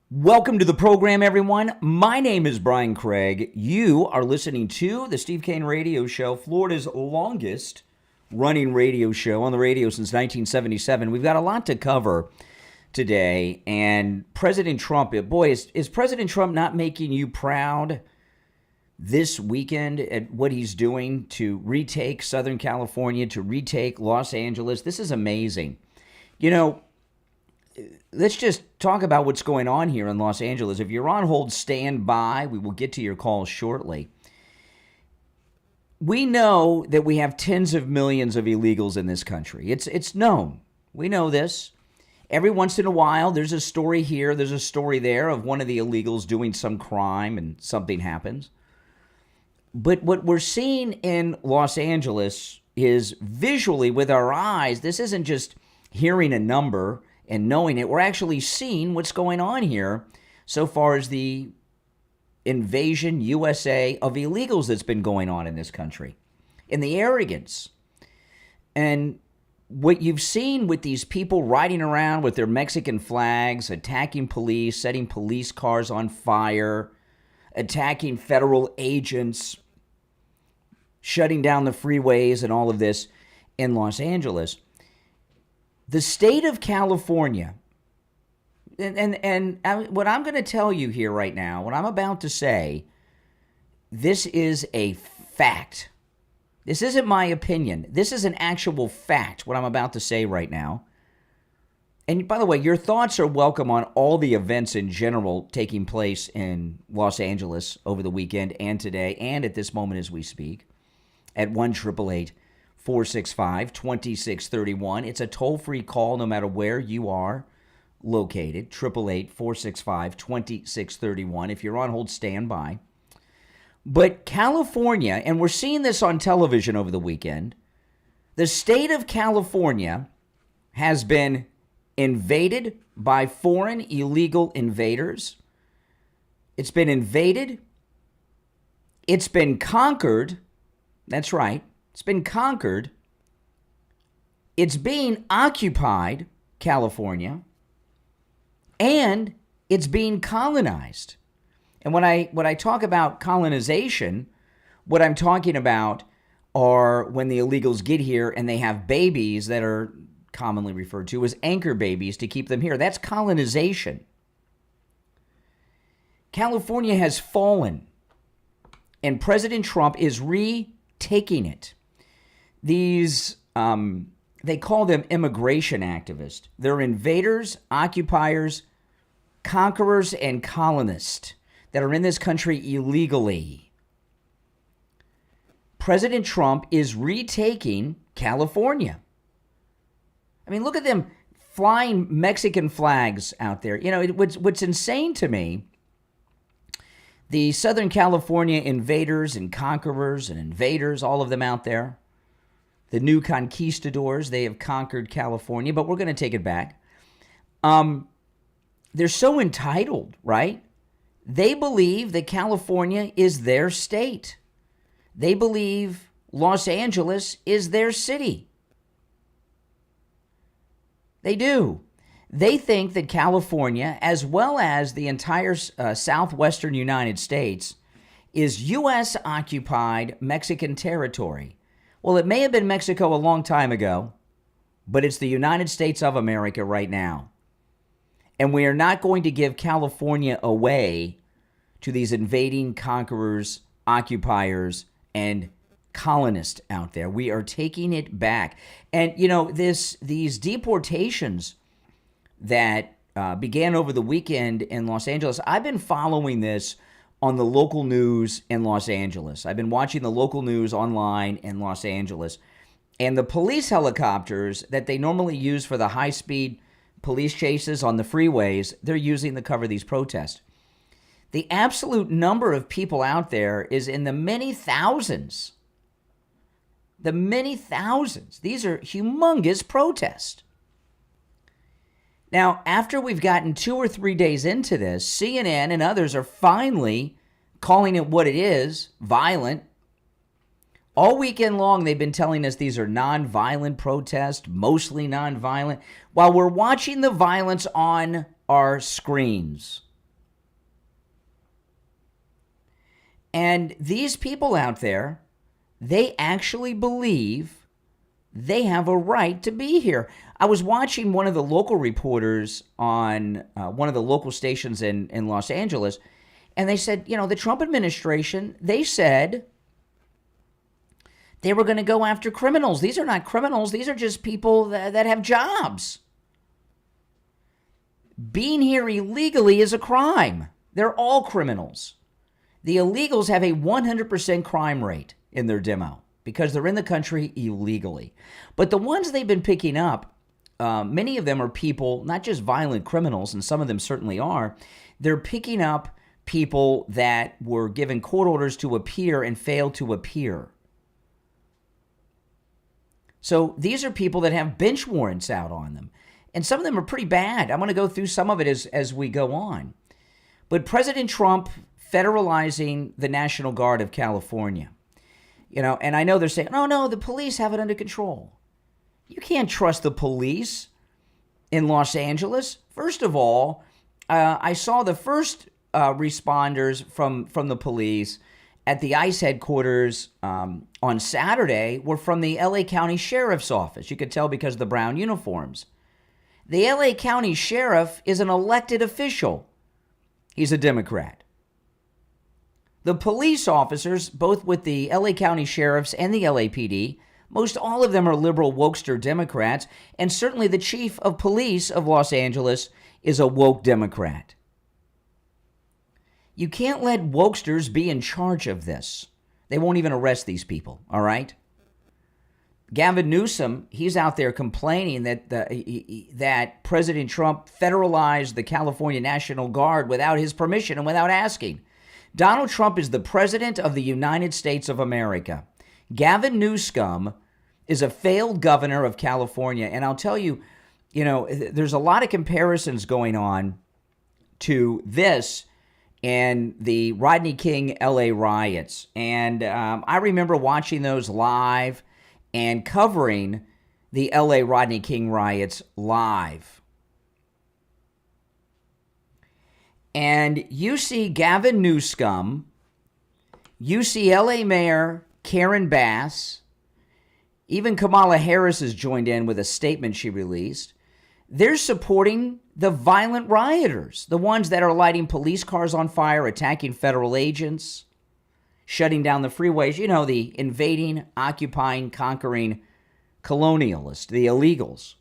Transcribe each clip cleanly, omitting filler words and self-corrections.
Welcome to the program, everyone. My name is Brian Craig. You are listening to the Steve Kane Radio Show, Florida's longest running radio show on the radio since 1977. We've got a lot to cover today. And President Trump, boy, is President Trump not making you proud this weekend at what he's doing to retake Southern California, to retake Los Angeles? This is amazing. You know, let's just talk about what's going on here in Los Angeles. If you're on hold, stand by. We will get to your calls shortly. We know that we have tens of millions of illegals in this country. It's known. We know this. Every once in a while, there's a story here, there's a story there of one of the illegals doing some crime and something happens. But what we're seeing in Los Angeles is visually with our eyes. This isn't just hearing a number and knowing it. We're actually seeing what's going on here so far as the invasion, USA, of illegals that's been going on in this country. And the arrogance. And what you've seen with these people riding around with their Mexican flags, attacking police, setting police cars on fire, attacking federal agents, shutting down the freeways and all of this in Los Angeles. The state of California, and what I'm going to tell you here right now, what I'm about to say, this is a fact. This isn't my opinion. This is an actual fact, what I'm about to say right now. And by the way, your thoughts are welcome on all the events in general taking place in Los Angeles over the weekend and today and at this moment as we speak at 1-888-465-2631. It's a toll-free call no matter where you are located, 888-465-2631. If you're on hold, stand by. But California, and we're seeing this on television over the weekend, the state of California has been invaded by foreign illegal invaders. It's been invaded. It's been conquered. That's right. It's been conquered. It's being occupied, California, and it's being colonized. And when I talk about colonization, what I'm talking about are when the illegals get here and they have babies that are commonly referred to as anchor babies to keep them here. That's colonization. California has fallen, and President Trump is retaking it. These, they call them immigration activists. They're invaders, occupiers, conquerors, and colonists that are in this country illegally. President Trump is retaking California. I mean, look at them flying Mexican flags out there. You know, what's insane to me, the Southern California invaders and conquerors and invaders, all of them out there, the new conquistadors, they have conquered California, but we're going to take it back. They're so entitled, right? They believe that California is their state. They believe Los Angeles is their city. They do. They think that California, as well as the entire southwestern United States, is U.S.-occupied Mexican territory. Well, it may have been Mexico a long time ago, but it's the United States of America right now. And we are not going to give California away to these invading conquerors, occupiers, and colonists out there. We are taking it back. And, you know, these deportations that began over the weekend in Los Angeles, I've been following this on the local news in Los Angeles. I've been watching the local news online in Los Angeles. And the police helicopters that they normally use for the high-speed police chases on the freeways, they're using to cover these protests. The absolute number of people out there is in the many thousands. The many thousands. These are humongous protests. Now, after we've gotten 2 or 3 days into this, CNN and others are finally calling it what it is, violent. All weekend long, they've been telling us these are nonviolent protests, mostly nonviolent, while we're watching the violence on our screens. And these people out there, they actually believe they have a right to be here. I was watching one of the local reporters on one of the local stations in Los Angeles, and they said, the Trump administration, they said they were going to go after criminals. These are not criminals. These are just people that have jobs. Being here illegally is a crime. They're all criminals. The illegals have a 100% crime rate in their demo because they're in the country illegally. But the ones they've been picking up, many of them are people, not just violent criminals, and some of them certainly are. They're picking up people that were given court orders to appear and failed to appear. So these are people that have bench warrants out on them. And some of them are pretty bad. I'm going to go through some of it as we go on. But President Trump federalizing the National Guard of California. And I know they're saying, oh, no, the police have it under control. You can't trust the police in Los Angeles. First of all, I saw the first responders from the police at the ICE headquarters on Saturday were from the LA County Sheriff's Office. You could tell because of the brown uniforms. The LA County Sheriff is an elected official. He's a Democrat. The police officers, both with the LA County Sheriffs and the LAPD, most all of them are liberal wokester Democrats, and certainly the chief of police of Los Angeles is a woke Democrat. You can't let wokesters be in charge of this. They won't even arrest these people, all right? Gavin Newsom, he's out there complaining that President Trump federalized the California National Guard without his permission and without asking. Donald Trump is the president of the United States of America. Gavin Newsom is a failed governor of California. And I'll tell you, there's a lot of comparisons going on to this and the Rodney King LA riots. And I remember watching those live and covering the LA Rodney King riots live. And you see Gavin Newsom, you see LA Mayor Karen Bass, even Kamala Harris has joined in with a statement she released. They're supporting the violent rioters, the ones that are lighting police cars on fire, attacking federal agents, shutting down the freeways. The invading, occupying, conquering colonialists, the illegals.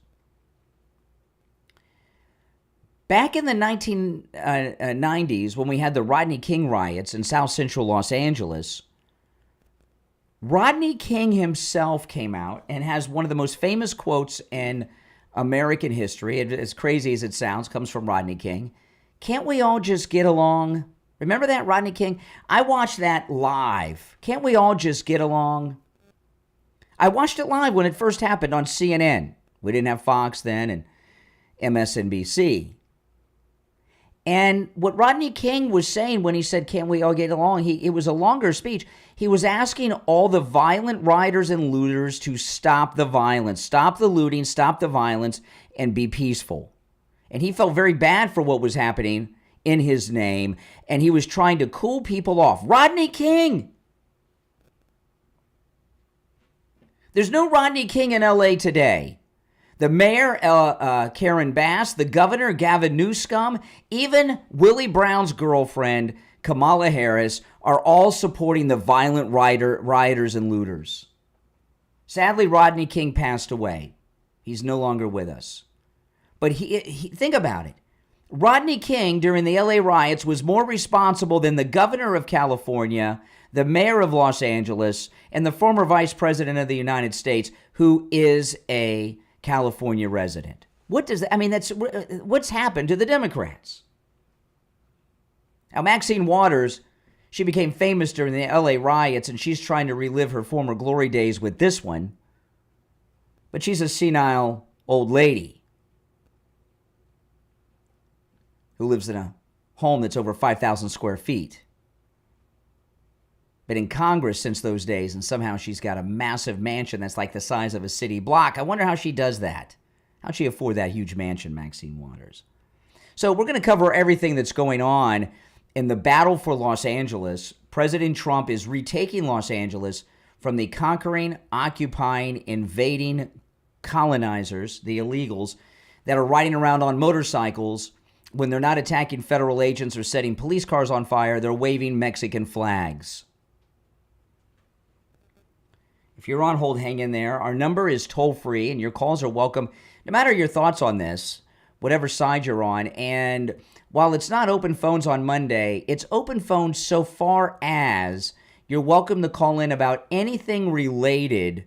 Back in the 1990s, when we had the Rodney King riots in South Central Los Angeles, Rodney King himself came out and has one of the most famous quotes in American history. As crazy as it sounds, comes from Rodney King. Can't we all just get along? Remember that, Rodney King? I watched that live. Can't we all just get along? I watched it live when it first happened on CNN. We didn't have Fox then and MSNBC. And what Rodney King was saying when he said, can't we all get along? It was a longer speech. He was asking all the violent rioters and looters to stop the violence, stop the looting, stop the violence, and be peaceful. And he felt very bad for what was happening in his name, and he was trying to cool people off. Rodney King! There's no Rodney King in LA today. The mayor, Karen Bass, the governor, Gavin Newsom, even Willie Brown's girlfriend, Kamala Harris, are all supporting the violent rioters and looters. Sadly, Rodney King passed away. He's no longer with us. But think about it. Rodney King, during the LA riots, was more responsible than the governor of California, the mayor of Los Angeles, and the former vice president of the United States, who is a California resident. That's what's happened to the Democrats. Now, Maxine Waters, she became famous during the LA riots, and she's trying to relive her former glory days with this one. But she's a senile old lady who lives in a home that's over 5,000 square feet. Been in Congress since those days, and somehow she's got a massive mansion that's like the size of a city block. I wonder how she does that. How'd she afford that huge mansion, Maxine Waters? So we're going to cover everything that's going on in the battle for Los Angeles. President Trump is retaking Los Angeles from the conquering, occupying, invading colonizers, the illegals, that are riding around on motorcycles. When they're not attacking federal agents or setting police cars on fire, they're waving Mexican flags. If you're on hold, hang in there. Our number is toll-free, and your calls are welcome, no matter your thoughts on this, whatever side you're on. And while it's not open phones on Monday, it's open phones so far as you're welcome to call in about anything related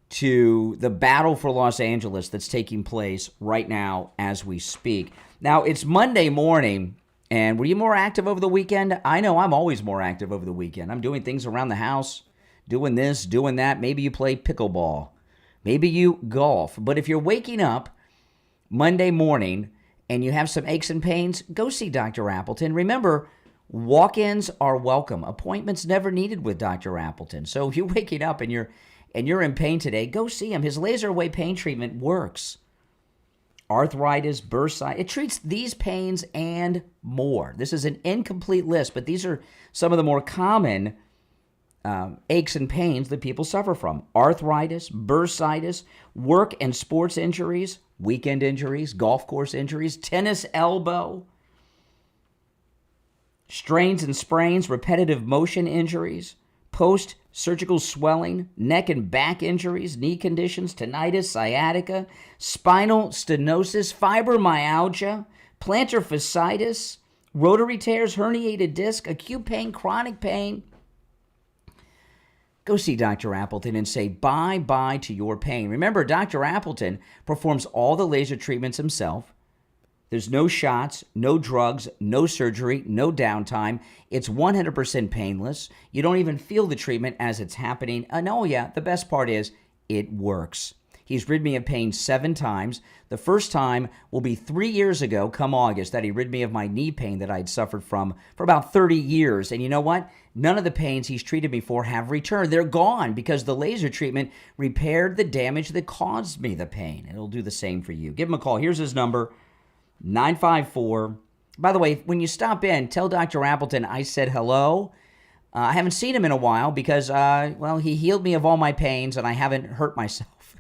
to the battle for Los Angeles that's taking place right now as we speak. Now, it's Monday morning, and were you more active over the weekend? I know I'm always more active over the weekend. I'm doing things around the house, doing this, doing that. Maybe you play pickleball. Maybe you golf. But if you're waking up Monday morning and you have some aches and pains, go see Dr. Appleton. Remember, walk-ins are welcome. Appointments never needed with Dr. Appleton. So if you're waking up and you're in pain today, go see him. His laser away pain treatment works. Arthritis, bursitis, it treats these pains and more. This is an incomplete list, but these are some of the more common aches and pains that people suffer from. Arthritis, bursitis, work and sports injuries, weekend injuries, golf course injuries, tennis elbow, strains and sprains, repetitive motion injuries, post-surgical swelling, neck and back injuries, knee conditions, tinnitus, sciatica, spinal stenosis, fibromyalgia, plantar fasciitis, rotary tears, herniated disc, acute pain, chronic pain. Go see Dr. Appleton and say bye-bye to your pain. Remember, Dr. Appleton performs all the laser treatments himself. There's no shots, no drugs, no surgery, no downtime. It's 100% painless. You don't even feel the treatment as it's happening. And oh yeah, the best part is it works. He's rid me of pain 7 times. The first time will be 3 years ago, come August, that he rid me of my knee pain that I'd suffered from for about 30 years. And you know what? None of the pains he's treated me for have returned. They're gone because the laser treatment repaired the damage that caused me the pain. It'll do the same for you. Give him a call. Here's his number. 954. By the way, when you stop in, tell Dr. Appleton I said hello. I haven't seen him in a while because, he healed me of all my pains and I haven't hurt myself.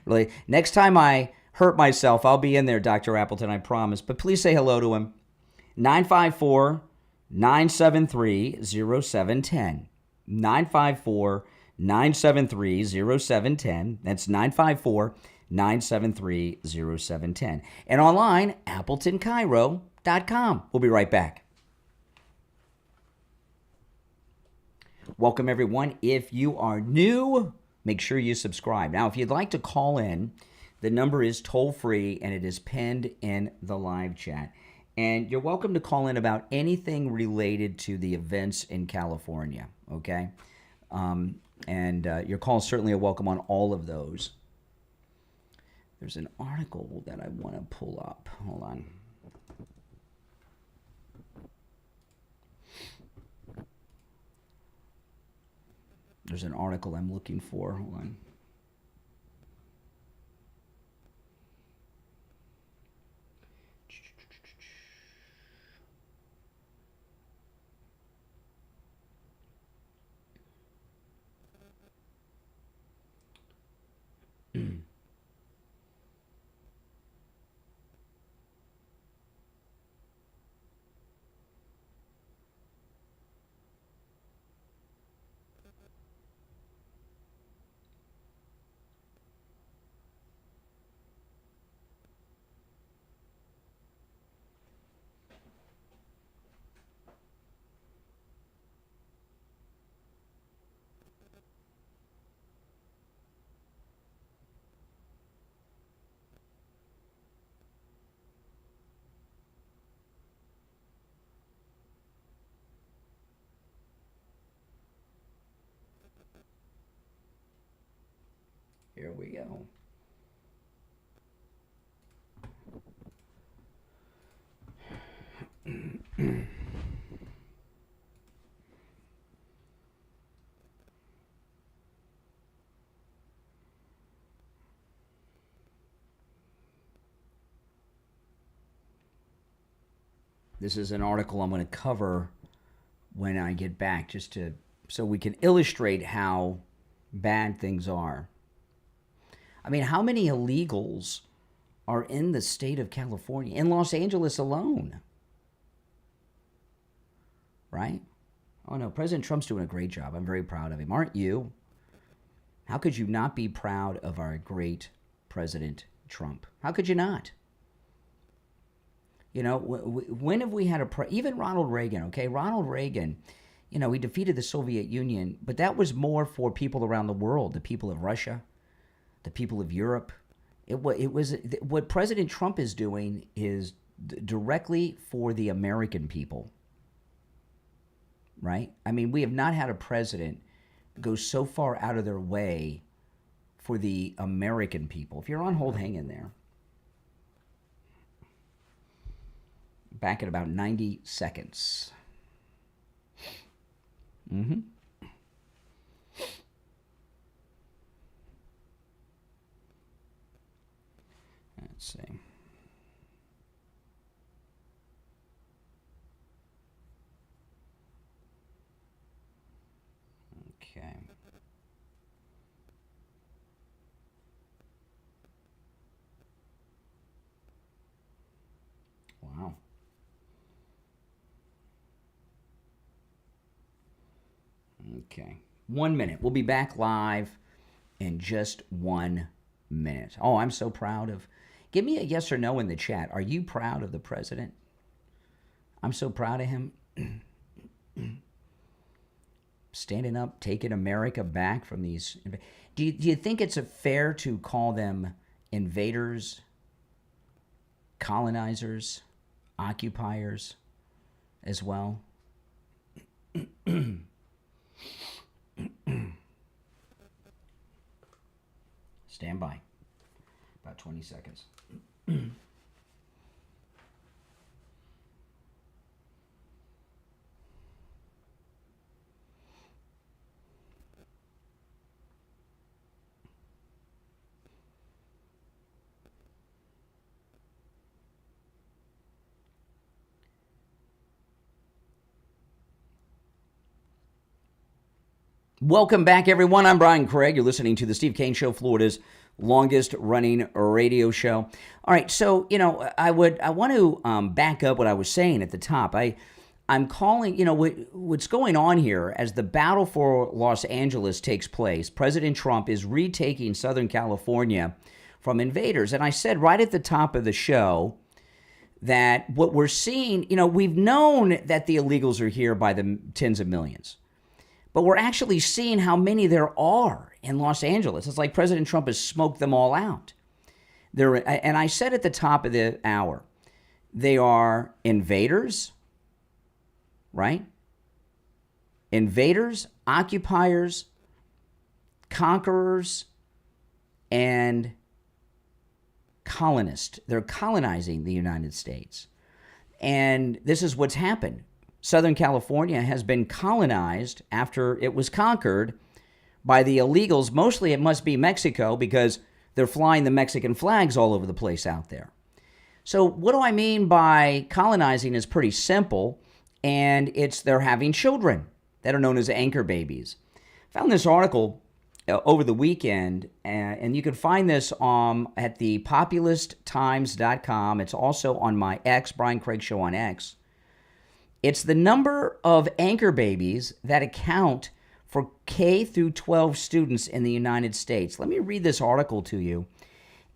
Really, next time I hurt myself, I'll be in there, Dr. Appleton, I promise. But please say hello to him. 954-973-0710. 954-973-0710. That's 954-973-0710. And online, AppletonCairo.com. We'll be right back. Welcome, everyone. If you are new, make sure you subscribe. Now, if you'd like to call in, the number is toll-free, and it is pinned in the live chat. And you're welcome to call in about anything related to the events in California, okay? Your calls certainly are welcome on all of those. There's an article that I want to pull up. Hold on. There's an article I'm looking for. Hold on. Here we go. This is an article I'm going to cover when I get back, so we can illustrate how bad things are. I mean, how many illegals are in the state of California, in Los Angeles alone? Right? Oh no, President Trump's doing a great job. I'm very proud of him. Aren't you? How could you not be proud of our great President Trump? How could you not? You know, when have we had even Ronald Reagan, okay? Ronald Reagan, you know, he defeated the Soviet Union, but that was more for people around the world, the people of Russia, the people of Europe. It was what President Trump is doing is directly for the American people, right? I mean, we have not had a president go so far out of their way for the American people. If you're on hold, hang in there. Back in about 90 seconds. Mm-hmm. Let's see. Okay. Wow. Okay. 1 minute. We'll be back live in just 1 minute. Oh, I'm so proud of... Give me a yes or no in the chat. Are you proud of the president? I'm so proud of him. Standing up, taking America back from these... Do you think it's fair to call them invaders, colonizers, occupiers as well? Stand by. About 20 seconds. Welcome back, everyone. I'm Brian Craig. You're listening to the Steve Kane Show, Florida's longest-running radio show. All right, so, you know, I want to back up what I was saying at the top. I'm calling, you know, what's going on here as the battle for Los Angeles takes place. President Trump is retaking Southern California from invaders. And I said right at the top of the show that what we're seeing, you know, we've known that the illegals are here by the tens of millions. But we're actually seeing how many there are in Los Angeles. It's like President Trump has smoked them all out. And I said at the top of the hour, they are invaders, right? Invaders, occupiers, conquerors, and colonists. They're colonizing the United States. And this is what's happened. Southern California has been colonized after it was conquered by the illegals. Mostly it must be Mexico because they're flying the Mexican flags all over the place out there. So what do I mean by colonizing is pretty simple, and it's they're having children that are known as anchor babies. I found this article over the weekend, and you can find this at the populisttimes.com. It's also on my X, Brian Craig Show on X. It's the number of anchor babies that account for K through 12 students in the United States. Let me read this article to you.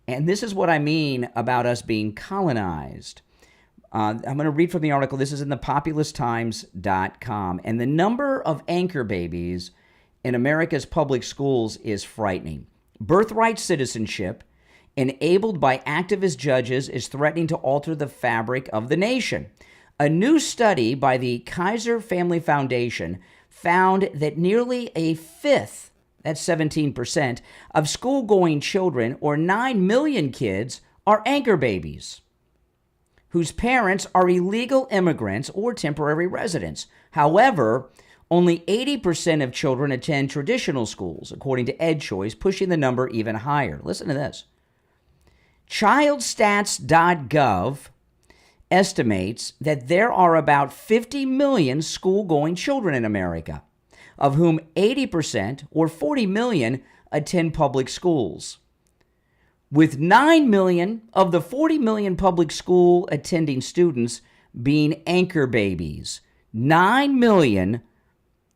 And this is what I mean about us being colonized. I'm going to read from the article. This is in the populisttimes.com. And the number of anchor babies in America's public schools is frightening. Birthright citizenship, enabled by activist judges, is threatening to alter the fabric of the nation. A new study by the Kaiser Family Foundation found that nearly a fifth, that's 17%, of school-going children, or 9 million kids, are anchor babies whose parents are illegal immigrants or temporary residents. However, only 80% of children attend traditional schools, according to EdChoice, pushing the number even higher. Listen to this. ChildStats.gov estimates that there are about 50 million school-going children in America, of whom 80% or 40 million attend public schools. With 9 million of the 40 million public school attending students being anchor babies. 9 million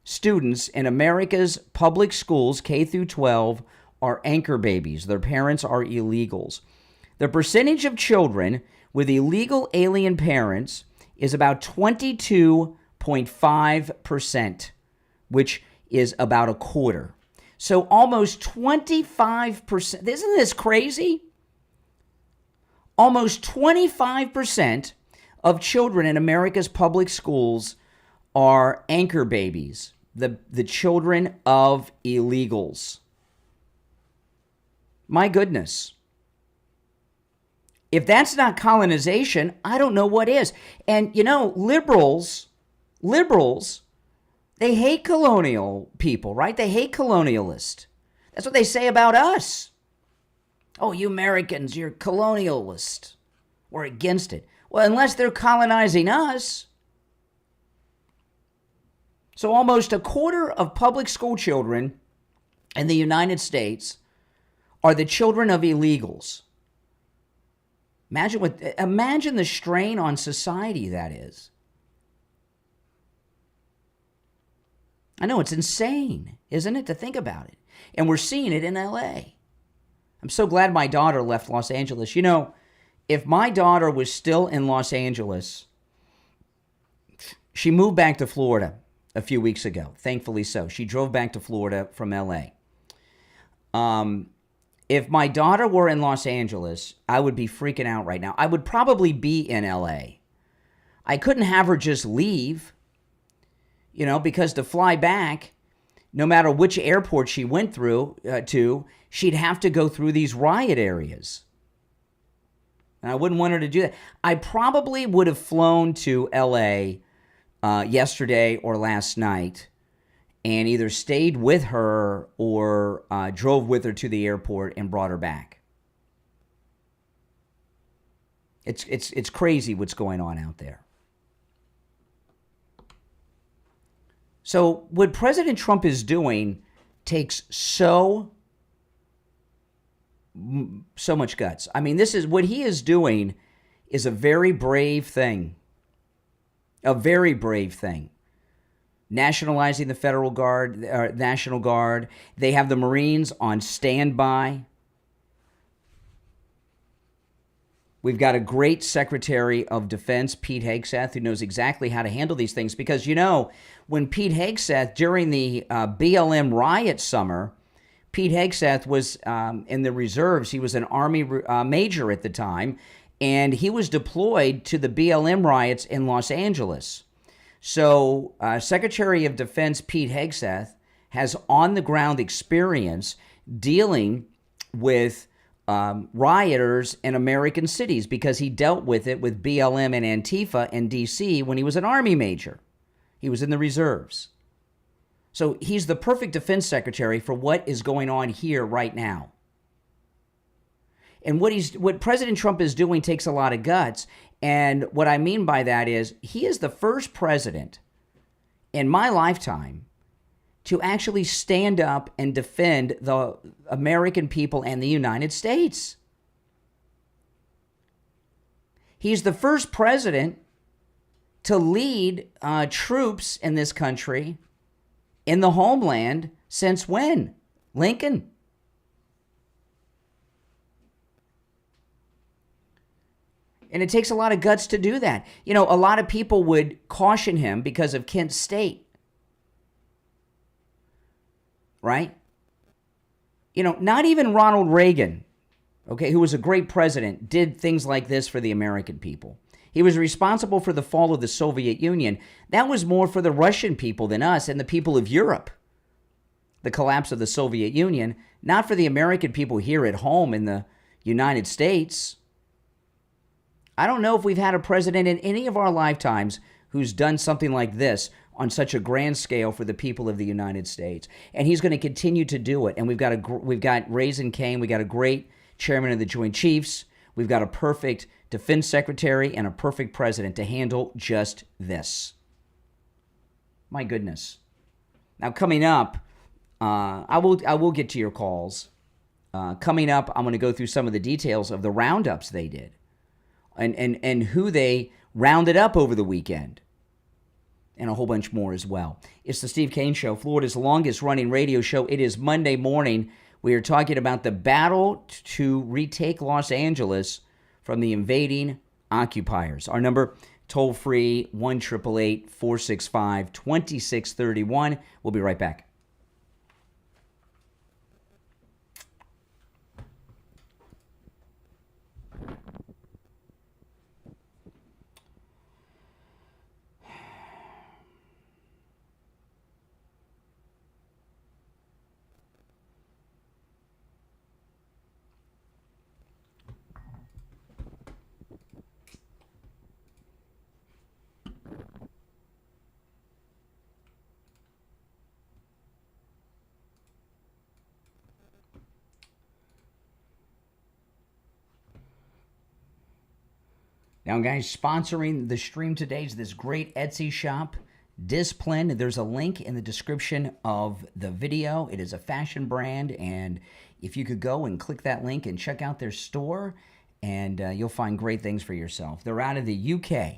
students in America's public schools, K through 12, are anchor babies. Their parents are illegals. The percentage of children with illegal alien parents is about 22.5%, which is about a quarter. So almost 25%. Isn't this crazy? Almost 25% of children in America's public schools are anchor babies, the children of illegals. My goodness. If that's not colonization, I don't know what is. And, you know, liberals, they hate colonial people, right? They hate colonialists. That's what they say about us. Oh, you Americans, you're colonialists. We're against it. Well, unless they're colonizing us. So almost a quarter of public school children in the United States are the children of illegals. Imagine the strain on society that is. I know, it's insane, isn't it, to think about it? And we're seeing it in LA. I'm so glad my daughter left Los Angeles. You know, if my daughter was still in Los Angeles, she moved back to Florida a few weeks ago, thankfully so. She drove back to Florida from LA. If my daughter were in Los Angeles, I would be freaking out right now. I would probably be in LA. I couldn't have her just leave, you know, because to fly back, no matter which airport she went through she'd have to go through these riot areas. And I wouldn't want her to do that. I probably would have flown to LA yesterday or last night and either stayed with her or drove with her to the airport and brought her back. It's crazy what's going on out there. So what President Trump is doing takes so much guts. I mean, this is what he is doing is a very brave thing. A very brave thing. Nationalizing the Federal Guard, National Guard. They have the Marines on standby. We've got a great Secretary of Defense, Pete Hegseth, who knows exactly how to handle these things. Because, you know, when Pete Hegseth, during the BLM riot summer, Pete Hegseth was in the reserves. He was an Army major at the time, and he was deployed to the BLM riots in Los Angeles. So Secretary of Defense Pete Hegseth has on-the-ground experience dealing with rioters in American cities because he dealt with it with BLM and Antifa in D.C. when he was an Army major. He was in the reserves. So he's the perfect defense secretary for what is going on here right now. And what President Trump is doing takes a lot of guts. And what I mean by that is he is the first president in my lifetime to actually stand up and defend the American people and the United States. He's the first president to lead troops in this country in the homeland since when? Lincoln. And it takes a lot of guts to do that. You know, a lot of people would caution him because of Kent State. Right? You know, not even Ronald Reagan, okay, who was a great president, did things like this for the American people. He was responsible for the fall of the Soviet Union. That was more for the Russian people than us and the people of Europe. The collapse of the Soviet Union, not for the American people here at home in the United States. I don't know if we've had a president in any of our lifetimes who's done something like this on such a grand scale for the people of the United States. And he's going to continue to do it. And we've got Raising Cane. We got a great chairman of the Joint Chiefs. We've got a perfect defense secretary and a perfect president to handle just this. My goodness. Now, coming up, I will get to your calls. Coming up, I'm going to go through some of the details of the roundups they did and who they rounded up over the weekend, and a whole bunch more as well. It's the Steve Kane Show, Florida's longest-running radio show. It is Monday morning. We are talking about the battle to retake Los Angeles from the invading occupiers. Our number, toll-free, 1-888-465-2631. We'll be right back. Now, guys, sponsoring the stream today is this great Etsy shop, Discipline. There's a link in the description of the video. It is a fashion brand, and if you could go and click that link and check out their store, and you'll find great things for yourself. They're out of the UK,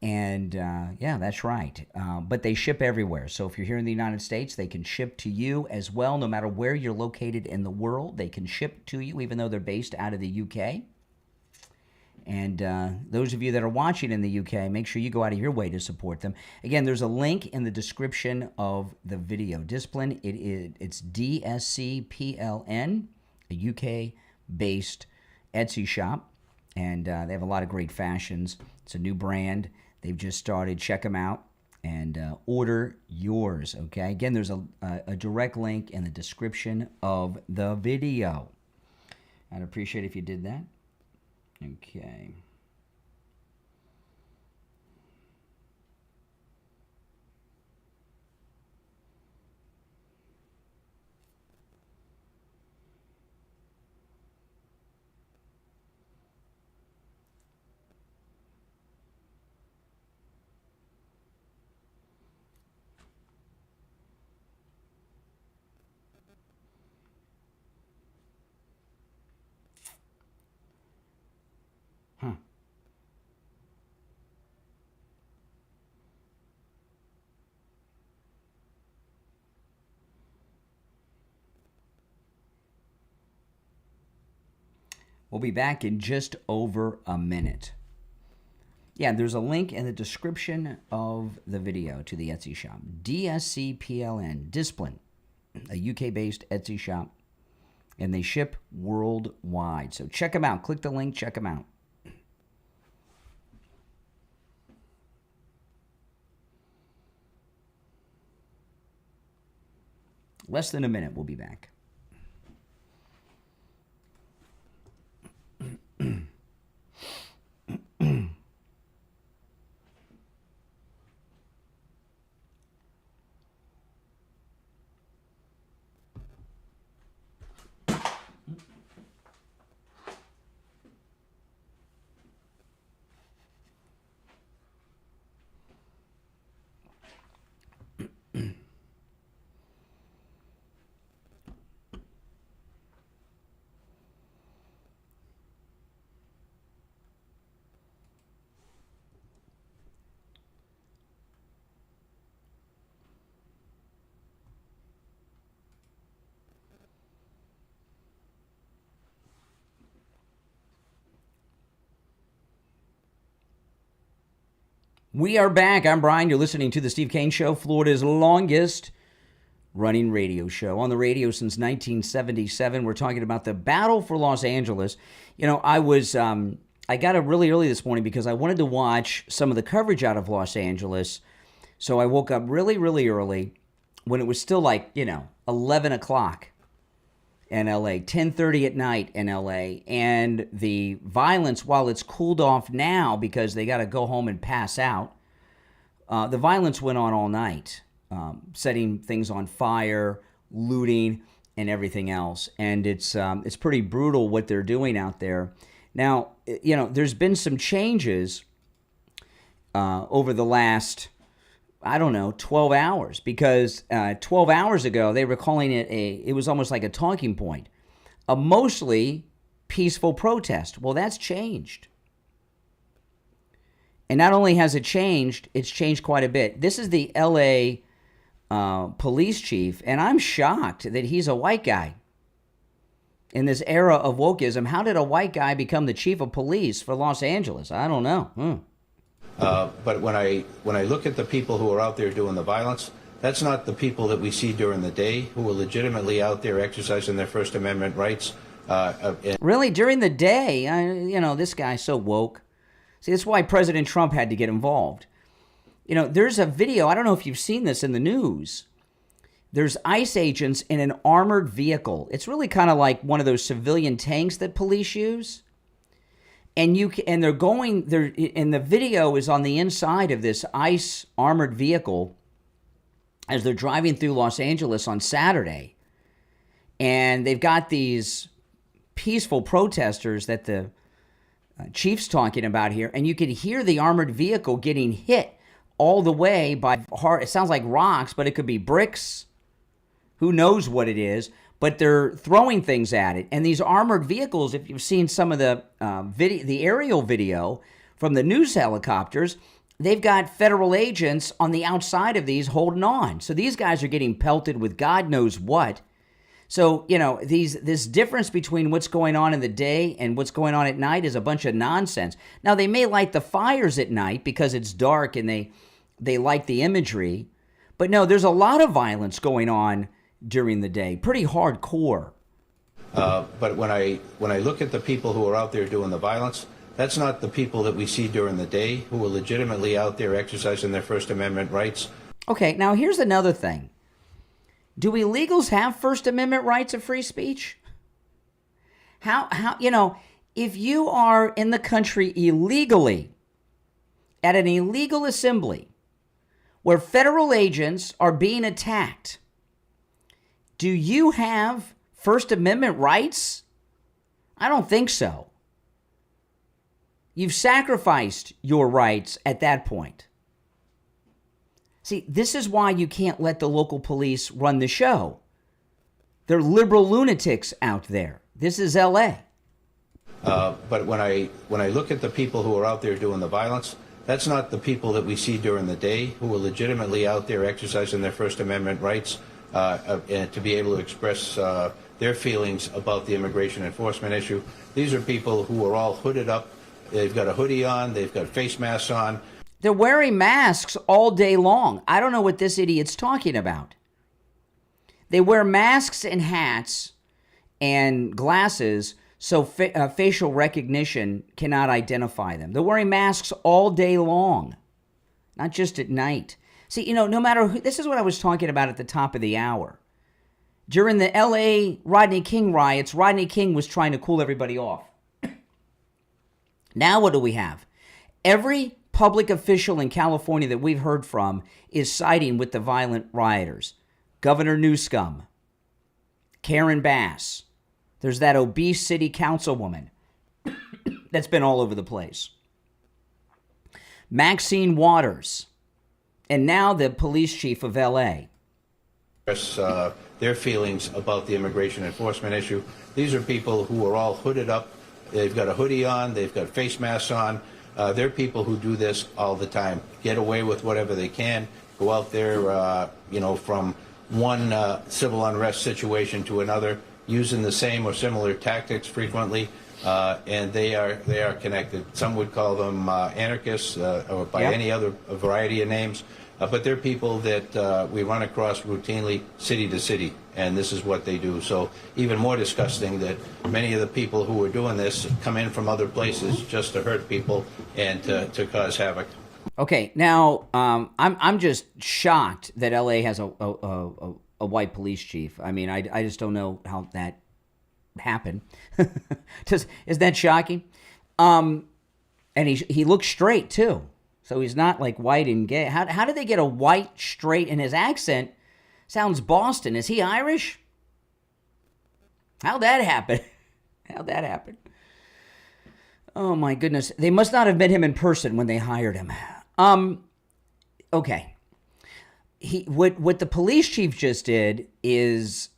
and yeah, that's right. But they ship everywhere. So if you're here in the United States, they can ship to you as well. No matter where you're located in the world, they can ship to you, even though they're based out of the UK. And those of you that are watching in the UK, make sure you go out of your way to support them. Again, there's a link in the description of the video. Discipline, it's DSCPLN, a UK-based Etsy shop. And they have a lot of great fashions. It's a new brand. They've just started. Check them out and order yours, okay? Again, there's a direct link in the description of the video. I'd appreciate it if you did that. Okay. We'll be back in just over a minute. Yeah, there's a link in the description of the video to the Etsy shop. DSCPLN, Discipline, a UK-based Etsy shop, and they ship worldwide. So check them out. Click the link, check them out. Less than a minute, we'll be back. We are back. I'm Brian. You're listening to the Steve Kane Show, Florida's longest running radio show. On the radio since 1977. We're talking about the battle for Los Angeles. You know, I got up really early this morning because I wanted to watch some of the coverage out of Los Angeles. So I woke up really, really early when it was still 11 o'clock in LA, 10:30 at night in LA. And the violence, while it's cooled off now because they got to go home and pass out, the violence went on all night, setting things on fire, looting. and everything else. And it's pretty brutal what they're doing out there. Now, there's been some changes over the last, 12 hours, because 12 hours ago, they were calling it was almost like a talking point, a mostly peaceful protest. Well, that's changed. And not only has it changed, it's changed quite a bit. This is the LA police chief, and I'm shocked that he's a white guy. In this era of wokeism, how did a white guy become the chief of police for Los Angeles? I don't know. But when I look at the people who are out there doing the violence, that's not the people that we see during the day who are legitimately out there exercising their First Amendment rights. Really? During the day? This guy's so woke. See, that's why President Trump had to get involved. There's a video, I don't know if you've seen this in the news. There's ICE agents in an armored vehicle. It's really kind of like one of those civilian tanks that police use. And the video is on the inside of this ICE armored vehicle as they're driving through Los Angeles on Saturday. And they've got these peaceful protesters that the chief's talking about here, and you could hear the armored vehicle getting hit all the way by it sounds like rocks, but it could be bricks. Who knows what it is? But they're throwing things at it. And these armored vehicles, if you've seen some of the the aerial video from the news helicopters, they've got federal agents on the outside of these holding on. So these guys are getting pelted with God knows what. So, this difference between what's going on in the day and what's going on at night is a bunch of nonsense. Now, they may light the fires at night because it's dark and they like the imagery. But no, there's a lot of violence going on during the day, pretty hardcore. But when I look at the people who are out there doing the violence, that's not the people that we see during the day who are legitimately out there exercising their First Amendment rights. Okay, now here's another thing. Do illegals have First Amendment rights of free speech? How if you are in the country illegally at an illegal assembly where federal agents are being attacked, do you have First Amendment rights? I don't think so. You've sacrificed your rights at that point. See, this is why you can't let the local police run the show. They're liberal lunatics out there. This is LA. But when I look at the people who are out there doing the violence, that's not the people that we see during the day who are legitimately out there exercising their First Amendment rights and to be able to express their feelings about the immigration enforcement issue. These are people who are all hooded up. They've got a hoodie on. They've got face masks on. They're wearing masks all day long. I don't know what this idiot's talking about. They wear masks and hats and glasses so facial recognition cannot identify them. They're wearing masks all day long, not just at night. See, no matter who, this is what I was talking about at the top of the hour. During the LA Rodney King riots, Rodney King was trying to cool everybody off. Now what do we have? Every public official in California that we've heard from is siding with the violent rioters. Governor Newsom, Karen Bass. There's that obese city councilwoman that's been all over the place. Maxine Waters. And now the police chief of LA. Their feelings about the immigration enforcement issue. These are people who are all hooded up. They've got a hoodie on. They've got face masks on. They're people who do this all the time, get away with whatever they can, go out there, from one civil unrest situation to another, using the same or similar tactics frequently, and they are connected. Some would call them anarchists or by any other variety of names, but they're people that we run across routinely city to city, and this is what they do. So even more disgusting that many of the people who are doing this come in from other places just to hurt people and to cause havoc. Okay, now I'm just shocked that LA has a white police chief. I mean, I just don't know how that happened. Is that shocking? And he looks straight too, so he's not like white and gay. How did they get a white straight? And his accent sounds Boston. Is he Irish? How'd that happen? How'd that happen? Oh my goodness. They must not have met him in person when they hired him. Okay. What the police chief just did is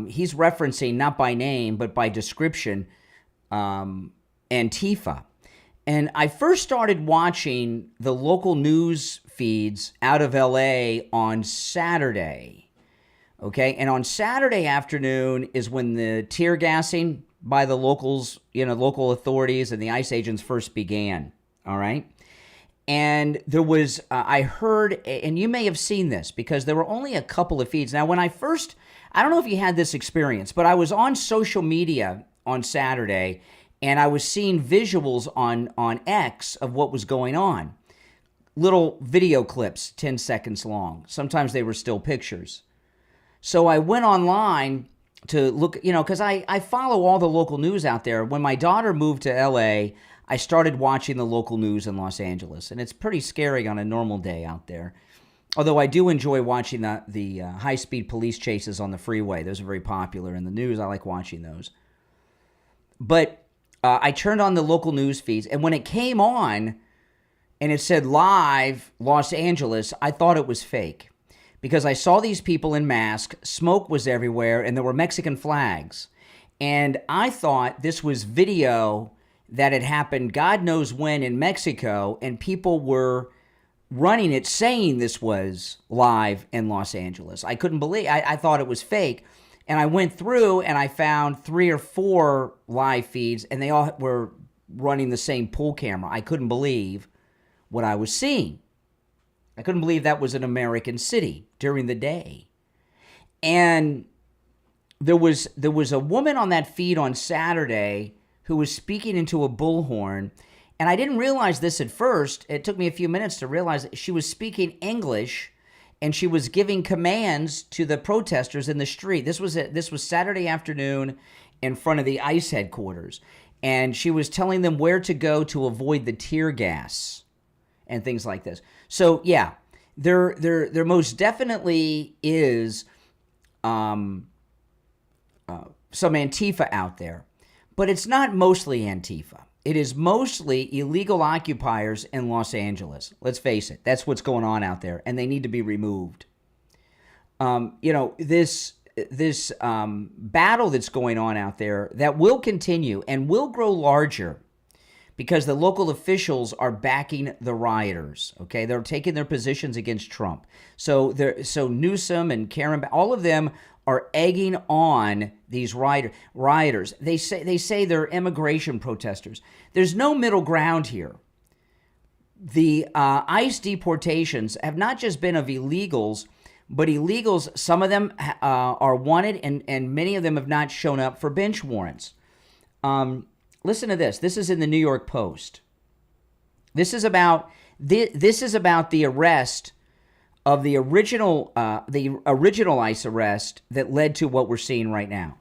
he's referencing, not by name, but by description, Antifa. And I first started watching the local news feeds out of LA on Saturday. Okay, and on Saturday afternoon is when the tear gassing by the locals, local authorities and the ICE agents first began. All right. And there was, I heard, and you may have seen this because there were only a couple of feeds. Now, when I don't know if you had this experience, but I was on social media on Saturday and I was seeing visuals on X of what was going on. Little video clips, 10 seconds long. Sometimes they were still pictures. So I went online to look, because I follow all the local news out there. When my daughter moved to LA, I started watching the local news in Los Angeles, and it's pretty scary on a normal day out there. Although I do enjoy watching the high-speed police chases on the freeway. Those are very popular in the news. I like watching those. But I turned on the local news feeds, and when it came on and it said live Los Angeles, I thought it was fake because I saw these people in masks, smoke was everywhere, and there were Mexican flags. And I thought this was video that had happened God knows when in Mexico, and people were running it saying this was live in Los Angeles. I couldn't believe, I thought it was fake. And I went through and I found 3 or 4 live feeds, and they all were running the same pool camera. I couldn't believe what I was seeing. I couldn't believe that was an American city during the day. And there was a woman on that feed on Saturday who was speaking into a bullhorn, and I didn't realize this at first. It took me a few minutes to realize that she was speaking English, and she was giving commands to the protesters in the street. This was Saturday afternoon in front of the ICE headquarters, and she was telling them where to go to avoid the tear gas and things like this. So yeah, there most definitely is some Antifa out there. But it's not mostly Antifa. It is mostly illegal occupiers in Los Angeles. Let's face it. That's what's going on out there, and they need to be removed. This battle that's going on out there that will continue and will grow larger because the local officials are backing the rioters. Okay, they're taking their positions against Trump. So Newsom and Karen, all of them are egging on these rioters. They say they're immigration protesters. There's no middle ground here. The ICE deportations have not just been of illegals, but illegals, some of them are wanted, and many of them have not shown up for bench warrants. Listen to this. This is in the New York Post. This is about the arrest of the original ICE arrest that led to what we're seeing right now.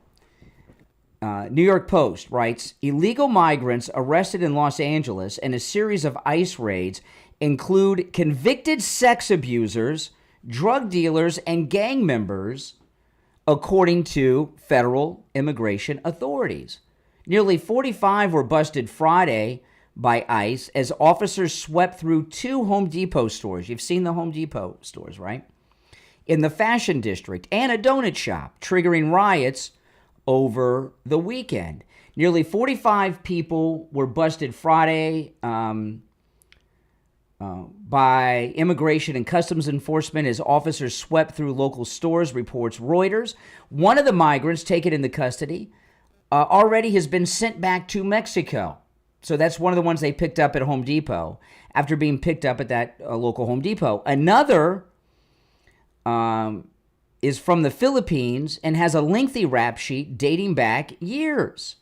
New York Post writes, illegal migrants arrested in Los Angeles in a series of ICE raids include convicted sex abusers, drug dealers, and gang members, according to federal immigration authorities. Nearly 45 were busted Friday by ICE as officers swept through 2 Home Depot stores. You've seen the Home Depot stores, right? In the fashion district and a donut shop, triggering riots over the weekend. Nearly 45 people were busted Friday by Immigration and Customs Enforcement as officers swept through local stores, reports Reuters. One of the migrants taken into custody already has been sent back to Mexico. So that's one of the ones they picked up at Home Depot after being picked up at that local Home Depot. Another is from the Philippines and has a lengthy rap sheet dating back years.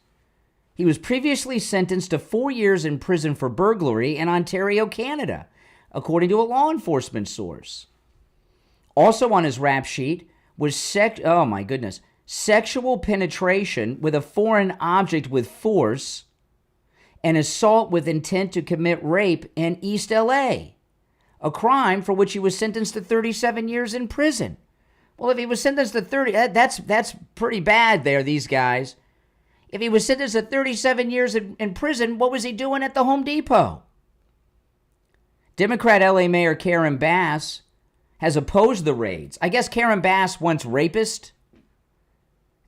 He was previously sentenced to 4 years in prison for burglary in Ontario, Canada, according to a law enforcement source. Also on his rap sheet was sexual penetration with a foreign object with force and assault with intent to commit rape in East LA, a crime for which he was sentenced to 37 years in prison. Well, if he was sentenced to 30, that's pretty bad there, these guys. If he was sentenced to 37 years in prison, what was he doing at the Home Depot? Democrat LA Mayor Karen Bass has opposed the raids. I guess Karen Bass wants rapists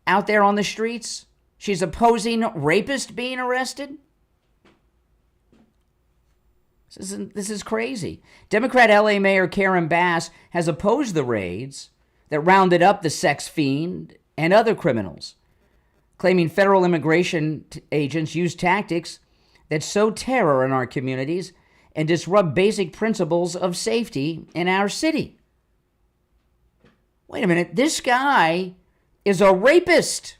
out there on the streets. She's opposing rapists being arrested. This is crazy. Democrat LA Mayor Karen Bass has opposed the raids that rounded up the sex fiend and other criminals, claiming federal immigration agents use tactics that sow terror in our communities and disrupt basic principles of safety in our city. Wait a minute, this guy is a rapist.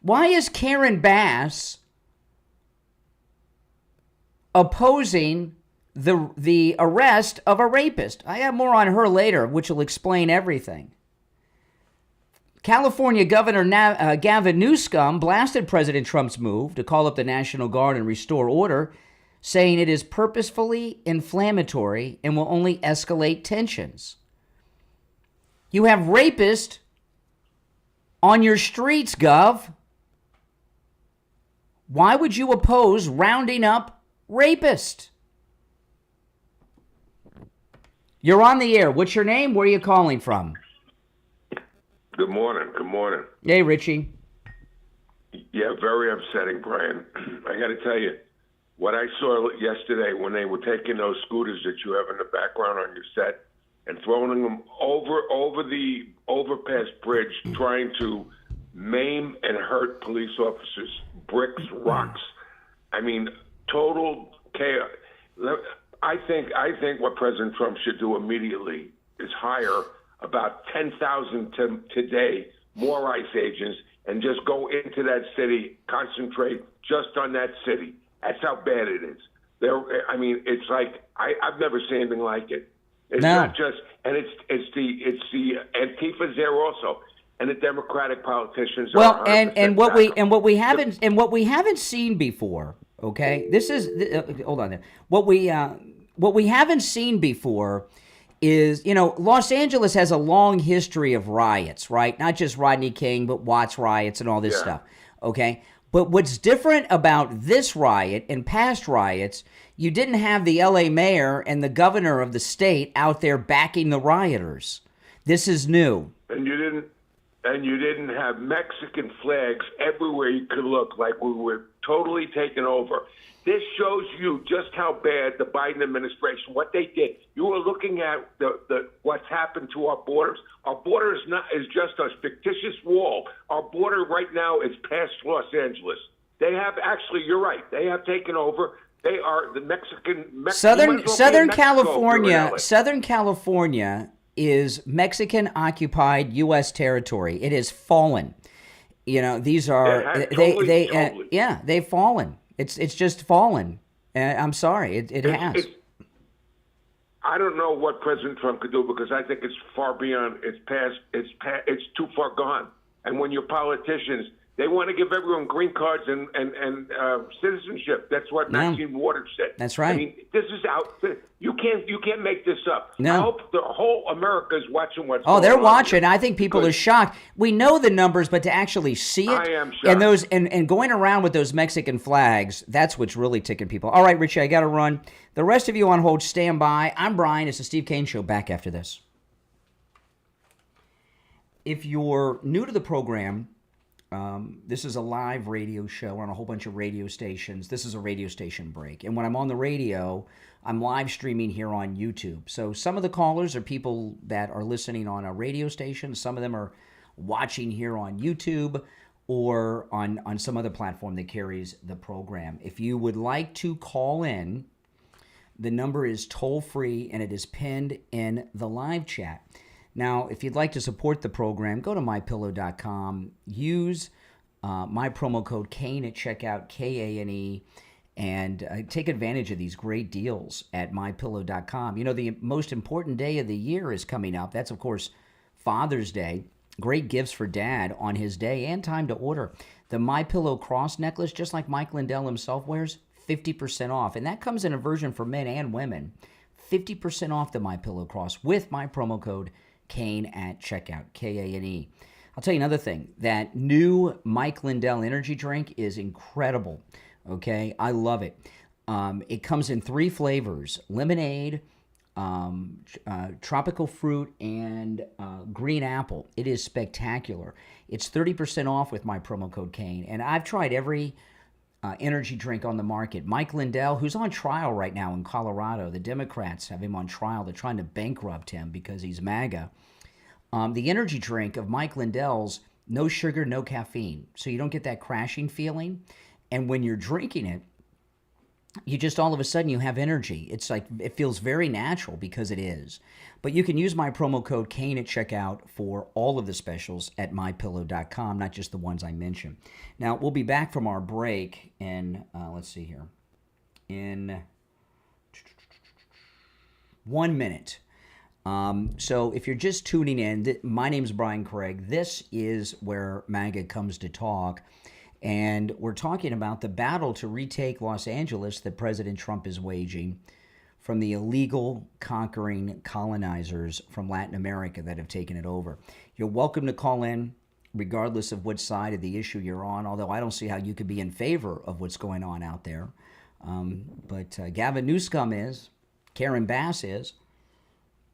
Why is Karen Bass opposing the arrest of a rapist? I have more on her later, which will explain everything. California Governor Gavin Newsom blasted President Trump's move to call up the National Guard and restore order, saying it is purposefully inflammatory and will only escalate tensions. You have rapists on your streets, Gov. Why would you oppose rounding up rapists? You're on the air. What's your name? Where are you calling from? Good morning. Good morning. Hey, Richie. Yeah, very upsetting, Brian. I got to tell you, what I saw yesterday when they were taking those scooters that you have in the background on your set and throwing them over the overpass bridge, trying to maim and hurt police officers, bricks, rocks. I mean, total chaos. I think what President Trump should do immediately is hire about 10,000 today, more ICE agents, and just go into that city, concentrate just on that city. That's how bad it is. I mean, it's like I've never seen anything like it. It's not just, and it's the Antifa's there also, and the Democratic politicians. Well, and what we haven't seen before. Okay, this is hold on there. What we haven't seen before is, Los Angeles has a long history of riots, right? Not just Rodney King, but Watts riots and all this stuff. Okay. But what's different about this riot and past riots, you didn't have the LA mayor and the governor of the state out there backing the rioters. This is new. And you didn't have Mexican flags everywhere you could look, like we were totally taken over. This shows you just how bad the Biden administration, what they did. You were looking at what's happened to our borders. Our border is just a fictitious wall. Our border right now is past Los Angeles. They have you're right. They have taken over. They are the Southern California. Southern California is Mexican occupied U.S. territory. It has fallen. These are they've fallen. It's just fallen. I'm sorry. It has. I don't know what President Trump could do, because I think it's far beyond. It's too far gone. And when you're politicians, they want to give everyone green cards and citizenship. That's what Maxine Waters said. That's right. I mean, this is out. You can't make this up. No. I hope the whole America is watching what's going on. Oh, they're watching. Here. I think people are shocked. We know the numbers, but to actually see it, I am shocked. and going around with those Mexican flags, that's what's really ticking people. All right, Richie, I got to run. The rest of you on hold, stand by. I'm Brian. It's the Steve Kane Show. Back after this. If you're new to the program, this is a live radio show. We're on a whole bunch of radio stations. This is a radio station break. And when I'm on the radio, I'm live streaming here on YouTube. So some of the callers are people that are listening on a radio station. Some of them are watching here on YouTube or on some other platform that carries the program. If you would like to call in, the number is toll free and it is pinned in the live chat. Now, if you'd like to support the program, go to mypillow.com. Use my promo code Kane at checkout, Kane, and take advantage of these great deals at mypillow.com. The most important day of the year is coming up. That's, of course, Father's Day. Great gifts for Dad on his day, and time to order. The MyPillow cross necklace, just like Mike Lindell himself wears, 50% off. And that comes in a version for men and women. 50% off the MyPillow cross with my promo code Kane at checkout, Kane. I'll tell you another thing. That new Mike Lindell energy drink is incredible. Okay, I love it. It comes in 3 flavors: lemonade, tropical fruit, and green apple. It is spectacular. It's 30% off with my promo code Kane. And I've tried every energy drink on the market. Mike Lindell, who's on trial right now in Colorado. The Democrats have him on trial. They're trying to bankrupt him because he's MAGA. The energy drink of Mike Lindell's, no sugar, no caffeine. So you don't get that crashing feeling. And when you're drinking it, you just all of a sudden you have energy. It's like, it feels very natural because it is. But you can use my promo code Kane at checkout for all of the specials at mypillow.com, not just the ones I mentioned. Now, we'll be back from our break in, let's see here, in 1 minute. So if you're just tuning in, my name's Brian Craig. This is where MAGA comes to talk. And we're talking about the battle to retake Los Angeles that President Trump is waging from the illegal conquering colonizers from Latin America that have taken it over. You're welcome to call in, regardless of which side of the issue you're on, although I don't see how you could be in favor of what's going on out there. But Gavin Newsom is, Karen Bass is,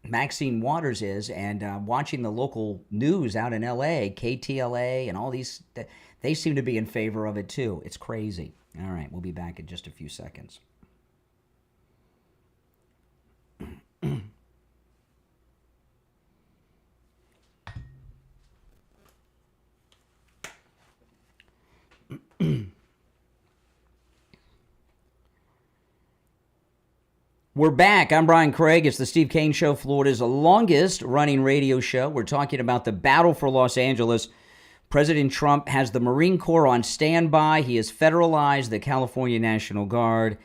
Maxine Waters is, and watching the local news out in L.A., KTLA, and all these, they seem to be in favor of it too. It's crazy. All right, we'll be back in just a few seconds. We're back. I'm Brian Craig. It's the Steve Kane Show, Florida's longest running radio show. We're talking about the battle for Los Angeles. President Trump has the Marine Corps on standby. He has federalized the California National Guard,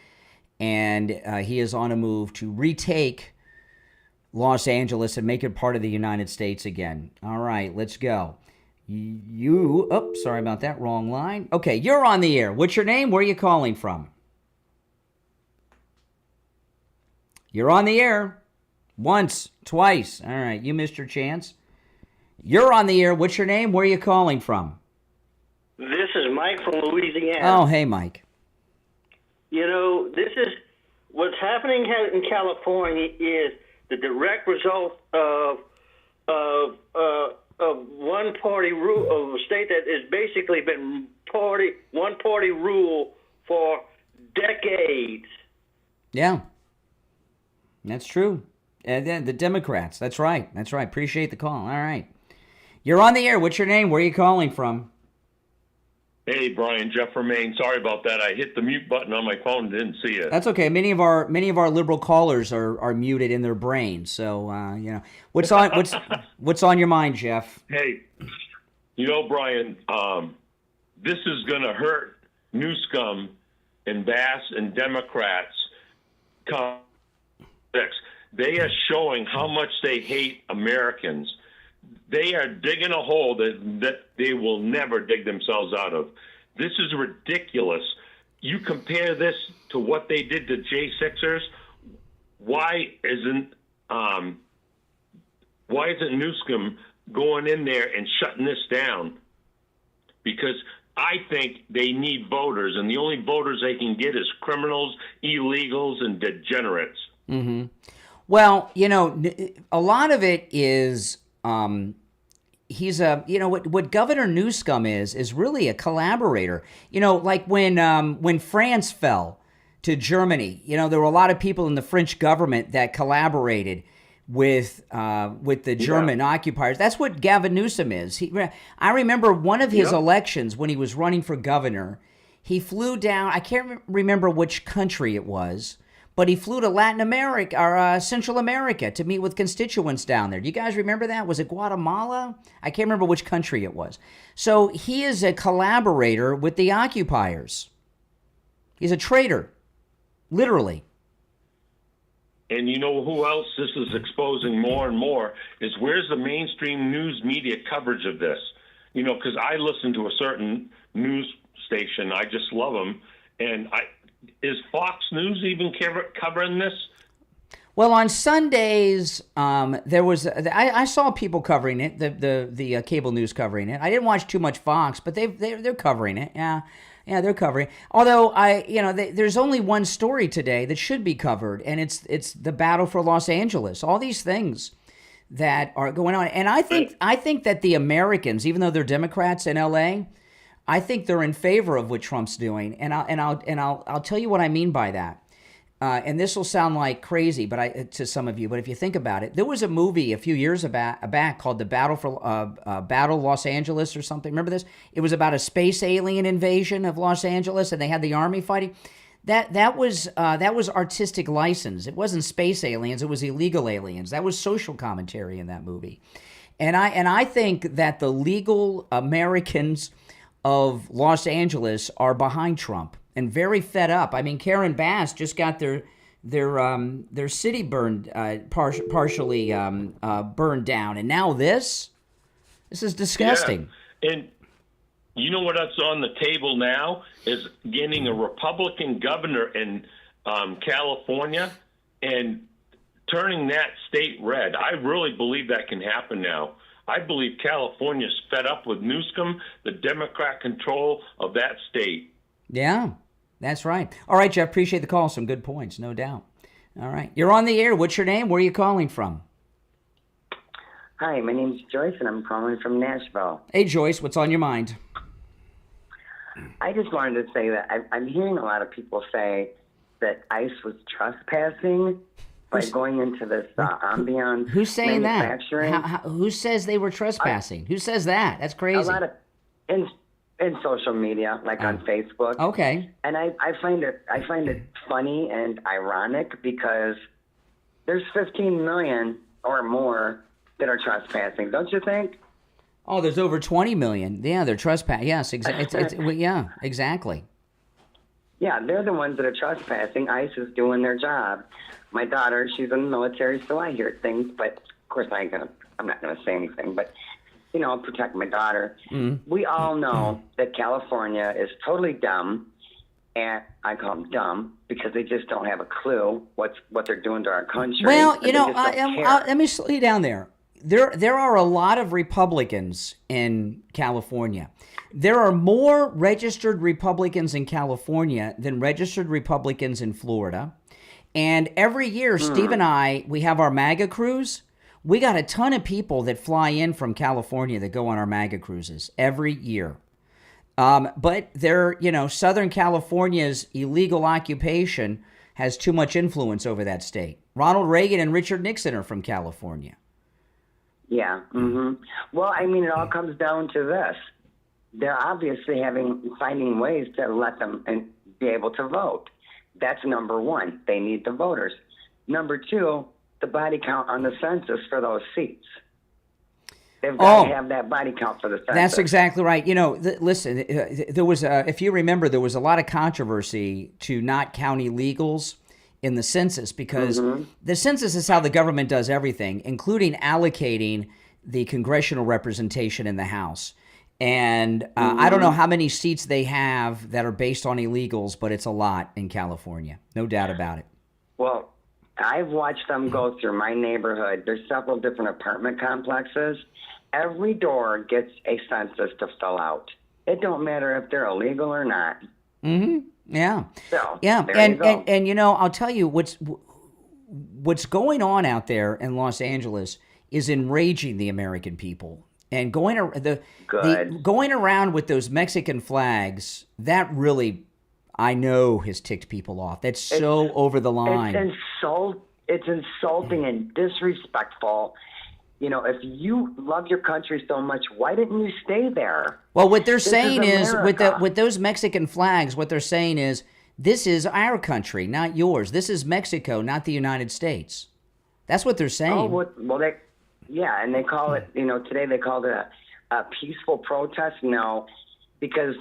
and he is on a move to retake Los Angeles and make it part of the United States again. All right, let's go. Sorry about that, wrong line. Okay, you're on the air. What's your name? Where are you calling from? You're on the air. Once, twice. All right, you missed your chance. You're on the air. What's your name? Where are you calling from? This is Mike from Louisiana. Oh, hey, Mike. You know, this is what's happening in California is the direct result of one party rule of a state that has basically been one party rule for decades. Yeah, that's true. And the Democrats. That's right. That's right. Appreciate the call. All right. You're on the air. What's your name? Where are you calling from? Hey, Brian, Jeff from Maine. Sorry about that. I hit the mute button on my phone and didn't see it. That's okay. Many of our liberal callers are muted in their brains. So what's on your mind, Jeff? Hey, Brian, this is going to hurt Newsom and Bass and Democrats. They are showing how much they hate Americans. They are digging a hole that they will never dig themselves out of. This is ridiculous. You compare this to what they did to J6ers. Why isn't Newsom going in there and shutting this down? Because I think they need voters, and the only voters they can get is criminals, illegals, and degenerates. Mm-hmm. Well, a lot of it is he's what Governor Newsom is really a collaborator. Like when France fell to Germany, there were a lot of people in the French government that collaborated with the German occupiers. That's what Gavin Newsom is. I remember one of his elections when he was running for governor. He flew down. I can't remember which country it was. But he flew to Latin America or Central America to meet with constituents down there. Do you guys remember that? Was it Guatemala? I can't remember which country it was. So he is a collaborator with the occupiers. He's a traitor, literally. And you know who else this is exposing more and more is where's the mainstream news media coverage of this? Because I listen to a certain news station. I just love them. And is Fox News even covering this? Well, on Sundays, there was I saw people covering it, the cable news covering it. I didn't watch too much Fox, but they're covering it. Yeah, they're covering it. Although there's only one story today that should be covered, and it's the battle for Los Angeles. All these things that are going on, and I think that the Americans, even though they're Democrats in L.A., I think they're in favor of what Trump's doing, and I'll tell you what I mean by that. And this will sound like crazy, to some of you, but if you think about it, there was a movie a few years back called The Battle for Battle Los Angeles or something. Remember this? It was about a space alien invasion of Los Angeles, and they had the army fighting. That was artistic license. It wasn't space aliens; it was illegal aliens. That was social commentary in that movie, and I think that the legal Americans of Los Angeles are behind Trump. And very fed up. I mean, Karen Bass just got their city burned partially burned down, and now this is disgusting. Yeah. And you know what else on the table now is getting a Republican governor in California and turning that state red. I really believe that can happen now. I believe California's fed up with Newsom, the Democrat control of that state. Yeah, that's right. All right, Jeff, appreciate the call. Some good points, no doubt. All right. You're on the air. What's your name? Where are you calling from? Hi, my name's Joyce, and I'm calling from Nashville. Hey, Joyce, what's on your mind? I just wanted to say that I'm hearing a lot of people say that ICE was trespassing by going into this ambiance. Who's saying manufacturing. that? Who says they were trespassing? Who says that? That's crazy. A lot of in social media, like on Facebook. Okay. And I find it funny and ironic because there's 15 million or more that are trespassing, don't you think? Oh, there's over 20 million. Yeah, they're trespassing. Yes, yeah, exactly. Yeah, they're the ones that are trespassing. ICE is doing their job. My daughter, she's in the military, so I hear things, but of course I'm not gonna say anything, but I'll protect my daughter. Mm-hmm. We all know that California is totally dumb, and I call them dumb because they just don't have a clue what they're doing to our country. Well, let me slow you down there. There are a lot of Republicans in California. There are more registered Republicans in California than registered Republicans in Florida. And every year, Steve and I, we have our MAGA cruise. We got a ton of people that fly in from California that go on our MAGA cruises every year. But Southern California's illegal occupation has too much influence over that state. Ronald Reagan and Richard Nixon are from California. Yeah. Mm-hmm. Well, I mean, it all comes down to this. They're obviously finding ways to let them be able to vote. That's number one. They need the voters. Number two, the body count on the census for those seats. They've got to have that body count for the census. That's exactly right. Listen, there was if you remember, there was a lot of controversy to not count illegals in the census because the census is how the government does everything, including allocating the congressional representation in the House. And I don't know how many seats they have that are based on illegals, but it's a lot in California. No doubt about it. Well, I've watched them go through my neighborhood. There's several different apartment complexes. Every door gets a census to fill out. It don't matter if they're illegal or not. Mm-hmm. Yeah. So, yeah. And I'll tell you what's going on out there in Los Angeles is enraging the American people. And going around with those Mexican flags, that really, I know, has ticked people off. That's so over the line. It's insulting and disrespectful. If you love your country so much, why didn't you stay there? Well, what they're saying is with those Mexican flags, what they're saying is this is our country, not yours. This is Mexico, not the United States. That's what they're saying. Oh, and they call it, today they called it a peaceful protest. No, because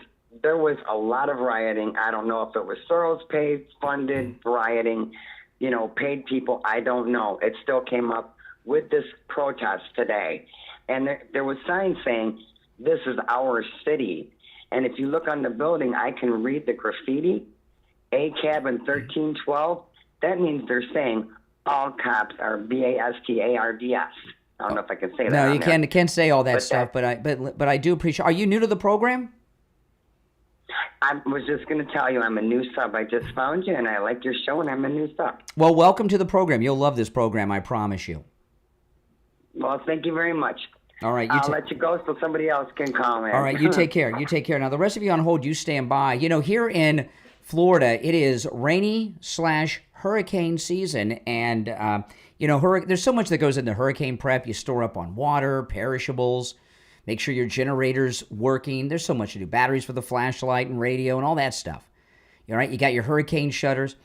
there was a lot of rioting. I don't know if it was Soros-paid, funded rioting, paid people. I don't know. It still came up with this protest today. And there was signs saying, this is our city. And if you look on the building, I can read the graffiti, A cabin 1312. That means they're saying, all caps are BASTARDS. I don't know if I can say that. No, you on there. can't say all that But stuff, but I do appreciate. Are you new to the program? I was just going to tell you I'm a new sub. I just found you, and I like your show, and I'm a new sub. Well, welcome to the program. You'll love this program, I promise you. Well, thank you very much. All right, I'll let you go so somebody else can call in. All right, you take care. You take care. Now, the rest of you on hold, you stand by. You know, here in Florida, it is rainy/hurricane season, and there's so much that goes into hurricane prep. You store up on water, perishables, make sure your generator's working. There's so much to do. Batteries for the flashlight and radio and all that stuff. All right, you got your hurricane shutters.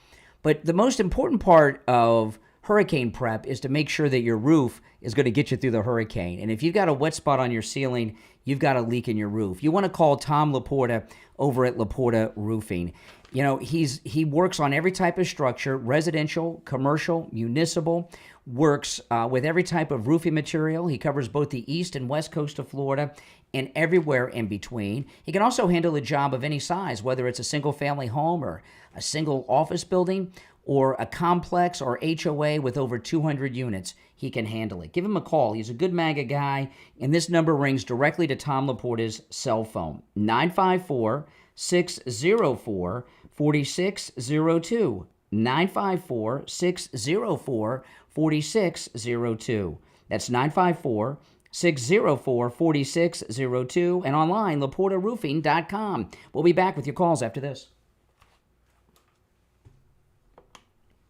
But the most important part of hurricane prep is to make sure that your roof is going to get you through the hurricane. And if you've got a wet spot on your ceiling, you've got a leak in your roof, you want to call Tom Laporta over at Laporta Roofing. You know, he works on every type of structure, residential, commercial, municipal, works with every type of roofing material. He covers both the east and west coast of Florida and everywhere in between. He can also handle a job of any size, whether it's a single-family home or a single office building or a complex or HOA with over 200 units. He can handle it. Give him a call. He's a good MAGA guy, and this number rings directly to Tom Laporta's cell phone, 954-604-4602, 954-604-4602. That's 954-604-4602, and online, LaportaRoofing.com. We'll be back with your calls after this.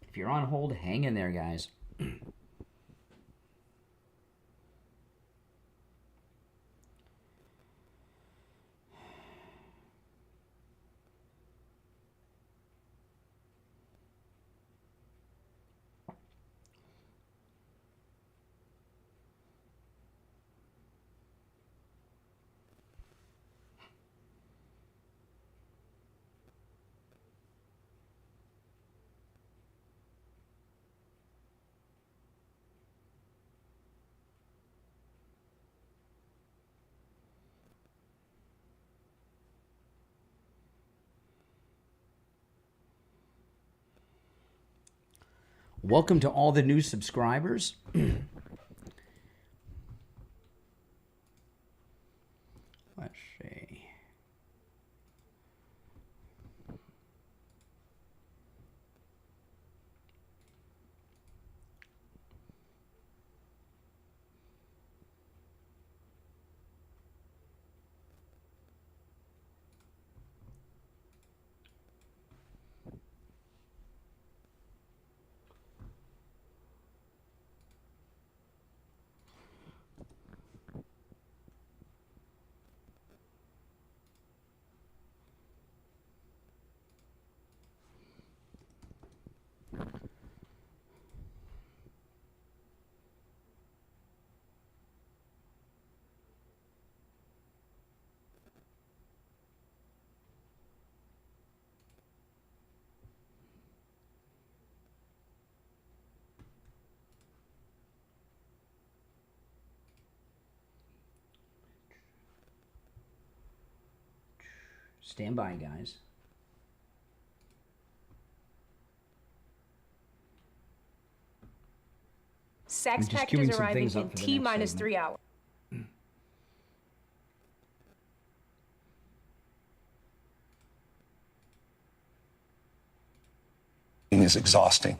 If you're on hold, hang in there, guys. Welcome to all the new subscribers. Let's see. Stand by, guys. Sex packages arriving in T-minus 3 hours. Is exhausting.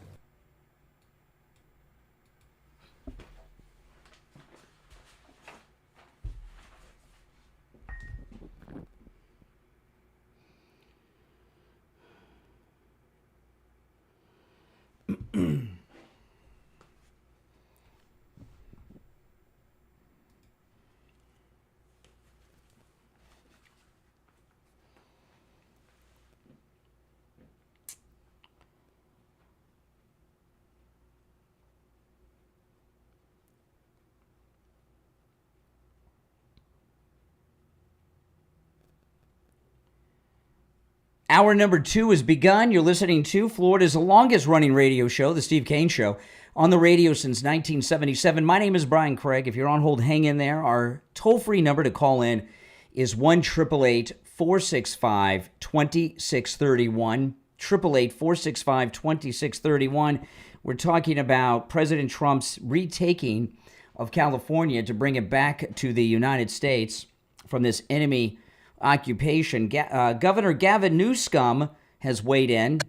Hour number 2 has begun. You're listening to Florida's longest-running radio show, The Steve Kane Show, on the radio since 1977. My name is Brian Craig. If you're on hold, hang in there. Our toll-free number to call in is 1-888-465-2631, 888-465-2631. We're talking about President Trump's retaking of California to bring it back to the United States from this enemy occupation. Governor Gavin Newsom has weighed in.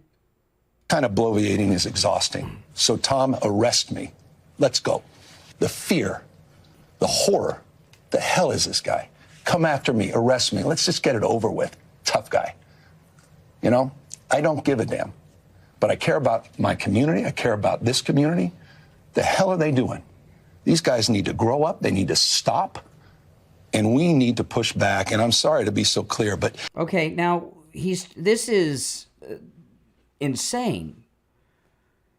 Kind of bloviating is exhausting. So, Tom, arrest me. Let's go. The fear, the horror, the hell is this guy? Come after me, arrest me. Let's just get it over with. Tough guy. You know, I don't give a damn. But I care about my community. I care about this community. The hell are they doing? These guys need to grow up. They need to stop. And we need to push back. And I'm sorry to be so clear, but... Okay, now, this is insane.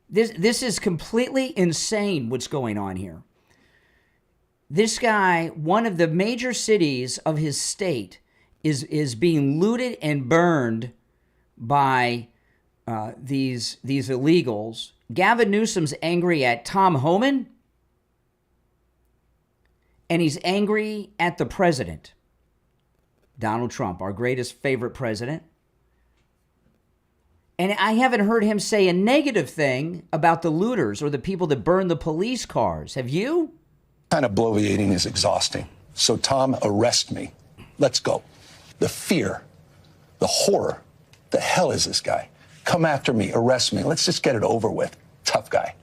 This is completely insane what's going on here. This guy, one of the major cities of his state, is being looted and burned by these illegals. Gavin Newsom's angry at Tom Homan, and he's angry at the president, Donald Trump, our greatest favorite president. And I haven't heard him say a negative thing about the looters or the people that burn the police cars. Have you? Kind of bloviating is exhausting. So, Tom, arrest me. Let's go. The fear, the horror, the hell is this guy? Come after me, arrest me. Let's just get it over with. Tough guy.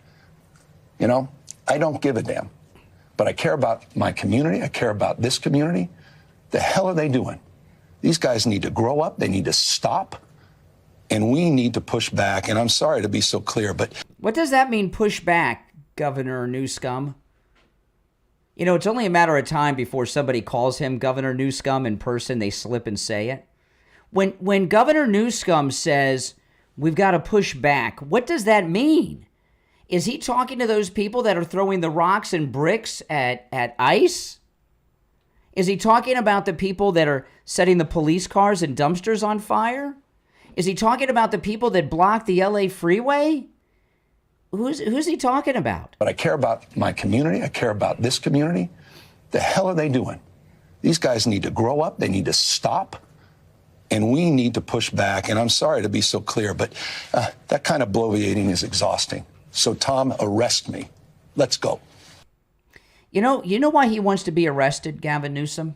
You know, I don't give a damn. But I care about my community. I care about this community. The hell are they doing? These guys need to grow up. They need to stop. And we need to push back. And I'm sorry to be so clear, but... What does that mean, push back, Governor Newsom? You know, it's only a matter of time before somebody calls him Governor Newsom in person. They slip and say it. When Governor Newsom says, we've got to push back, what does that mean? Is he talking to those people that are throwing the rocks and bricks at ICE? Is he talking about the people that are setting the police cars and dumpsters on fire? Is he talking about the people that block the LA freeway? Who's he talking about? But I care about my community. I care about this community. The hell are they doing? These guys need to grow up. They need to stop. And we need to push back. And I'm sorry to be so clear, but that kind of bloviating is exhausting. So, Tom, arrest me. Let's go. You know why he wants to be arrested, Gavin Newsom?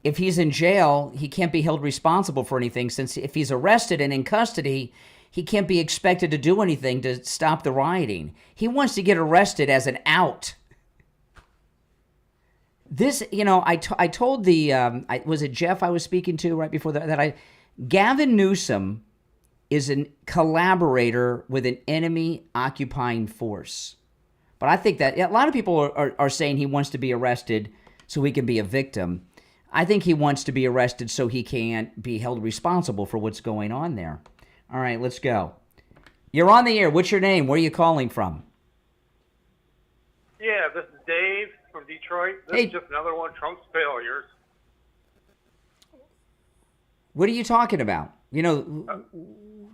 If he's in jail, he can't be held responsible for anything, since if he's arrested and in custody, he can't be expected to do anything to stop the rioting. He wants to get arrested as an out. This, you know, I told was it Jeff I was speaking to right before that Gavin Newsom is a collaborator with an enemy occupying force. But I think that a lot of people are saying he wants to be arrested so he can be a victim. I think he wants to be arrested so he can't be held responsible for what's going on there. All right, let's go. You're on the air. What's your name? Where are you calling from? Yeah, this is Dave from Detroit. This is just another one of Trump's failures. What are you talking about? You know,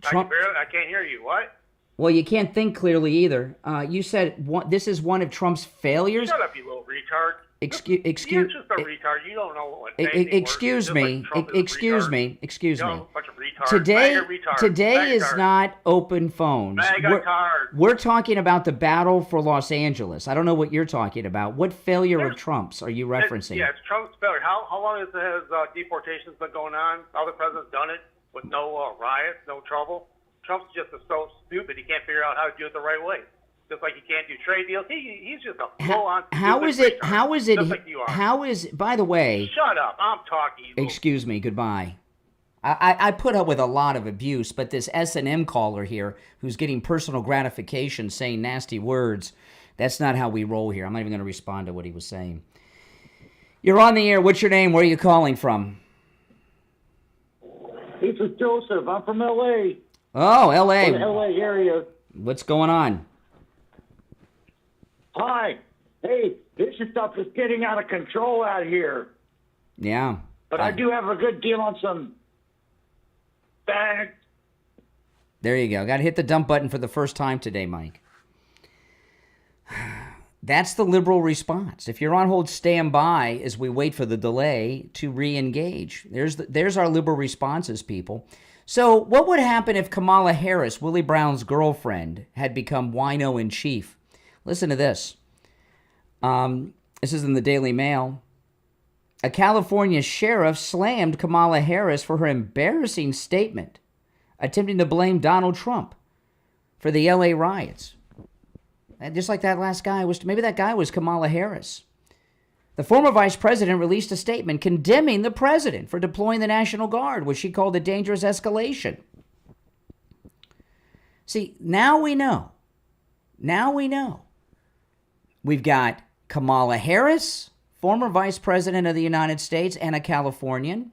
Trump... I can't hear you. What? Well, you can't think clearly either. You said this is one of Trump's failures? Shut up, you little retard. Excuse You're just a retard. You don't know what excuse me. Excuse me. Bunch of retards. Today is not open phones. We're talking about the battle for Los Angeles. I don't know what you're talking about. What failure of Trump's are you referencing? It's Trump's failure. How long has deportations been going on? Other presidents done it with no riots, no trouble. Trump's just so stupid he can't figure out how to do it the right way. Just like he can't do trade deals. He's just a full-on stupid retard, just like you are. By the way... Shut up. I'm talking. Excuse me. Goodbye. I put up with a lot of abuse, but this S&M caller here who's getting personal gratification saying nasty words, that's not how we roll here. I'm not even going to respond to what he was saying. You're on the air. What's your name? Where are you calling from? This is Joseph. I'm from L.A. Oh, L.A. From the L.A. area. What's going on? Hi. Hey, this stuff is getting out of control out here. Yeah. But I do have a good deal on some bags. There you go. Got to hit the dump button for the first time today, Mike. That's the liberal response. If you're on hold, stand by as we wait for the delay to re-engage. There's our liberal responses, people. So what would happen if Kamala Harris, Willie Brown's girlfriend, had become wino-in-chief? Listen to this. This is in the Daily Mail. A California sheriff slammed Kamala Harris for her embarrassing statement, attempting to blame Donald Trump for the LA riots. And just like that last guy was, maybe that guy was Kamala Harris. The former vice president released a statement condemning the president for deploying the National Guard, which she called a dangerous escalation. See, now we know. Now we know. We've got Kamala Harris, former vice president of the United States and a Californian,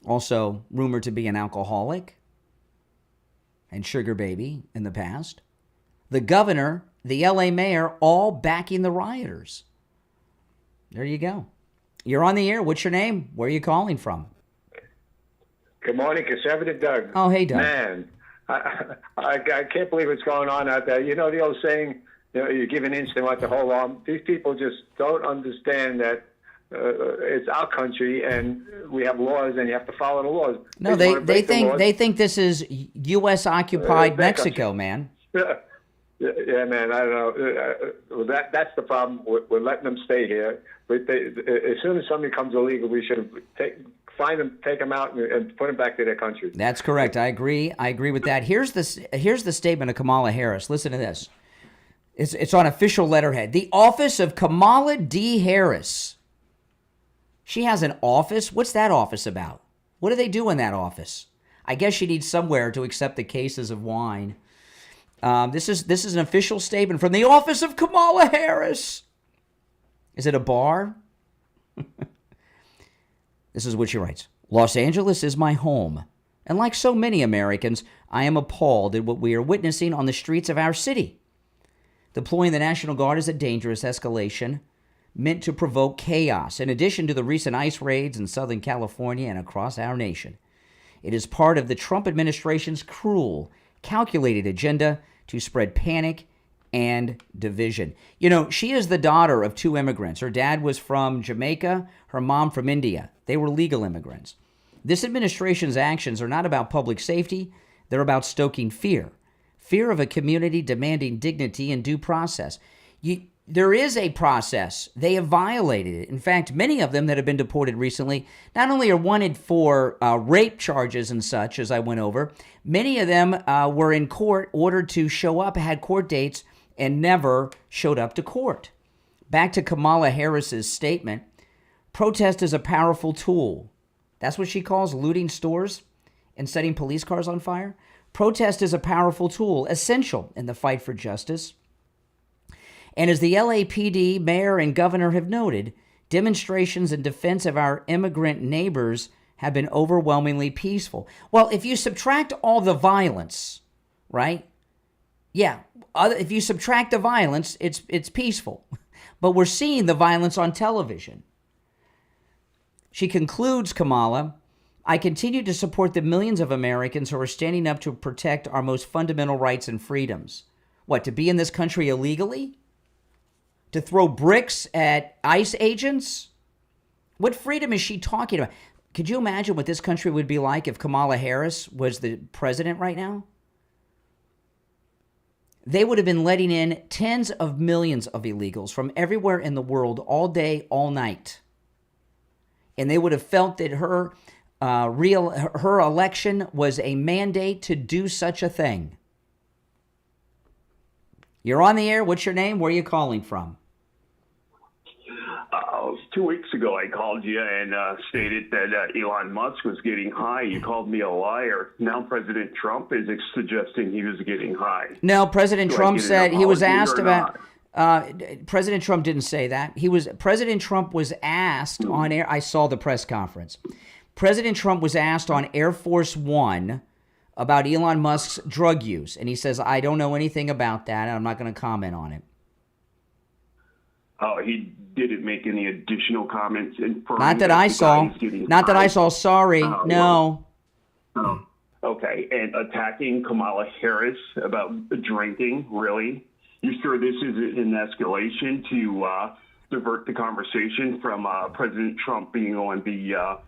also rumored to be an alcoholic and sugar baby in the past. The governor, the LA mayor, all backing the rioters. There you go. You're on the air. What's your name? Where are you calling from? Good morning, Conservative Doug. Oh, hey, Doug. Man, I can't believe what's going on out there. You know the old saying, you give an inch, they want the whole arm. These people just don't understand that it's our country and we have laws and you have to follow the laws. No, they think this is U.S. occupied Mexico, man. Yeah, man. I don't know. That's the problem. We're letting them stay here. But as soon as somebody comes illegal, we should find them, take them out, and put them back to their country. That's correct. I agree. I agree with that. Here's the statement of Kamala Harris. Listen to this. It's on official letterhead. The office of Kamala D. Harris. She has an office? What's that office about? What do they do in that office? I guess she needs somewhere to accept the cases of wine. This is an official statement from the office of Kamala Harris. Is it a bar? This is what she writes. Los Angeles is my home. And like so many Americans, I am appalled at what we are witnessing on the streets of our city. Deploying the National Guard is a dangerous escalation meant to provoke chaos. In addition to the recent ICE raids in Southern California and across our nation, it is part of the Trump administration's cruel, calculated agenda to spread panic and division. You know, she is the daughter of two immigrants. Her dad was from Jamaica, her mom from India. They were legal immigrants. This administration's actions are not about public safety. They're about stoking fear. Fear of a community demanding dignity and due process. There is a process. They have violated it. In fact, many of them that have been deported recently not only are wanted for rape charges and such, as I went over, many of them were in court, ordered to show up, had court dates, and never showed up to court. Back to Kamala Harris's statement, protest is a powerful tool. That's what she calls looting stores and setting police cars on fire. Protest is a powerful tool, essential in the fight for justice. And as the LAPD, mayor, and governor have noted, demonstrations in defense of our immigrant neighbors have been overwhelmingly peaceful. Well, if you subtract all the violence, right? Yeah, if you subtract the violence, it's peaceful. But we're seeing the violence on television. She concludes, Kamala, I continue to support the millions of Americans who are standing up to protect our most fundamental rights and freedoms. What, to be in this country illegally? To throw bricks at ICE agents? What freedom is she talking about? Could you imagine what this country would be like if Kamala Harris was the president right now? They would have been letting in tens of millions of illegals from everywhere in the world all day, all night. And they would have felt that her election was a mandate to do such a thing. You're on the air. What's your name? Where are you calling from? 2 weeks ago, I called you and stated that Elon Musk was getting high. You called me a liar. Now President Trump is suggesting he was getting high. No, President Trump said he was asked about. President Trump didn't say that. President Trump was asked on air. I saw the press conference. President Trump was asked on Air Force One about Elon Musk's drug use, and he says, "I don't know anything about that, and I'm not going to comment on it." Oh, he didn't make any additional comments. Not that I saw. Not that I saw. Sorry. No. Well, okay. And attacking Kamala Harris about drinking, really? You sure this is an escalation to divert the conversation from President Trump being on the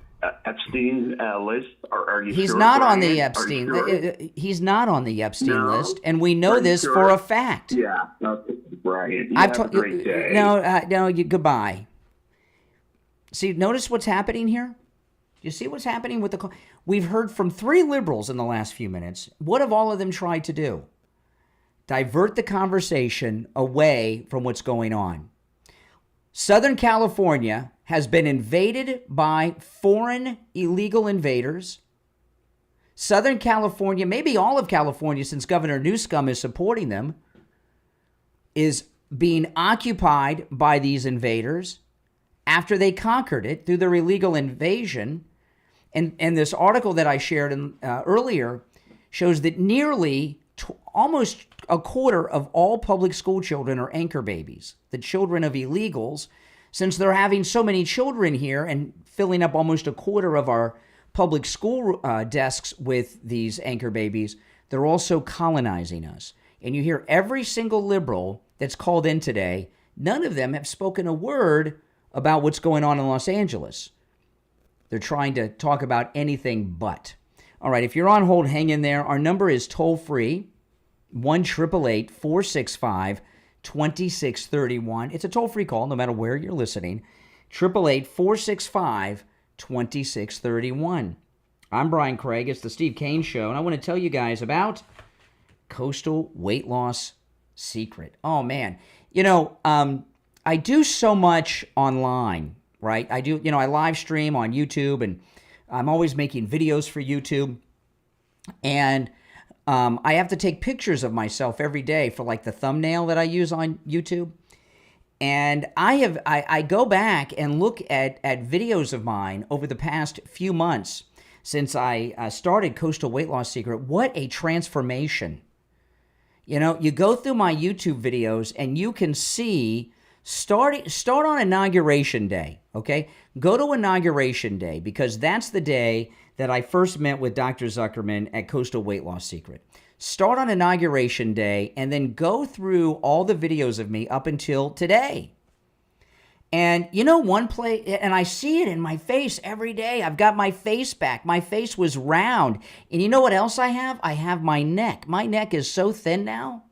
Epstein list? Are you He's sure, not on Brian? the Epstein. Sure? He's not on the Epstein No? list, and we know this sure? for a fact. Yeah. Okay, Brian. You have a great day. No, goodbye. See, notice what's happening here? You see what's happening with the... We've heard from 3 liberals in the last few minutes. What have all of them tried to do? Divert the conversation away from what's going on. Southern California has been invaded by foreign illegal invaders. Southern California, maybe all of California, since Governor Newsom is supporting them, is being occupied by these invaders after they conquered it through their illegal invasion. And this article that I shared earlier shows that nearly almost a quarter of all public school children are anchor babies, the children of illegals. Since they're having so many children here and filling up almost a quarter of our public school desks with these anchor babies, they're also colonizing us. And you hear every single liberal that's called in today, none of them have spoken a word about what's going on in Los Angeles. They're trying to talk about anything but. All right, if you're on hold, hang in there. Our number is toll-free, 1-888-465-2631. It's a toll-free call, no matter where you're listening. 888-465-2631. I'm Brian Craig. It's the Steve Kane Show, and I want to tell you guys about Coastal Weight Loss Secret. Oh, man. I do so much online, right? I live stream on YouTube, and I'm always making videos for YouTube. And I have to take pictures of myself every day for like the thumbnail that I use on YouTube. And I go back and look at videos of mine over the past few months since I started Coastal Weight Loss Secret. What a transformation. You go through my YouTube videos and you can see, start on Inauguration Day, okay? Go to Inauguration Day, because that's the day that I first met with Dr. Zuckerman at Coastal Weight Loss Secret. Start on Inauguration Day and then go through all the videos of me up until today. And one place, and I see it in my face every day. I've got my face back. My face was round. And you know what else I have? I have my neck. My neck is so thin now.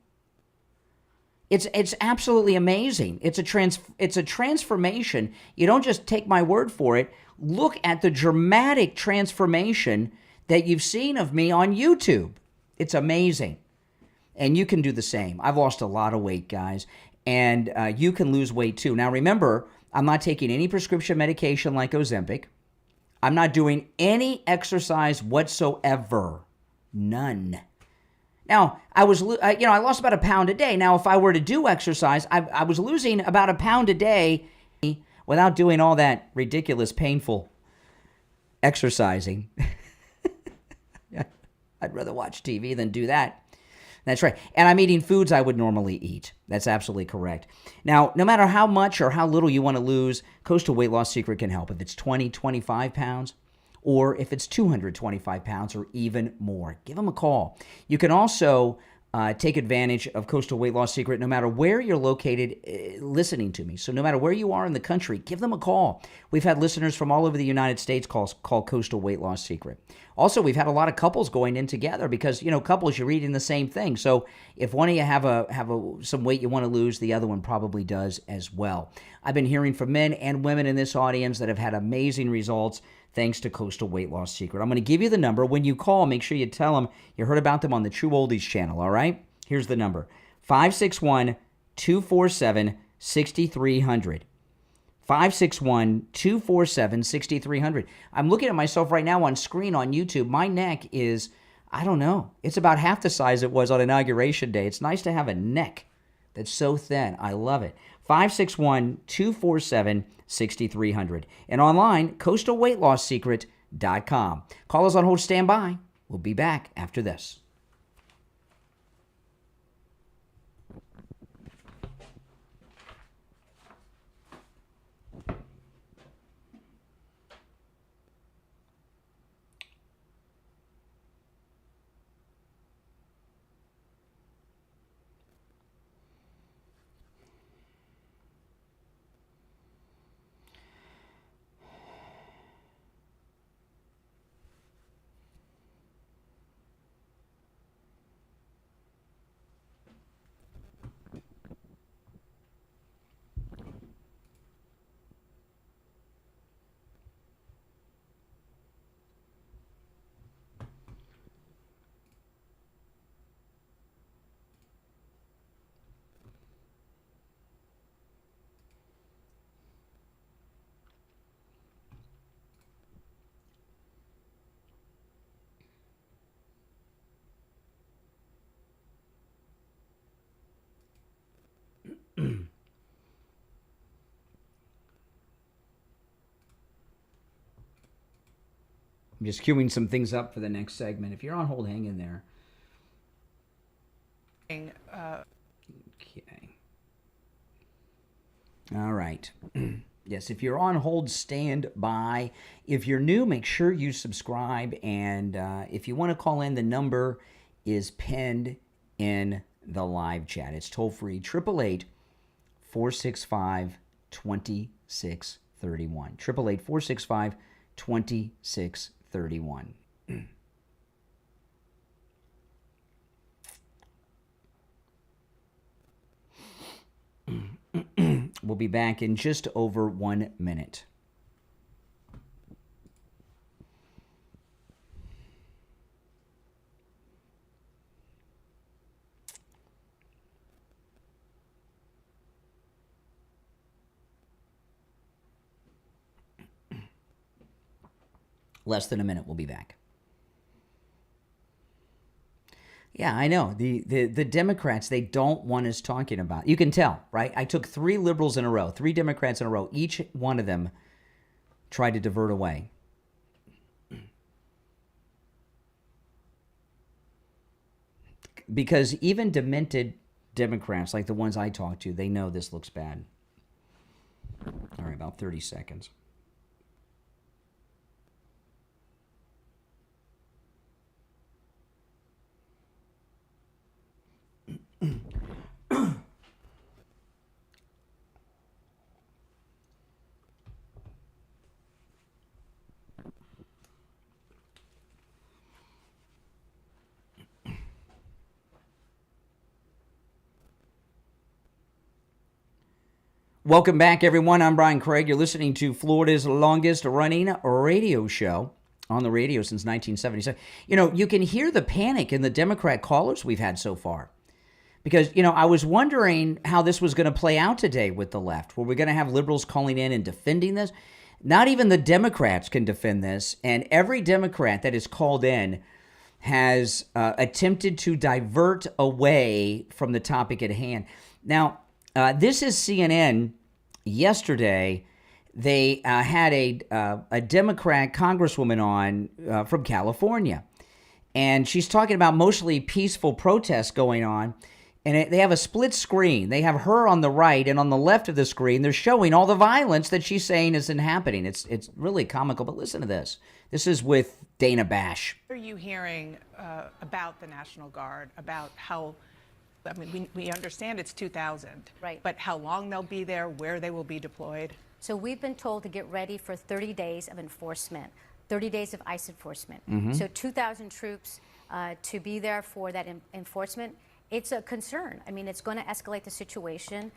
It's absolutely amazing. It's a transformation. You don't just take my word for it. Look at the dramatic transformation that you've seen of me on YouTube. It's amazing. And you can do the same. I've lost a lot of weight, guys. And you can lose weight too. Now remember, I'm not taking any prescription medication like Ozempic. I'm not doing any exercise whatsoever. None. Now, I lost about a pound a day. Now, if I were to do exercise, I was losing about a pound a day without doing all that ridiculous, painful exercising. I'd rather watch TV than do that. That's right. And I'm eating foods I would normally eat. That's absolutely correct. Now, no matter how much or how little you want to lose, Coastal Weight Loss Secret can help. If it's 20, 25 pounds, or if it's 225 pounds or even more, give them a call. You can also take advantage of Coastal Weight Loss Secret no matter where you're located listening to me. So no matter where you are in the country, give them a call. We've had listeners from all over the United States call Coastal Weight Loss Secret. Also, we've had a lot of couples going in together because, couples, you're eating the same thing. So if one of you have some weight you want to lose, the other one probably does as well. I've been hearing from men and women in this audience that have had amazing results thanks to Coastal Weight Loss Secret. I'm going to give you the number. When you call, make sure you tell them you heard about them on the True Oldies channel, all right? Here's the number, 561-247-6300. 561-247-6300. I'm looking at myself right now on screen on YouTube. My neck is, I don't know, it's about half the size it was on Inauguration Day. It's nice to have a neck that's so thin. I love it. 561-247-6300. And online, coastalweightloss.secret.com. Call us on hold, stand by. We'll be back after this. I'm just queuing some things up for the next segment. If you're on hold, hang in there. Okay. All right. Yes, if you're on hold, stand by. If you're new, make sure you subscribe. And if you want to call in, the number is pinned in the live chat. It's toll free, 888-465-2631. 888-465-2631. We'll be back in just over 1 minute. Less than a minute, we'll be back. Yeah, I know. The Democrats, they don't want us talking about. You can tell, right? I took 3 liberals in a row, 3 Democrats in a row. Each one of them tried to divert away. Because even demented Democrats, like the ones I talk to, they know this looks bad. All right, about 30 seconds. Welcome back, everyone. I'm Brian Craig. You're listening to Florida's longest-running radio show on the radio since 1977. You know, you can hear the panic in the Democrat callers we've had so far. Because, you know, I was wondering how this was going to play out today with the left. Were we going to have liberals calling in and defending this? Not even the Democrats can defend this. And every Democrat that is called in has attempted to divert away from the topic at hand. Now, this is CNN. Yesterday, they had a Democrat congresswoman on from California. And she's talking about mostly peaceful protests going on. And they have a split screen. They have her on the right, and on the left of the screen, they're showing all the violence that she's saying isn't happening. It's really comical, but listen to this. This is with Dana Bash. What are you hearing about the National Guard, about how, I mean, we understand it's 2,000, right? But how long they'll be there, where they will be deployed? So we've been told to get ready for 30 days of enforcement, 30 days of ICE enforcement. So 2,000 troops to be there for that enforcement. It's a concern. I mean, it's going to escalate the situation.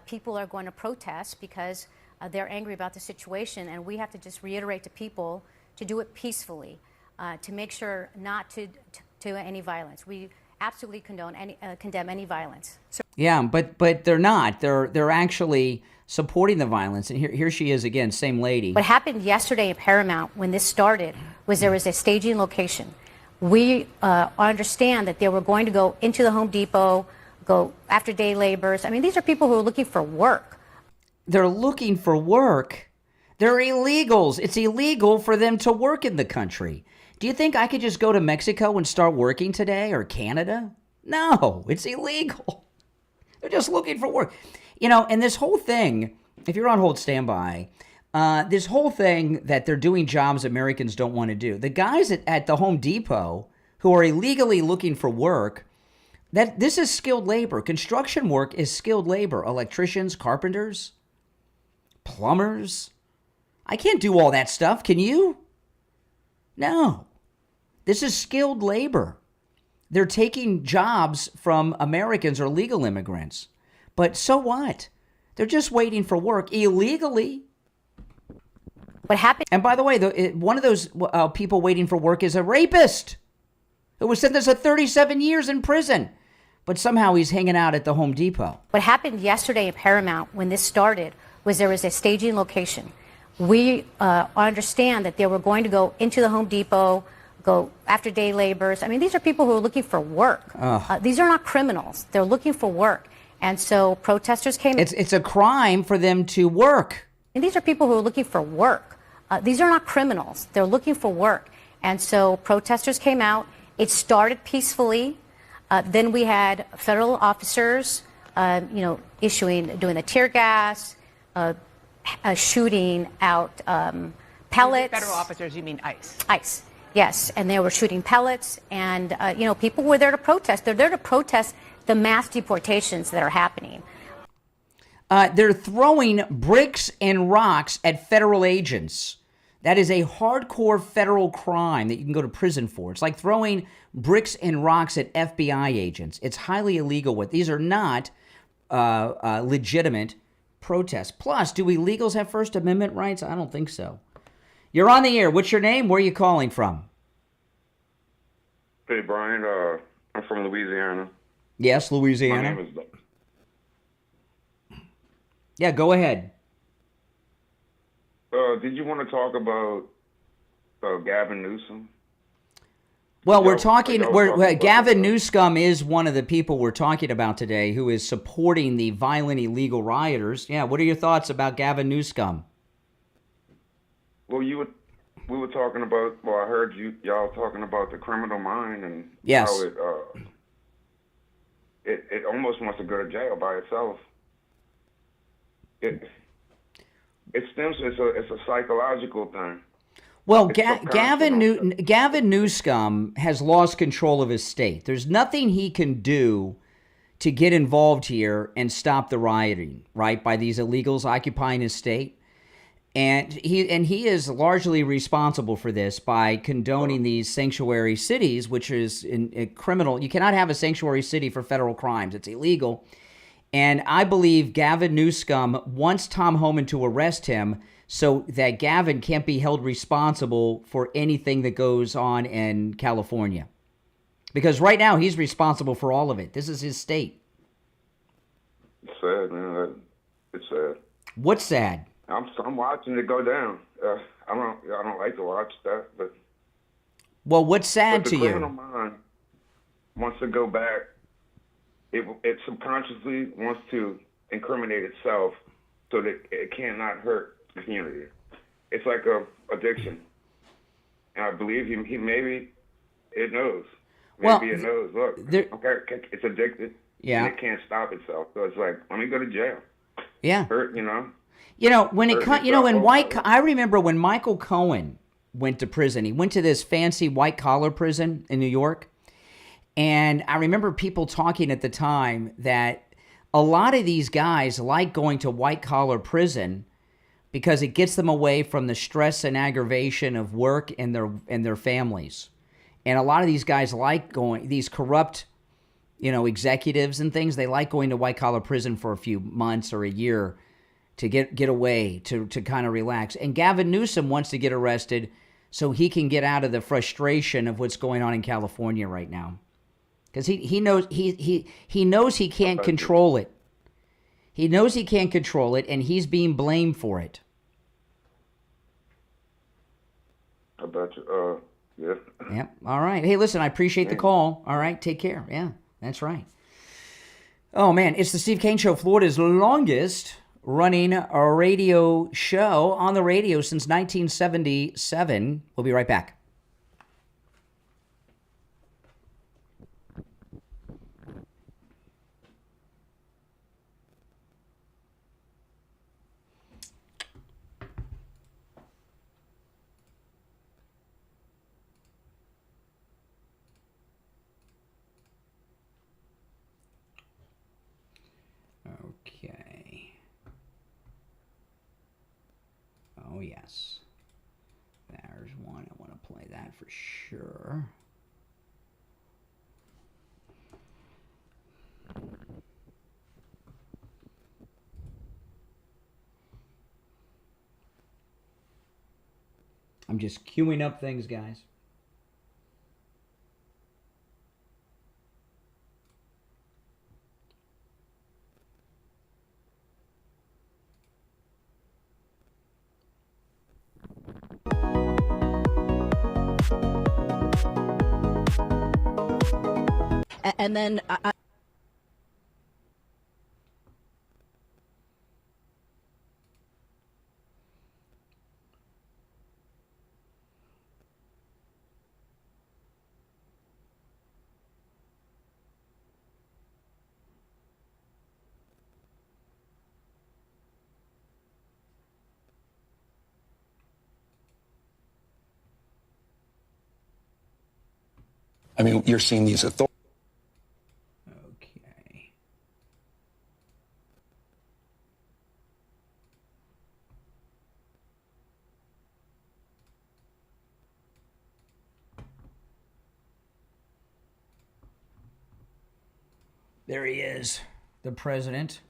People are going to protest because they're angry about the situation, and we have to just reiterate to people to do it peacefully, to make sure not to any violence. We absolutely condemn any violence. Yeah, but they're not. They're actually supporting the violence. And here she is again, same lady. What happened yesterday in Paramount when this started was there was a staging location. We understand that they were going to go into the Home Depot, go after day laborers. I mean, these are people who are looking for work. They're looking for work. They're illegals. It's illegal for them to work in the country. Do you think I could just go to Mexico and start working today, or Canada? No, it's illegal. They're just looking for work. You know, and this whole thing, if you're on hold, stand by. This whole thing that they're doing jobs Americans don't want to do. The guys at the Home Depot who are illegally looking for work, this is skilled labor. Construction work is skilled labor. Electricians, carpenters, plumbers. I can't do all that stuff. Can you? No. This is skilled labor. They're taking jobs from Americans or legal immigrants. But so what? They're just waiting for work illegally. What happened? And by the way, one of those people waiting for work is a rapist who was sentenced to 37 years in prison. But somehow he's hanging out at the Home Depot. What happened yesterday in Paramount when this started was there was a staging location. We understand that they were going to go into the Home Depot, go after day laborers. I mean, these are people who are looking for work. These are not criminals. They're looking for work. And so protesters came. It's a crime for them to work. And these are people who are looking for work. These are not criminals. They're looking for work. And so protesters came out. It started peacefully. Then we had federal officers, doing the tear gas, shooting out pellets. Federal officers, you mean ICE? ICE, yes. And they were shooting pellets. And, people were there to protest. They're there to protest the mass deportations that are happening. They're throwing bricks and rocks at federal agents. That is a hardcore federal crime that you can go to prison for. It's like throwing bricks and rocks at FBI agents. It's highly illegal. These are not legitimate protests. Plus, do illegals have First Amendment rights? I don't think so. You're on the air. What's your name? Where are you calling from? Hey, Brian. I'm from Louisiana. Yes, Louisiana. My name is... Yeah, go ahead. Did you want to talk about Gavin Newsom? Well, Gavin Newsom is one of the people we're talking about today who is supporting the violent illegal rioters. Yeah, what are your thoughts about Gavin Newsom? Well, we were talking about, I heard y'all talking about the criminal mind and yes. How it almost wants to go to jail by itself. It stems. It's a psychological thing. Well, Gavin Newsom has lost control of his state. There's nothing he can do to get involved here and stop the rioting, right, by these illegals occupying his state. And he is largely responsible for this by condoning these sanctuary cities, which is a criminal. You cannot have a sanctuary city for federal crimes. It's illegal. And I believe Gavin Newsom wants Tom Homan to arrest him so that Gavin can't be held responsible for anything that goes on in California. Because right now he's responsible for all of it. This is his state. It's sad, man. It's sad. What's sad? I'm watching it go down. I don't like to watch that, but. Well, what's sad to you? The criminal mind wants to go back. It subconsciously wants to incriminate itself so that it cannot hurt the community. It's like a addiction. And I believe he maybe it knows. Maybe it knows. Look, okay, it's addicted. Yeah. And it can't stop itself. So it's like, let me go to jail. Yeah. Hurt, I remember when Michael Cohen went to prison. He went to this fancy white collar prison in New York. And I remember people talking at the time that a lot of these guys like going to white-collar prison because it gets them away from the stress and aggravation of work and their families. And a lot of these guys like these corrupt, executives and things, they like going to white-collar prison for a few months or a year to get away, to kind of relax. And Gavin Newsom wants to get arrested so he can get out of the frustration of what's going on in California right now. Because he knows he can't control it. He knows he can't control it, and he's being blamed for it. I bet you. Yeah. Yep. All right. Hey, listen, I appreciate the call. All right. Take care. Yeah, that's right. Oh, man. It's the Steve Kane Show, Florida's longest running a radio show on the radio since 1977. We'll be right back. Okay. Oh, yes. There's one. I want to play that for sure. I'm just queuing up things, guys. And then I mean, you're seeing these authorities. Okay. There he is, the president.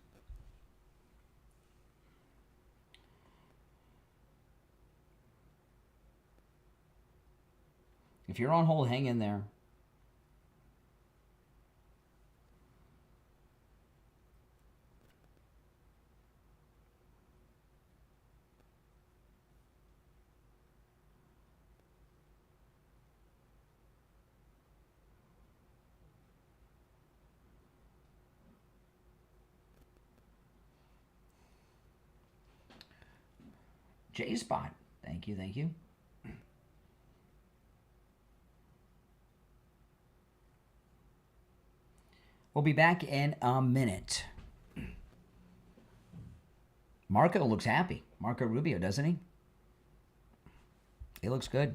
If you're on hold, hang in there. J-Spot. Thank you, thank you. We'll be back in a minute. Marco looks happy. Marco Rubio, doesn't he? He looks good.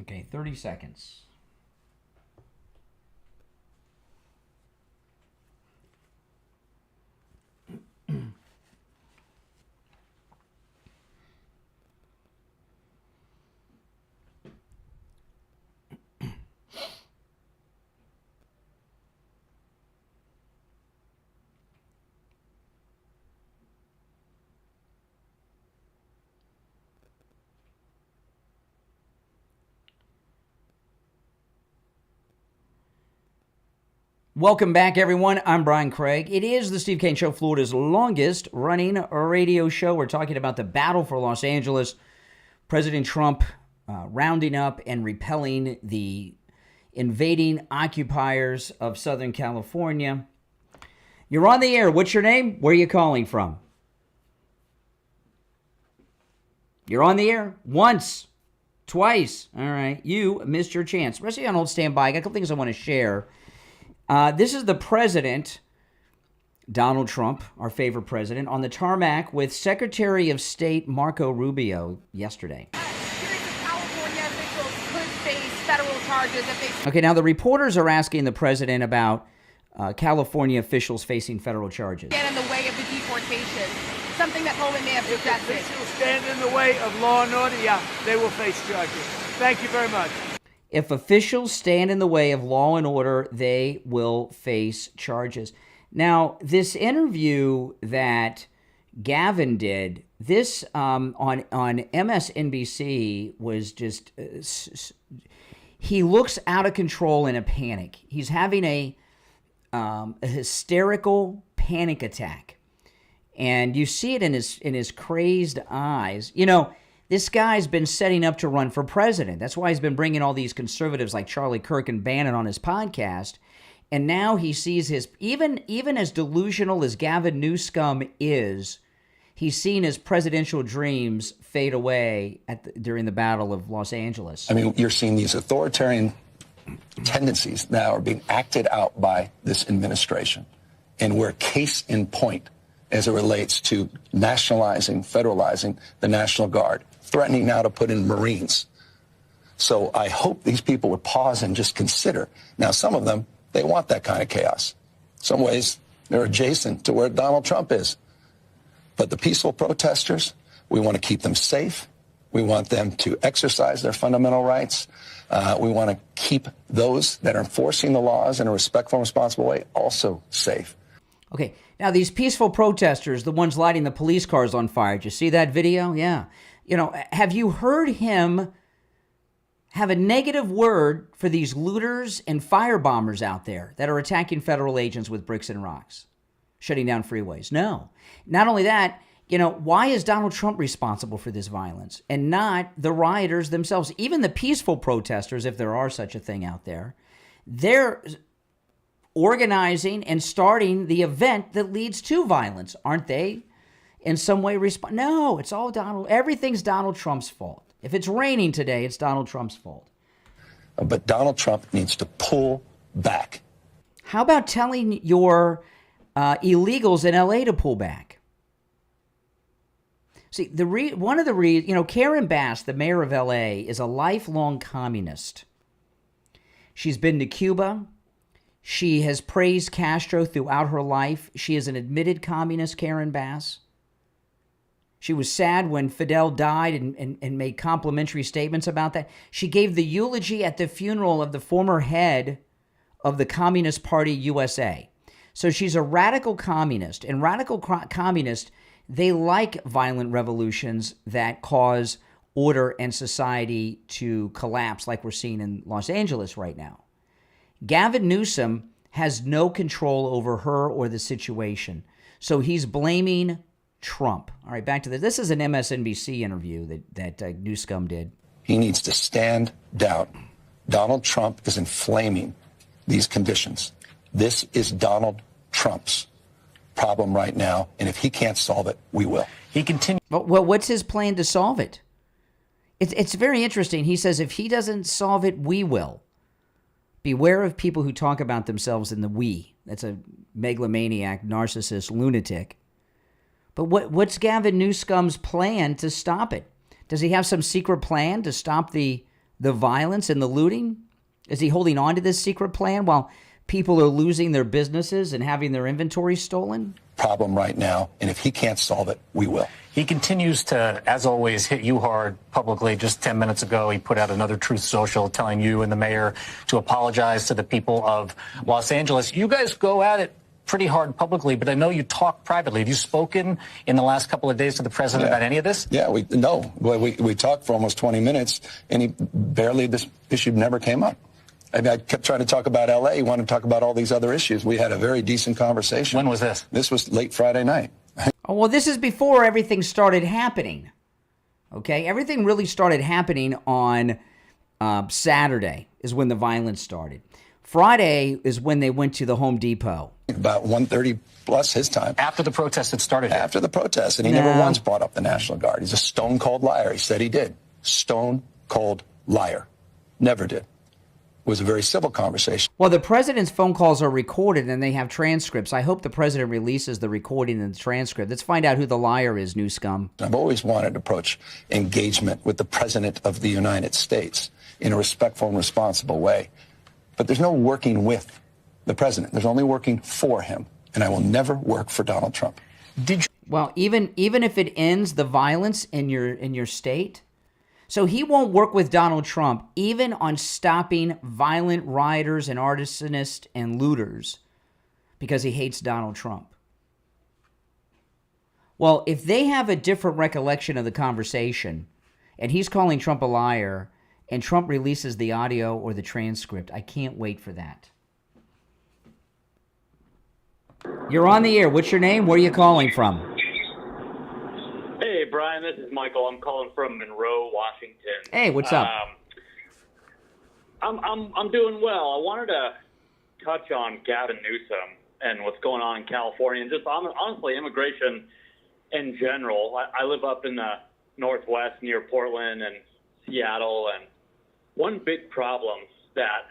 Okay, 30 seconds. Welcome back, everyone. I'm Brian Craig. It is the Steve Kane Show, Florida's longest-running radio show. We're talking about the battle for Los Angeles. President Trump rounding up and repelling the invading occupiers of Southern California. You're on the air. What's your name? Where are you calling from? You're on the air once, twice. All right. You missed your chance. Rest of you on hold, stand by. I got a couple things I want to share. This is the president, Donald Trump, our favorite president, on the tarmac with Secretary of State Marco Rubio yesterday. California officials could face federal charges if they... Okay, now the reporters are asking the president about California officials facing federal charges. ...get in the way of the deportation, something that Poland may have suggested. If officials stand in the way of law and order, yeah, they will face charges. Thank you very much. If officials stand in the way of law and order, they will face charges. Now, this interview that Gavin did, this on MSNBC was just, he looks out of control in a panic. He's having a hysterical panic attack. And you see it in his crazed eyes. You know, this guy's been setting up to run for president. That's why he's been bringing all these conservatives like Charlie Kirk and Bannon on his podcast. And now he sees his, even as delusional as Gavin Newsom is, he's seen his presidential dreams fade away during the Battle of Los Angeles. I mean, you're seeing these authoritarian tendencies now are being acted out by this administration. And we're case in point as it relates to nationalizing, federalizing the National Guard, threatening now to put in Marines. So I hope these people would pause and just consider. Now, some of them, they want that kind of chaos. Some ways, they're adjacent to where Donald Trump is. But the peaceful protesters, we want to keep them safe. We want them to exercise their fundamental rights. We want to keep those that are enforcing the laws in a respectful and responsible way also safe. Okay, now these peaceful protesters, the ones lighting the police cars on fire, did you see that video? Yeah. You know, have you heard him have a negative word for these looters and firebombers out there that are attacking federal agents with bricks and rocks, shutting down freeways? No. Not only that, you know, why is Donald Trump responsible for this violence and not the rioters themselves? Even the peaceful protesters, if there are such a thing out there, they're organizing and starting the event that leads to violence. Aren't they in some way No, it's all everything's Donald Trump's fault. If it's raining today, it's Donald Trump's fault. But Donald Trump needs to pull back. How about telling your illegals in LA to pull back? See, Karen Bass, the mayor of LA, is a lifelong communist. She's been to Cuba. She has praised Castro throughout her life. She is an admitted communist, Karen Bass. She was sad when Fidel died and made complimentary statements about that. She gave the eulogy at the funeral of the former head of the Communist Party USA. So she's a radical communist. And radical communists, they like violent revolutions that cause order and society to collapse like we're seeing in Los Angeles right now. Gavin Newsom has no control over her or the situation. So he's blaming Trump. All right, back to this. This is an MSNBC interview that Newsom did. He needs to stand down. Donald Trump is inflaming these conditions. This is Donald Trump's problem right now, and if he can't solve it, we will. He continues. Well, what's his plan to solve it? It's very interesting. He says if he doesn't solve it, we will. Beware of people who talk about themselves in the we. That's a megalomaniac, narcissist, lunatic. But what's Gavin Newsom's plan to stop it? Does he have some secret plan to stop the violence and the looting? Is he holding on to this secret plan while people are losing their businesses and having their inventory stolen? Problem right now, and if he can't solve it, we will. He continues to, as always, hit you hard publicly. Just 10 minutes ago, he put out another Truth Social telling you and the mayor to apologize to the people of Los Angeles. You guys go at it pretty hard publicly, but I know you talk privately. Have you spoken in the last couple of days to the president about any of this? Yeah, we talked for almost 20 minutes, and this issue never came up. I mean, I kept trying to talk about L.A. He wanted to talk about all these other issues. We had a very decent conversation. When was this? This was late Friday night. Oh, well, this is before everything started happening. Okay? Everything really started happening on Saturday is when the violence started. Friday is when they went to the Home Depot. About 1:30 plus his time. After the protest had started? After the protest, and he never once brought up the National Guard. He's a stone-cold liar. He said he did. Stone-cold liar. Never did. It was a very civil conversation. Well, the president's phone calls are recorded and they have transcripts. I hope the president releases the recording and the transcript. Let's find out who the liar is, new scum. I've always wanted to approach engagement with the president of the United States in a respectful and responsible way. But there's no working with the president. There's only working for him. And I will never work for Donald Trump. Well, even if it ends the violence in your state, so he won't work with Donald Trump even on stopping violent rioters and arsonists and looters because he hates Donald Trump. Well, if they have a different recollection of the conversation and he's calling Trump a liar and Trump releases the audio or the transcript, I can't wait for that. You're on the air. What's your name? Where are you calling from? Hey, Brian, this is Michael. I'm calling from Monroe, Washington. Hey, what's up? I'm doing well. I wanted to touch on Gavin Newsom and what's going on in California, and just honestly, immigration in general. I live up in the Northwest near Portland and Seattle, and one big problem that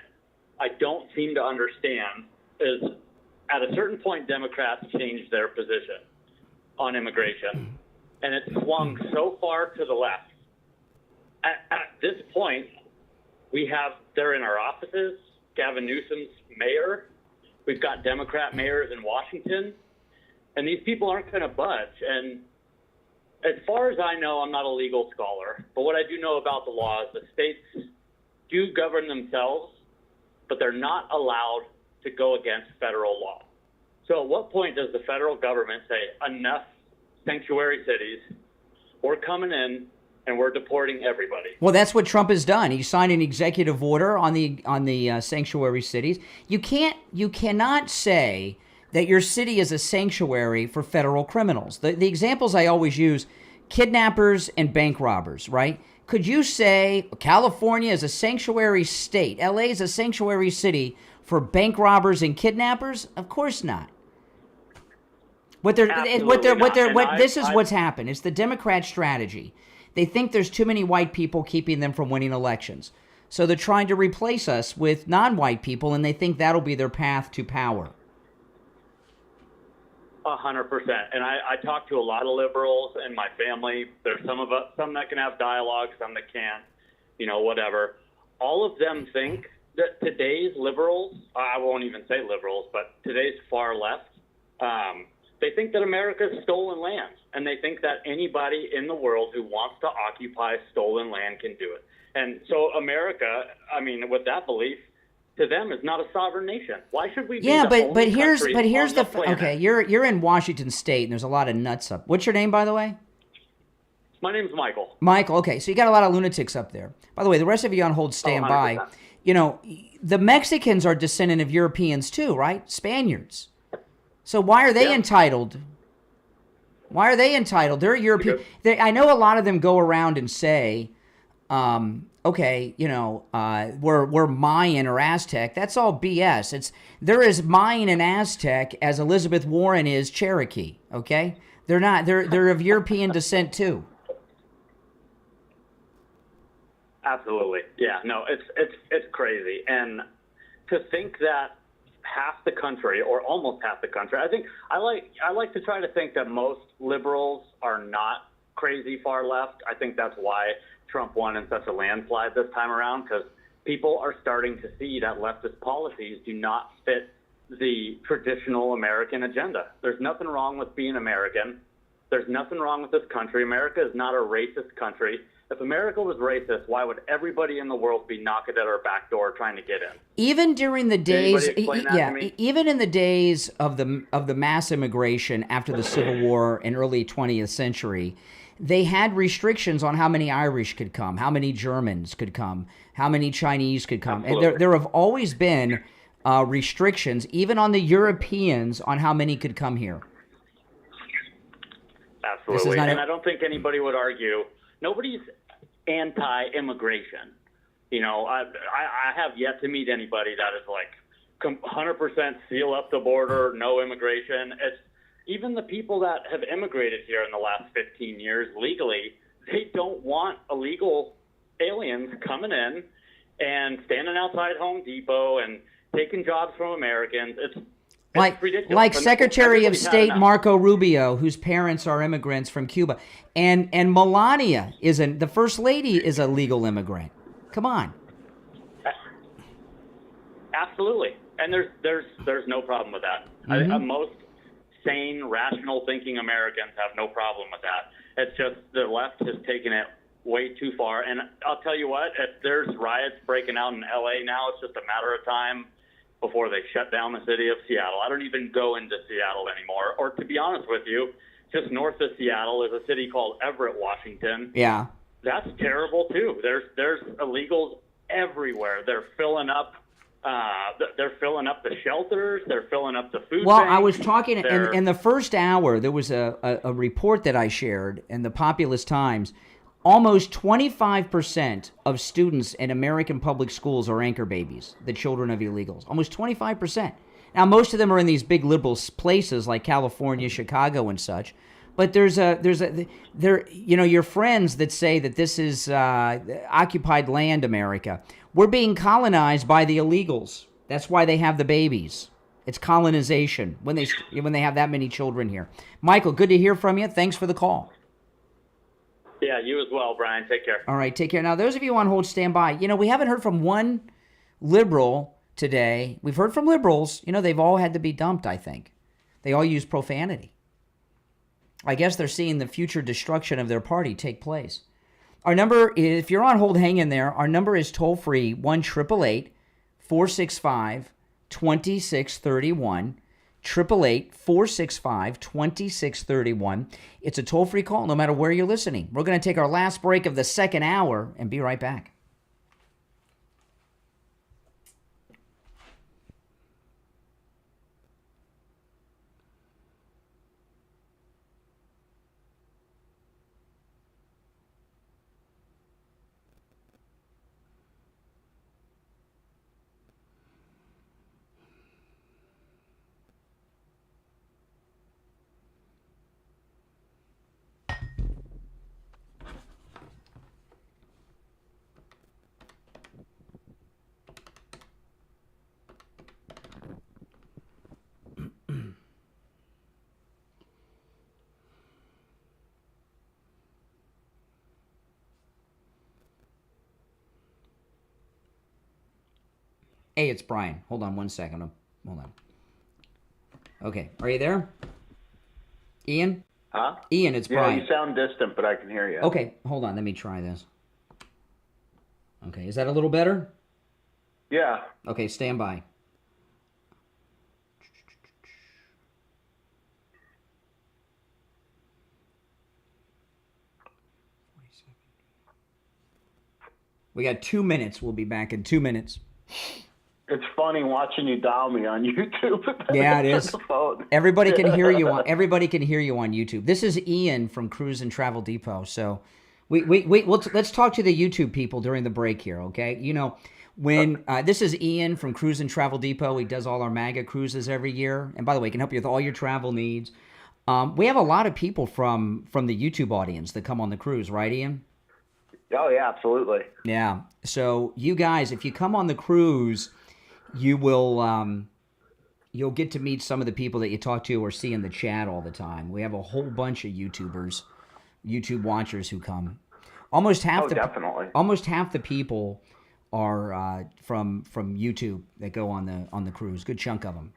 I don't seem to understand is at a certain point, Democrats changed their position on immigration. And it swung so far to the left. At this point, they're in our offices, Gavin Newsom's mayor. We've got Democrat mayors in Washington. And these people aren't going to budge. And as far as I know, I'm not a legal scholar. But what I do know about the law is the states do govern themselves, but they're not allowed to go against federal law. So at what point does the federal government say, enough sanctuary cities, we're coming in and we're deporting everybody? Well, that's what Trump has done. He signed an executive order on the sanctuary cities. You cannot say that your city is a sanctuary for federal criminals. The examples I always use, kidnappers and bank robbers, right? Could you say California is a sanctuary state, LA is a sanctuary city for bank robbers and kidnappers? Of course not. This is what's happened. It's the Democrat strategy. They think there's too many white people keeping them from winning elections. So they're trying to replace us with non-white people, and they think that'll be their path to power. 100%. And I talk to a lot of liberals in my family. There's some that can have dialogue, some that can't, whatever. All of them think that today's liberals, I won't even say liberals, but today's far left, they think that America's stolen land. And they think that anybody in the world who wants to occupy stolen land can do it. And so America, with that belief, to them is not a sovereign nation. Why should we be but here's the okay, you're in Washington State and there's a lot of nuts up. What's your name, by the way? My name's Michael. Michael, okay. So you got a lot of lunatics up there. By the way, the rest of you on hold, stand by. The Mexicans are descendant of Europeans too, right? Spaniards. So why are they entitled? Why are they entitled? They're European. I know a lot of them go around and say, we're Mayan or Aztec. That's all BS. They're as Mayan and Aztec as Elizabeth Warren is Cherokee. Okay, they're not. They're of European descent too. Absolutely, yeah. No, it's crazy, and to think that half the country, or almost half the country, I like to try to think that most liberals are not crazy far left. I think that's why Trump won in such a landslide this time around, because people are starting to see that leftist policies do not fit the traditional American agenda. There's nothing wrong with being American. There's nothing wrong with this country. America is not a racist country. If America was racist, why would everybody in the world be knocking at our back door trying to get in? Even during the days, even in the days of the mass immigration after the Civil War and early 20th century, they had restrictions on how many Irish could come, how many Germans could come, how many Chinese could come. Absolutely. And there have always been restrictions, even on the Europeans, on how many could come here. Absolutely. And I don't think anybody would argue. Nobody's anti-immigration. I have yet to meet anybody that is like 100% seal up the border, no immigration. It's even the people that have immigrated here in the last 15 years legally, they don't want illegal aliens coming in and standing outside Home Depot and taking jobs from Americans. It's ridiculous. Like Secretary of State Marco Rubio, whose parents are immigrants from Cuba, and Melania the First Lady is a legal immigrant. Come on. Absolutely, and there's no problem with that. Mm-hmm. Most sane, rational thinking Americans have no problem with that. It's just the left has taken it way too far. And I'll tell you what, if there's riots breaking out in L.A. now, it's just a matter of time before they shut down the city of Seattle. I don't even go into Seattle anymore. Or to be honest with you, just north of Seattle is a city called Everett, Washington. Yeah. That's terrible too. There's illegals everywhere. They're filling up the shelters. They're filling up the food Well, banks. I was talking in the first hour. There was a report that I shared in the Populous Times. Almost 25% of students in American public schools are anchor babies, the children of illegals. Almost 25%. Now, most of them are in these big liberal places like California, Chicago, and such. But your friends that say that this is occupied land, America. We're being colonized by the illegals. That's why they have the babies. It's colonization when they have that many children here. Michael, good to hear from you. Thanks for the call. Yeah, you as well, Brian. Take care. All right, take care. Now, those of you on hold, stand by. We haven't heard from one liberal today. We've heard from liberals. They've all had to be dumped, I think. They all use profanity. I guess they're seeing the future destruction of their party take place. Our number, if you're on hold, hang in there. Our number is toll-free, 1-888-465-2631. 888-465-2631. It's a toll-free call no matter where you're listening. We're going to take our last break of the second hour and be right back. Hey, it's Brian. Hold on one second. Hold on. Okay, are you there? Ian? Huh? Ian, it's Brian. Yeah, you sound distant, but I can hear you. Okay, hold on. Let me try this. Okay, is that a little better? Yeah. Okay, stand by. We got 2 minutes. We'll be back in 2 minutes. It's funny watching you dial me on YouTube. Yeah, it is. The phone. Everybody can hear you on. Everybody can hear you on YouTube. This is Ian from Cruise and Travel Depot. So, let's talk to the YouTube people during the break here. Okay, you know, when this is Ian from Cruise and Travel Depot. He does all our MAGA cruises every year, and by the way, he can help you with all your travel needs. We have a lot of people from the YouTube audience that come on the cruise, right, Ian? Oh yeah, absolutely. Yeah. So you guys, if you come on the cruise, you will you'll get to meet some of the people that you talk to or see in the chat all the time. We have a whole bunch of YouTubers, YouTube watchers who come. Almost half the people are from YouTube that go on the cruise. Good chunk of them.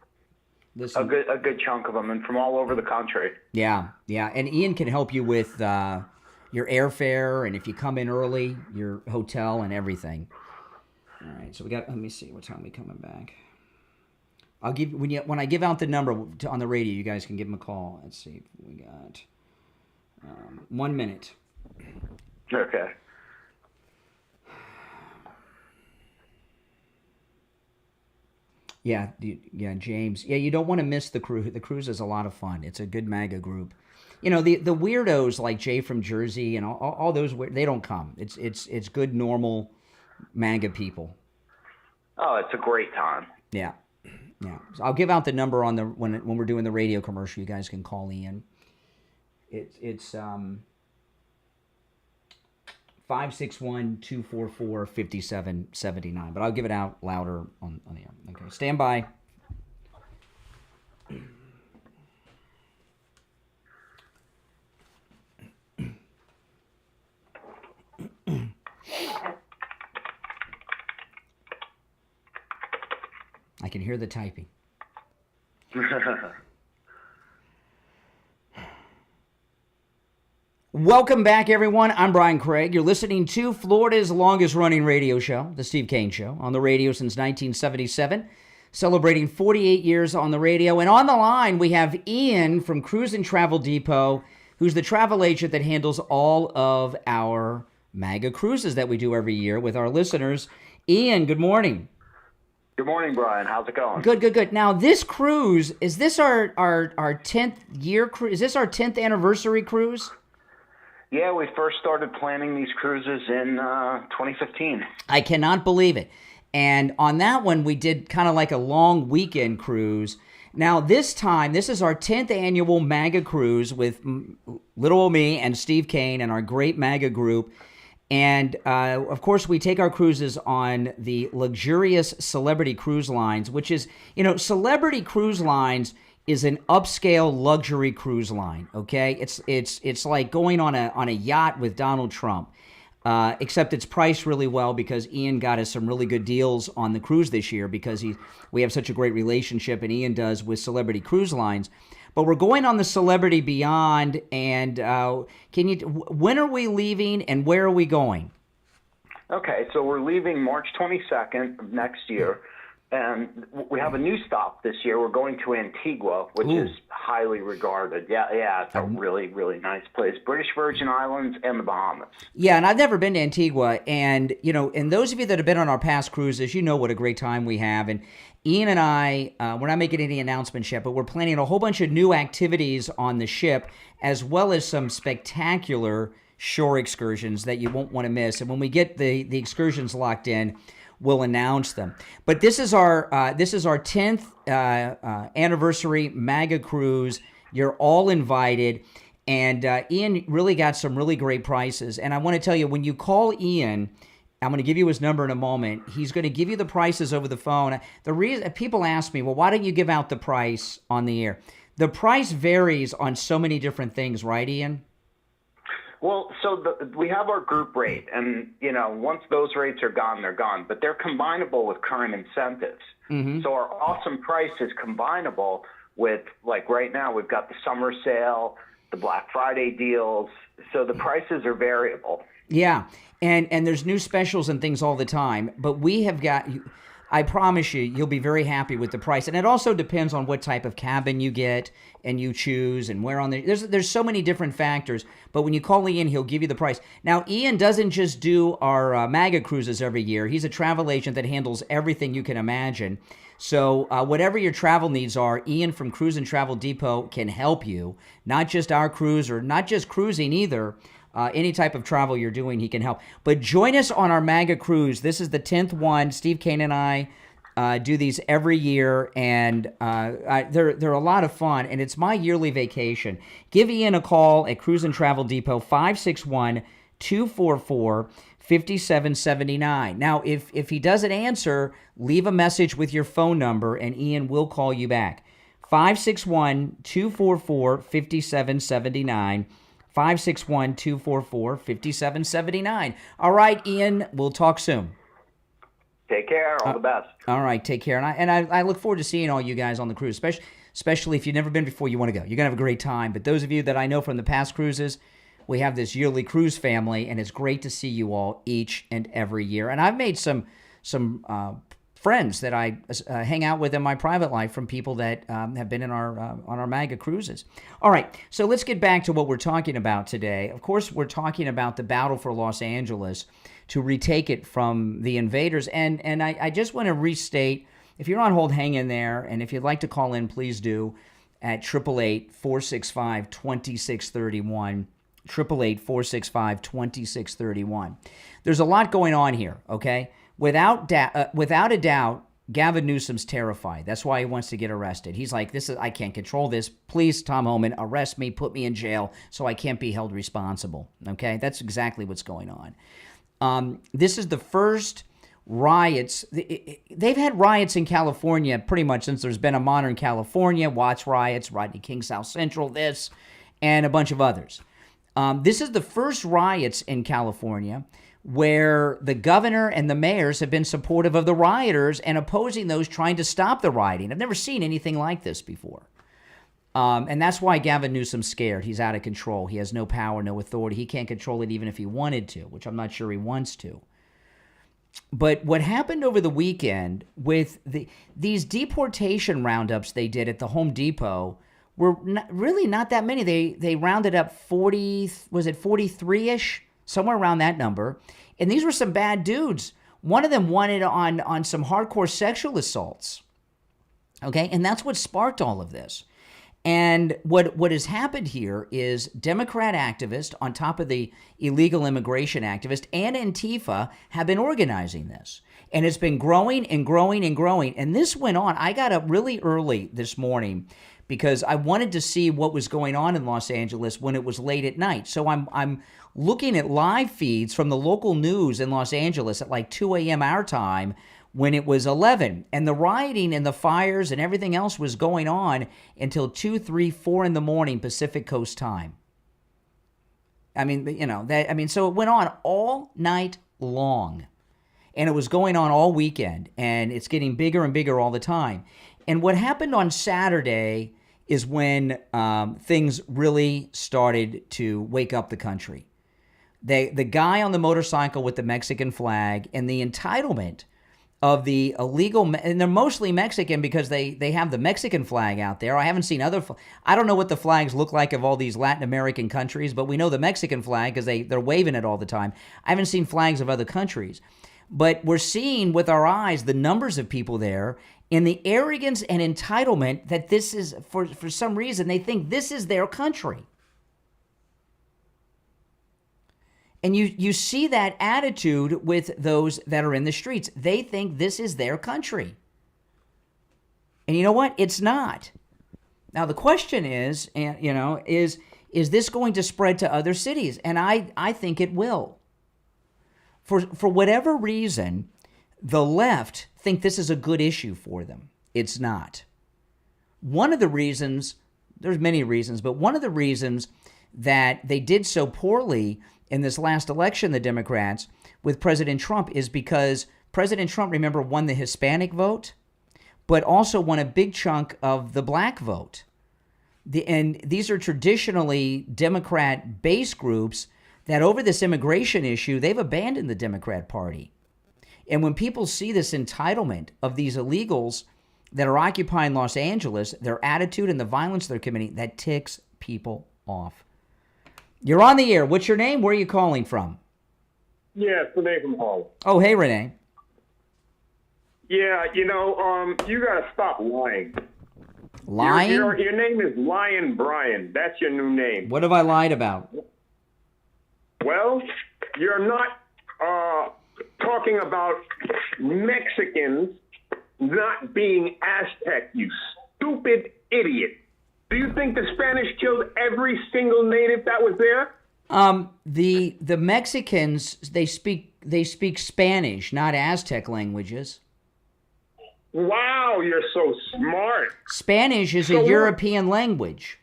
Listen, a good chunk of them, and from all over the country. Yeah, and Ian can help you with your airfare, and if you come in early, your hotel and everything. All right, so let me see, what time we coming back? I'll give, when I give out the number on the radio, you guys can give them a call. Let's see, we got 1 minute. Okay. Yeah, James. Yeah, you don't want to miss the cruise. The cruise is a lot of fun. It's a good MAGA group. You know, the weirdos like Jay from Jersey and all those, they don't come. It's good, normal MAGA people. Oh, it's a great time. Yeah. So I'll give out the number on when we're doing the radio commercial. You guys can call Ian. It's 561-244-5779. But I'll give it out louder on the air. Okay, stand by. I can hear the typing. Welcome back, everyone. I'm Brian Craig. You're listening to Florida's longest-running radio show, The Steve Kane Show, on the radio since 1977, celebrating 48 years on the radio. And on the line, we have Ian from Cruise and Travel Depot, who's the travel agent that handles all of our MAGA cruises that we do every year with our listeners. Ian, good morning. Good morning, Brian. How's it going? Good. Now, this cruise, is this our 10th year cruise? Is this our 10th anniversary cruise? Yeah, we first started planning these cruises in 2015. I cannot believe it. And on that one, we did kind of like a long weekend cruise. Now, this time, this is our 10th annual MAGA cruise with little old me and Steve Kane and our great MAGA group. And, of course, we take our cruises on the luxurious Celebrity Cruise Lines, which is, Celebrity Cruise Lines is an upscale luxury cruise line, okay? It's like going on a yacht with Donald Trump, except it's priced really well because Ian got us some really good deals on the cruise this year because we have such a great relationship, and Ian does, with Celebrity Cruise Lines. But we're going on the Celebrity Beyond, and when are we leaving and where are we going? Okay, so we're leaving March 22nd of next year, and we have a new stop this year. We're going to Antigua, which is highly regarded. Yeah, it's a really, really nice place. British Virgin Islands and the Bahamas. Yeah, and I've never been to Antigua, and, and those of you that have been on our past cruises, you know what a great time we have, and Ian and I, we're not making any announcements yet, but we're planning a whole bunch of new activities on the ship, as well as some spectacular shore excursions that you won't want to miss. And when we get the excursions locked in, we'll announce them. But this is our 10th anniversary MAGA cruise. You're all invited, and Ian really got some really great prices. And I want to tell you, when you call Ian, I'm going to give you his number in a moment. He's going to give you the prices over the phone. The reason people ask me, well, why don't you give out the price on the air? The price varies on so many different things, right, Ian? Well, so we have our group rate, and once those rates are gone, they're gone. But they're combinable with current incentives. Mm-hmm. So our awesome price is combinable with, like right now, we've got the summer sale, the Black Friday deals. So the prices are variable. Yeah, and there's new specials and things all the time. But we have got. I promise you'll be very happy with the price. And it also depends on what type of cabin you get and you choose and where on the... There's so many different factors. But when you call Ian, he'll give you the price. Now, Ian doesn't just do our MAGA cruises every year. He's a travel agent that handles everything you can imagine. So whatever your travel needs are, Ian from Cruise and Travel Depot can help you. Not just our cruise or not just cruising either. Any type of travel you're doing, he can help. But join us on our MAGA cruise. This is the 10th one. Steve Kane and I do these every year, and they're a lot of fun, and it's my yearly vacation. Give Ian a call at Cruise and Travel Depot, 561-244-5779. Now, if he doesn't answer, leave a message with your phone number, and Ian will call you back. 561-244-5779. 561-244-5779. All right, Ian, we'll talk soon. Take care. All the best. All right, take care. And I look forward to seeing all you guys on the cruise, especially if you've never been before, you want to go. You're going to have a great time. But those of you that I know from the past cruises, we have this yearly cruise family, and it's great to see you all each and every year. And I've made some friends that I hang out with in my private life from people that have been in on our MAGA cruises. All right, so let's get back to what we're talking about today. Of course, we're talking about the battle for Los Angeles to retake it from the invaders. And I just want to restate, if you're on hold, hang in there. And if you'd like to call in, please do at 888-465-2631. 888-465-2631. There's a lot going on here, okay? Without a doubt, Gavin Newsom's terrified. That's why he wants to get arrested. He's like, I can't control this. Please, Tom Homan, arrest me, put me in jail so I can't be held responsible. Okay? That's exactly what's going on. This is the first riots. They've had riots in California pretty much since there's been a modern California. Watts riots, Rodney King South Central, this, and a bunch of others. This is the first riots in California where the governor and the mayors have been supportive of the rioters and opposing those trying to stop the rioting. I've never seen anything like this before. And that's why Gavin Newsom's scared. He's out of control. He has no power, no authority. He can't control it even if he wanted to, which I'm not sure he wants to. But what happened over the weekend with these deportation roundups they did at the Home Depot were really not that many. They rounded up 40, was it 43-ish? Somewhere around that number. And these were some bad dudes. One of them wanted on some hardcore sexual assaults. Okay? And that's what sparked all of this. And what has happened here is Democrat activists on top of the illegal immigration activists and Antifa have been organizing this. And it's been growing and growing and growing. And this went on. I got up really early this morning because I wanted to see what was going on in Los Angeles when it was late at night. So I'm looking at live feeds from the local news in Los Angeles at like 2 a.m. our time when it was 11. And the rioting and the fires and everything else was going on until 2, 3, 4 in the morning Pacific Coast time. I mean, so it went on all night long. And it was going on all weekend. And it's getting bigger and bigger all the time. And what happened on Saturday is when things really started to wake up the country. The guy on the motorcycle with the Mexican flag and the entitlement of the illegal, and they're mostly Mexican because they have the Mexican flag out there. I haven't seen I don't know what the flags look like of all these Latin American countries, but we know the Mexican flag because they're waving it all the time. I haven't seen flags of other countries. But we're seeing with our eyes the numbers of people there and the arrogance and entitlement that this is, for some reason, they think this is their country. And you see that attitude with those that are in the streets. They think this is their country. And you know what? It's not. Now, the question is, is this going to spread to other cities? And I think it will. For whatever reason, the left think this is a good issue for them. It's not. One of the reasons, there's many reasons, but one of the reasons that they did so poorly in this last election, the Democrats, with President Trump, is because President Trump, remember, won the Hispanic vote, but also won a big chunk of the black vote. And these are traditionally Democrat base groups that over this immigration issue, they've abandoned the Democrat Party. And when people see this entitlement of these illegals that are occupying Los Angeles, their attitude and the violence they're committing, that ticks people off. You're on the air. What's your name? Where are you calling from? Yeah, it's Renee from Harlem. Oh, hey, Renee. Yeah, you got to stop lying. Lying? Your name is Lion Brian. That's your new name. What have I lied about? Well, you're not talking about Mexicans not being Aztec, you stupid idiot. Do you think the Spanish killed every single native that was there? The Mexicans, they speak Spanish, not Aztec languages. Wow, you're so smart. Spanish is a European language.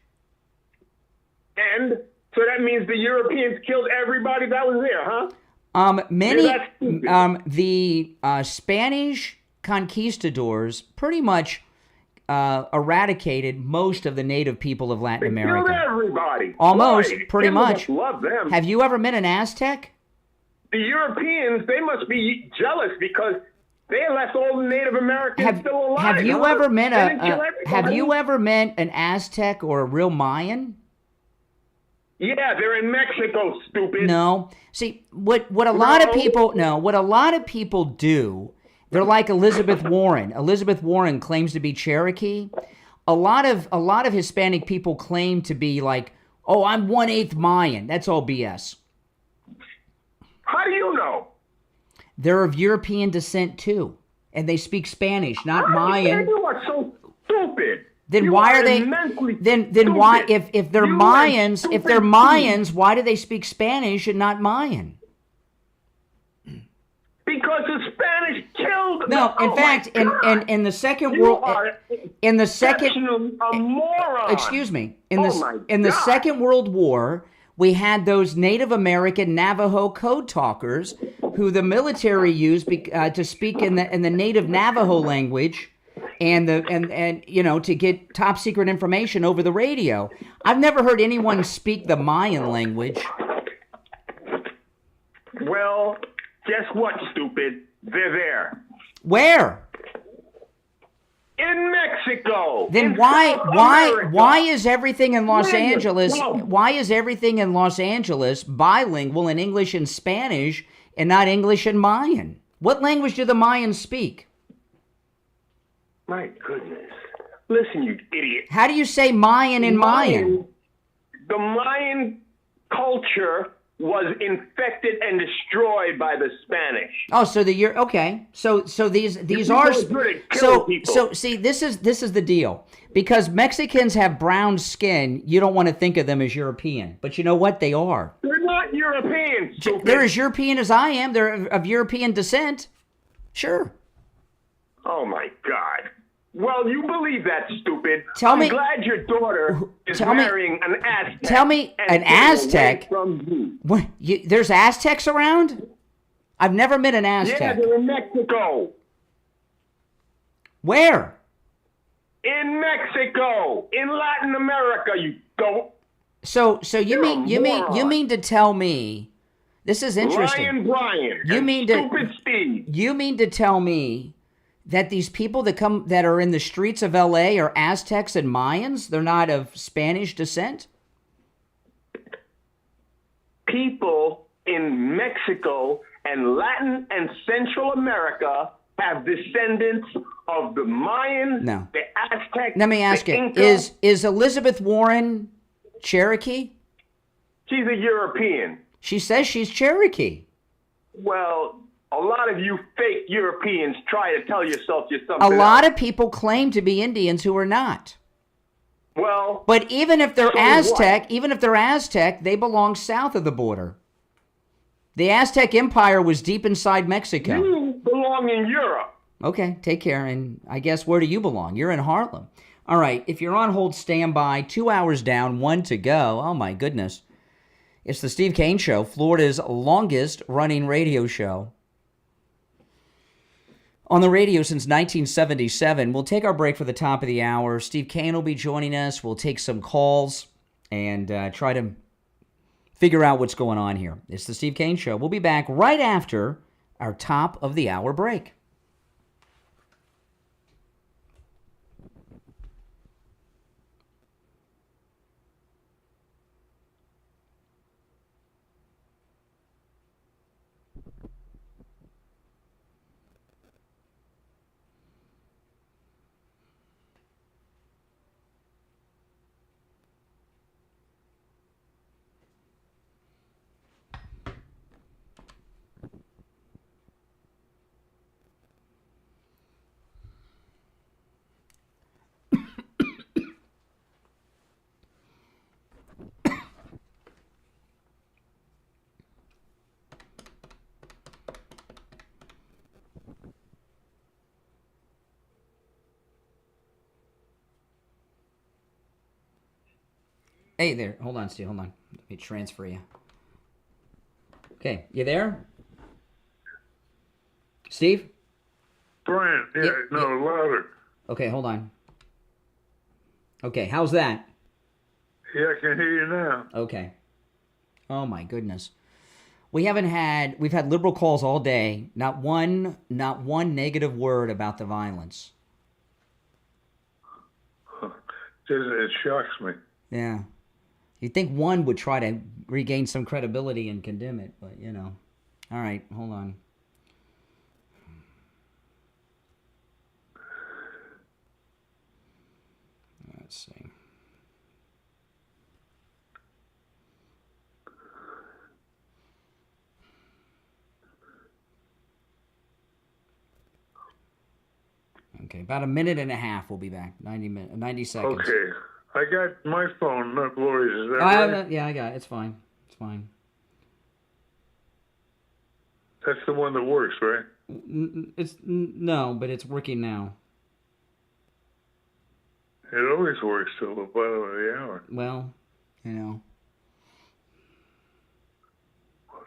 And so that means the Europeans killed everybody that was there, huh? The Spanish conquistadors pretty much eradicated most of the native people of Latin America. Killed everybody. Almost, Right. pretty much. Love them. Have you ever met an Aztec? The Europeans, they must be jealous because they left all the Native Americans still alive. Have you huh? ever met They didn't kill Have you everybody? ever met an Aztec or a real Mayan? Yeah, they're in Mexico, stupid. No. See, what a lot of people do, they're like Elizabeth Warren. Elizabeth Warren claims to be Cherokee. A lot of Hispanic people claim to be like, oh, I'm 1/8 Mayan. That's all BS. How do you know? They're of European descent too, and they speak Spanish, not Mayan. You are so stupid. Then You why are they? immensely Then why, stupid. if they're You are Mayans, if they're stupid. Mayans, why do they speak Spanish and not Mayan? Because the Spanish killed. No, in fact, in the Second World, in the second, a moron. excuse me, in Oh the Second World War, we had those Native American Navajo code talkers who the military used to speak in the native Navajo language. And to get top secret information over the radio. I've never heard anyone speak the Mayan language. Well, guess what, stupid? They're there. Where? In Mexico. Then in why South America. is everything in Los Angeles? Why is everything in Los Angeles bilingual in English and Spanish and not English and Mayan? What language do the Mayans speak? My goodness. Listen, you idiot. How do you say Mayan in Mayan? The Mayan culture was infected and destroyed by the Spanish. Oh, so okay. So these people are are good at killing people. so see this is the deal. Because Mexicans have brown skin, you don't want to think of them as European. But you know what? They are. They're not European, stupid. They're as European as I am. They're of European descent. Sure. Oh my God. Well, you believe that, stupid. I'm glad your daughter is marrying an Aztec. Tell me, an Aztec? What? There's Aztecs around? I've never met an Aztec. Yeah, they're in Mexico. Where? In Mexico, in Latin America, you don't. So you mean to tell me? This is interesting. Lion Brian. Stupid Steve. You mean to tell me that these people that are in the streets of LA are Aztecs and Mayans? They're not of Spanish descent? People in Mexico and Latin and Central America have descendants of the Mayans, the Aztecs. Let me ask the you, Inca. is Elizabeth Warren Cherokee? She's a European. She says she's Cherokee. Well, a lot of you fake Europeans try to tell yourself you're something A lot else. of people claim to be Indians who are not. Well, but even if they're so Aztec, they belong south of the border. The Aztec Empire was deep inside Mexico. You belong in Europe. Okay, take care. And I guess where do you belong? You're in Harlem. All right, if you're on hold, stand by. 2 hours down, 1 to go. Oh, my goodness. It's the Steve Kane Show, Florida's longest-running radio show. On the radio since 1977. We'll take our break for the top of the hour. Steve Kane will be joining us. We'll take some calls and try to figure out what's going on here. It's the Steve Kane Show. We'll be back right after our top of the hour break. Hey there. Hold on, Steve. Hold on. Let me transfer you. Okay. You there? Steve? Brian, louder. Okay, hold on. Okay, how's that? Yeah, I can hear you now. Okay. Oh my goodness. We've had liberal calls all day. Not one negative word about the violence. It shocks me. Yeah. You'd think one would try to regain some credibility and condemn it, but All right, hold on. Let's see. Okay, about a minute and a half. We'll be back. 90 seconds. Okay. I got my phone, not Lori's. Is that right? Yeah, I got it. It's fine. It's fine. That's the one that works, right? No, but it's working now. It always works till the bottom of the hour. Well,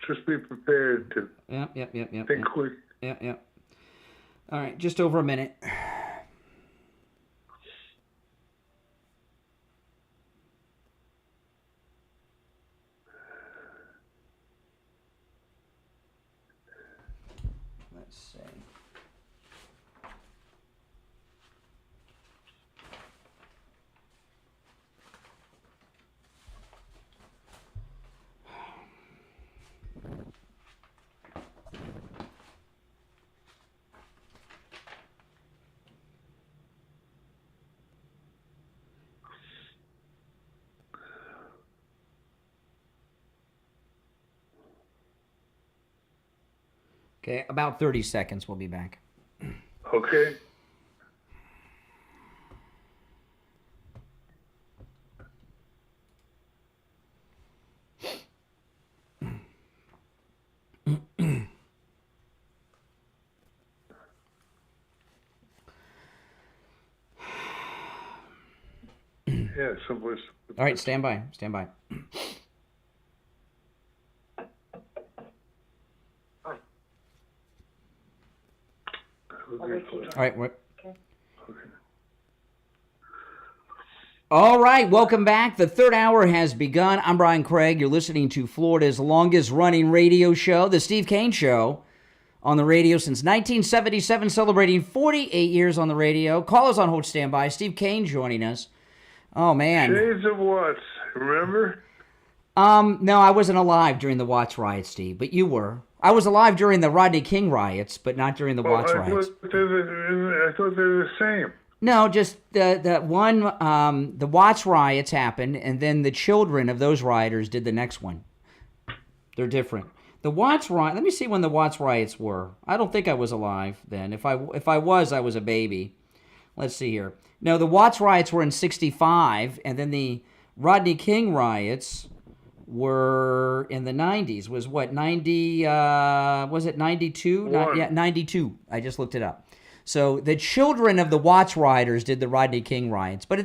Just be prepared to think quick. Yep. All right, just over a minute. Let's see. Okay, about 30 seconds. We'll be back. Okay. Yeah, someplace. All right, stand by. Stand by. All right. All right, welcome back. The third hour has begun. I'm Brian Craig. You're listening to Florida's longest-running radio show, The Steve Kane Show, on the radio since 1977, celebrating 48 years on the radio. Callers on hold, standby. Steve Kane joining us. Oh, man. Shades of Watts, remember? No, I wasn't alive during the Watts riots, Steve, but you were. I was alive during the Rodney King riots, but not during the Watts riots. I thought they were the same. No, just the Watts riots happened, and then the children of those rioters did the next one. They're different. The Watts riot. Let me see when the Watts riots were. I don't think I was alive then. If I was, I was a baby. Let's see here. No, the Watts riots were in '65, and then the Rodney King riots were in the 90s. Was what, 90? Was it 92? Yeah, 92. I just looked it up. So the children of the Watts rioters did the Rodney King riots. But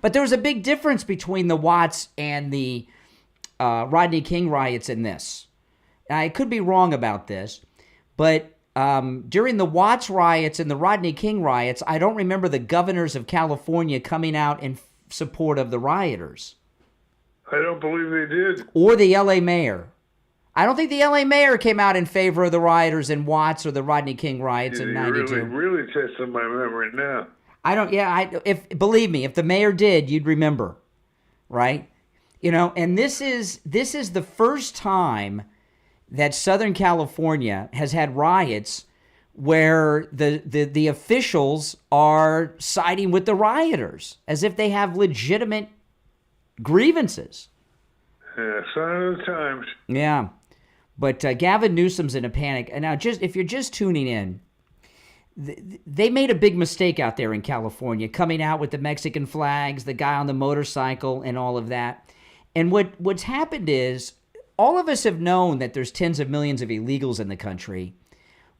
but there was a big difference between the Watts and the Rodney King riots in this. I could be wrong about this, but during the Watts riots and the Rodney King riots, I don't remember the governors of California coming out in support of the rioters. I don't believe they did. Or the L.A. mayor. I don't think the L.A. mayor came out in favor of the rioters in Watts or the Rodney King riots in '92. Really testing my memory now. I don't. Yeah. Believe me, if the mayor did, you'd remember, right? And this is the first time that Southern California has had riots where the officials are siding with the rioters as if they have legitimate grievances. Yeah, sign of the times. Yeah. But Gavin Newsom's in a panic. And now, if you're just tuning in, they made a big mistake out there in California, coming out with the Mexican flags, the guy on the motorcycle, and all of that. And what's happened is, all of us have known that there's tens of millions of illegals in the country,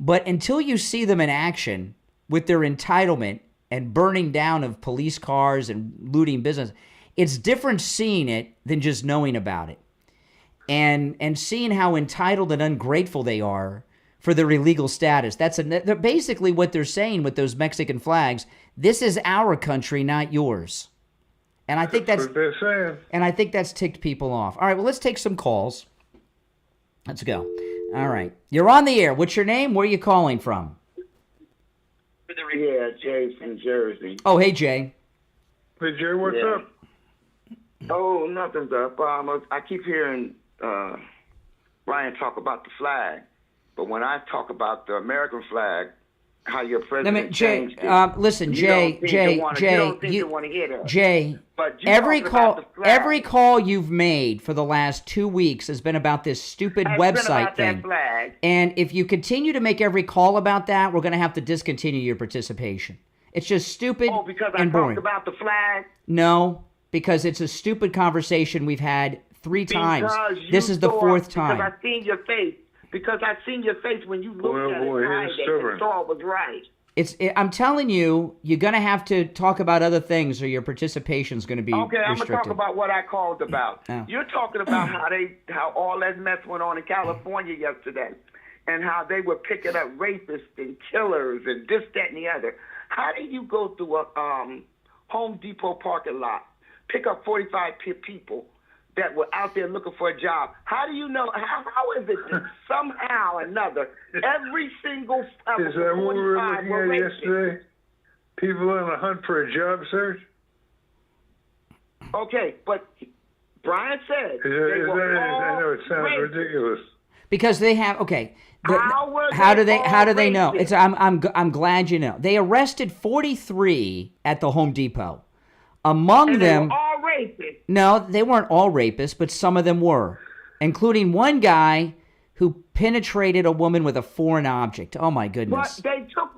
but until you see them in action with their entitlement and burning down of police cars and looting business, it's different seeing it than just knowing about it. And seeing how entitled and ungrateful they are for their illegal status. That's basically what they're saying with those Mexican flags. This is our country, not yours. And I think that's what they're saying. And I think that's ticked people off. All right, well, let's take some calls. Let's go. All right. You're on the air. What's your name? Where are you calling from? Yeah, Jay from Jersey. Oh, hey, Jay. Hey, Jay, what's up? Oh, nothing's up. I keep hearing Brian talk about the flag, but when I talk about the American flag, how your president changed it. Listen, Jay, every call you've made for the last 2 weeks has been about this stupid website thing. And if you continue to make every call about that, we're going to have to discontinue your participation. It's just stupid and boring. Oh, because I talked about the flag? No, because it's a stupid conversation we've had 3 times. This is the 4th time. Because I seen your face. Because I seen your face when you looked at it and saw it was right. I'm telling you, you're going to have to talk about other things or your participation's going to be restricted. I'm going to talk about what I called about. Oh. You're talking about how all that mess went on in California yesterday and how they were picking up rapists and killers and this, that, and the other. How do you go through a Home Depot parking lot, pick up 45 people that were out there looking for a job? How do you know? How is it that somehow or another, every single is that what we were looking at yesterday? People on a hunt for a job search? Okay, but Brian said I know it sounds ridiculous. Because they have how do they know? I'm glad you know. They arrested 43 at the Home Depot. Among them, they were all rapists. No, they weren't all rapists, but some of them were, including one guy who penetrated a woman with a foreign object. Oh my goodness!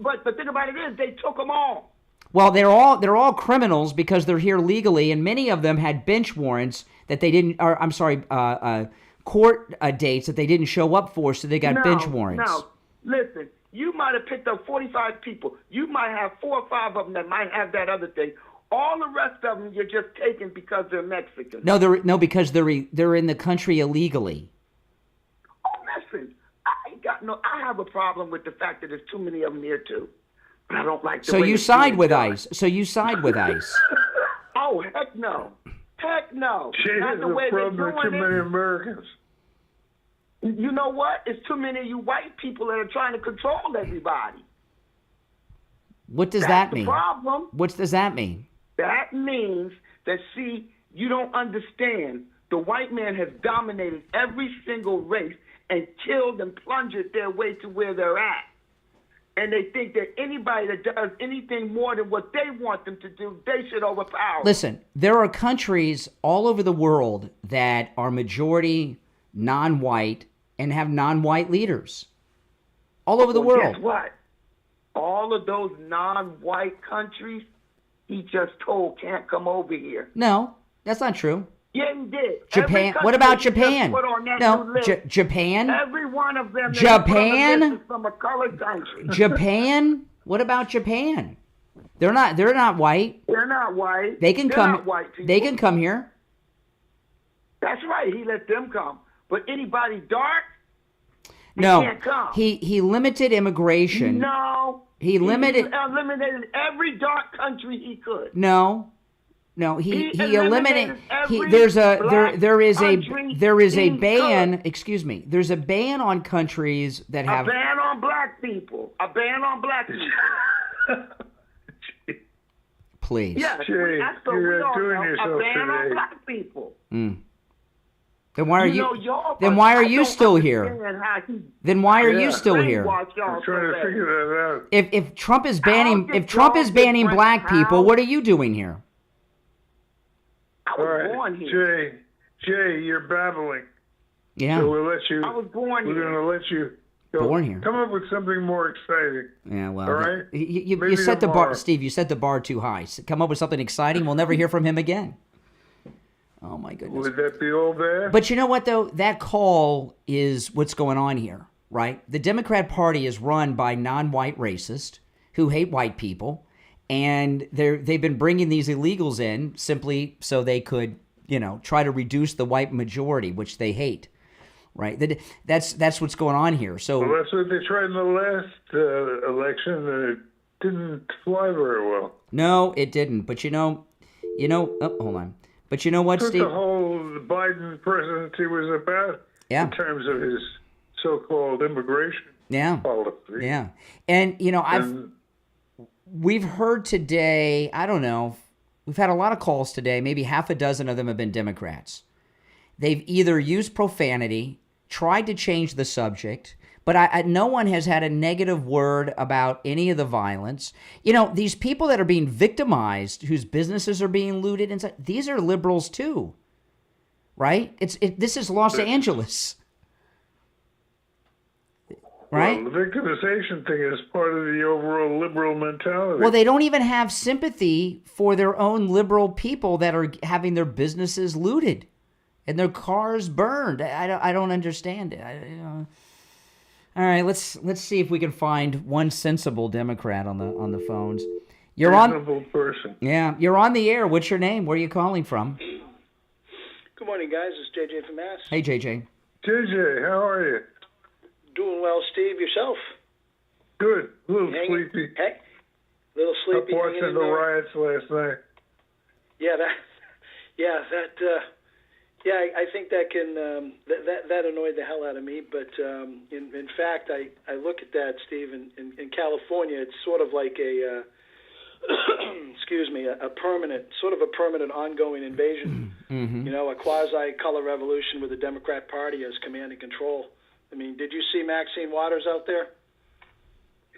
But the thing about it is, they took them all. Well, they're all criminals because they're here legally, and many of them had bench warrants that they didn't. Or I'm sorry, court dates that they didn't show up for, so they got bench warrants. No, listen. You might have picked up 45 people. You might have 4 or 5 of them that might have that other thing. All the rest of them you're just taking because they're Mexican. Because they're in the country illegally. Oh, listen, I have a problem with the fact that there's too many of them here too. But I don't like the way you side with ICE. So you side with ICE. Oh, heck no. Heck no. Not the way they're doing too many Americans. You know what? It's too many of you white people that are trying to control everybody. What does that mean? That's the problem. What does that mean? That means that, see, you don't understand. The white man has dominated every single race and killed and plundered their way to where they're at. And they think that anybody that does anything more than what they want them to do, they should overpower. Listen, there are countries all over the world that are majority non-white and have non-white leaders. All over the world. Guess what? All of those non-white countries, he just told can't come over here. No, that's not true. Yeah, he did. Japan. What about Japan? No, Japan. Every one of them. Japan. From a colored country. Japan What about Japan? They're not white. They're not white. They can They're come. Not white people. They can come here. That's right. He let them come. But anybody dark, they No, can't come. he limited immigration. No. He eliminated every dark country he could. No, he eliminated every there is a black ban. country. Excuse me. There's a ban on countries that A have ban on black people. A ban on black people. Please. Yes, Jay, that's what you're we all doing know. yourself A ban on today. black people. Mm. Then why are You know, you? y'all- Then why are I you don't still here? understand how he Then why are you still here? brainwashed y'all I'm trying to so figure that out. If Trump is banning did Trump y'all is banning get black Brent people, House? what are you doing here? I All was right, born here. Jay, you're babbling. Yeah. So we'll let you. I was born We're here. going to let you go. Born here. Come up with something more exciting. Yeah, well, All right. you Maybe set the bar, tomorrow. Steve. You set the bar too high. Come up with something exciting. We'll never hear from him again. Oh my goodness. Would that be all bad? But you know what, though? That call is what's going on here, right? The Democrat Party is run by non-white racists who hate white people, and they've been bringing these illegals in simply so they could, try to reduce the white majority, which they hate, right? That's what's going on here. So Well, that's what they tried in the last election, and it didn't fly very well. no, it didn't. But oh, hold on. But you know what, That's Steve? what the whole Biden presidency was about in terms of his so-called immigration policy. Yeah. And, we've heard today, I don't know, we've had a lot of calls today. Maybe half a dozen of them have been Democrats. They've either used profanity, tried to change the subject, but no one has had a negative word about any of the violence. These people that are being victimized, whose businesses are being looted, and these are liberals too, right? This is Los Angeles, right? Well, the victimization thing is part of the overall liberal mentality. Well, they don't even have sympathy for their own liberal people that are having their businesses looted and their cars burned. I don't understand it. All right, let's see if we can find one sensible Democrat on the phones. You're Reasonable person. Yeah, you're on the air. What's your name? Where are you calling from? Good morning, guys. It's JJ from Mass. Hey, JJ. JJ, how are you? Doing well, Steve. Yourself? Good. A little sleepy. Hey, little sleepy. Up watching the riots last night. I think that can that annoyed the hell out of me. But in fact, I look at that, Steve, in California, it's sort of like a a permanent ongoing invasion. Mm-hmm. A quasi-color revolution with the Democrat Party as command and control. I mean, did you see Maxine Waters out there?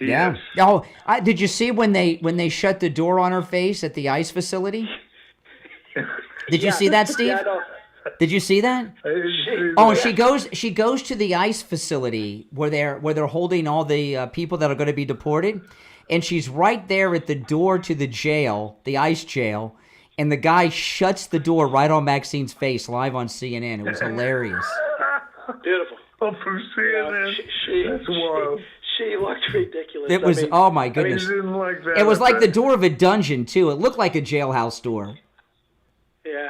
Yeah. Oh, did you see when they shut the door on her face at the ICE facility? Did you see that, Steve? Yeah, I know. Did you see that? Oh, she goes to the ICE facility where they're holding all the people that are going to be deported, and she's right there at the door to the jail, the ICE jail, and the guy shuts the door right on Maxine's face live on CNN. It was hilarious. Beautiful. Oh, from CNN. That's wild. She looked ridiculous. It was, oh my goodness. I didn't like that. It was like the door of a dungeon, too. It looked like a jailhouse door. Yeah.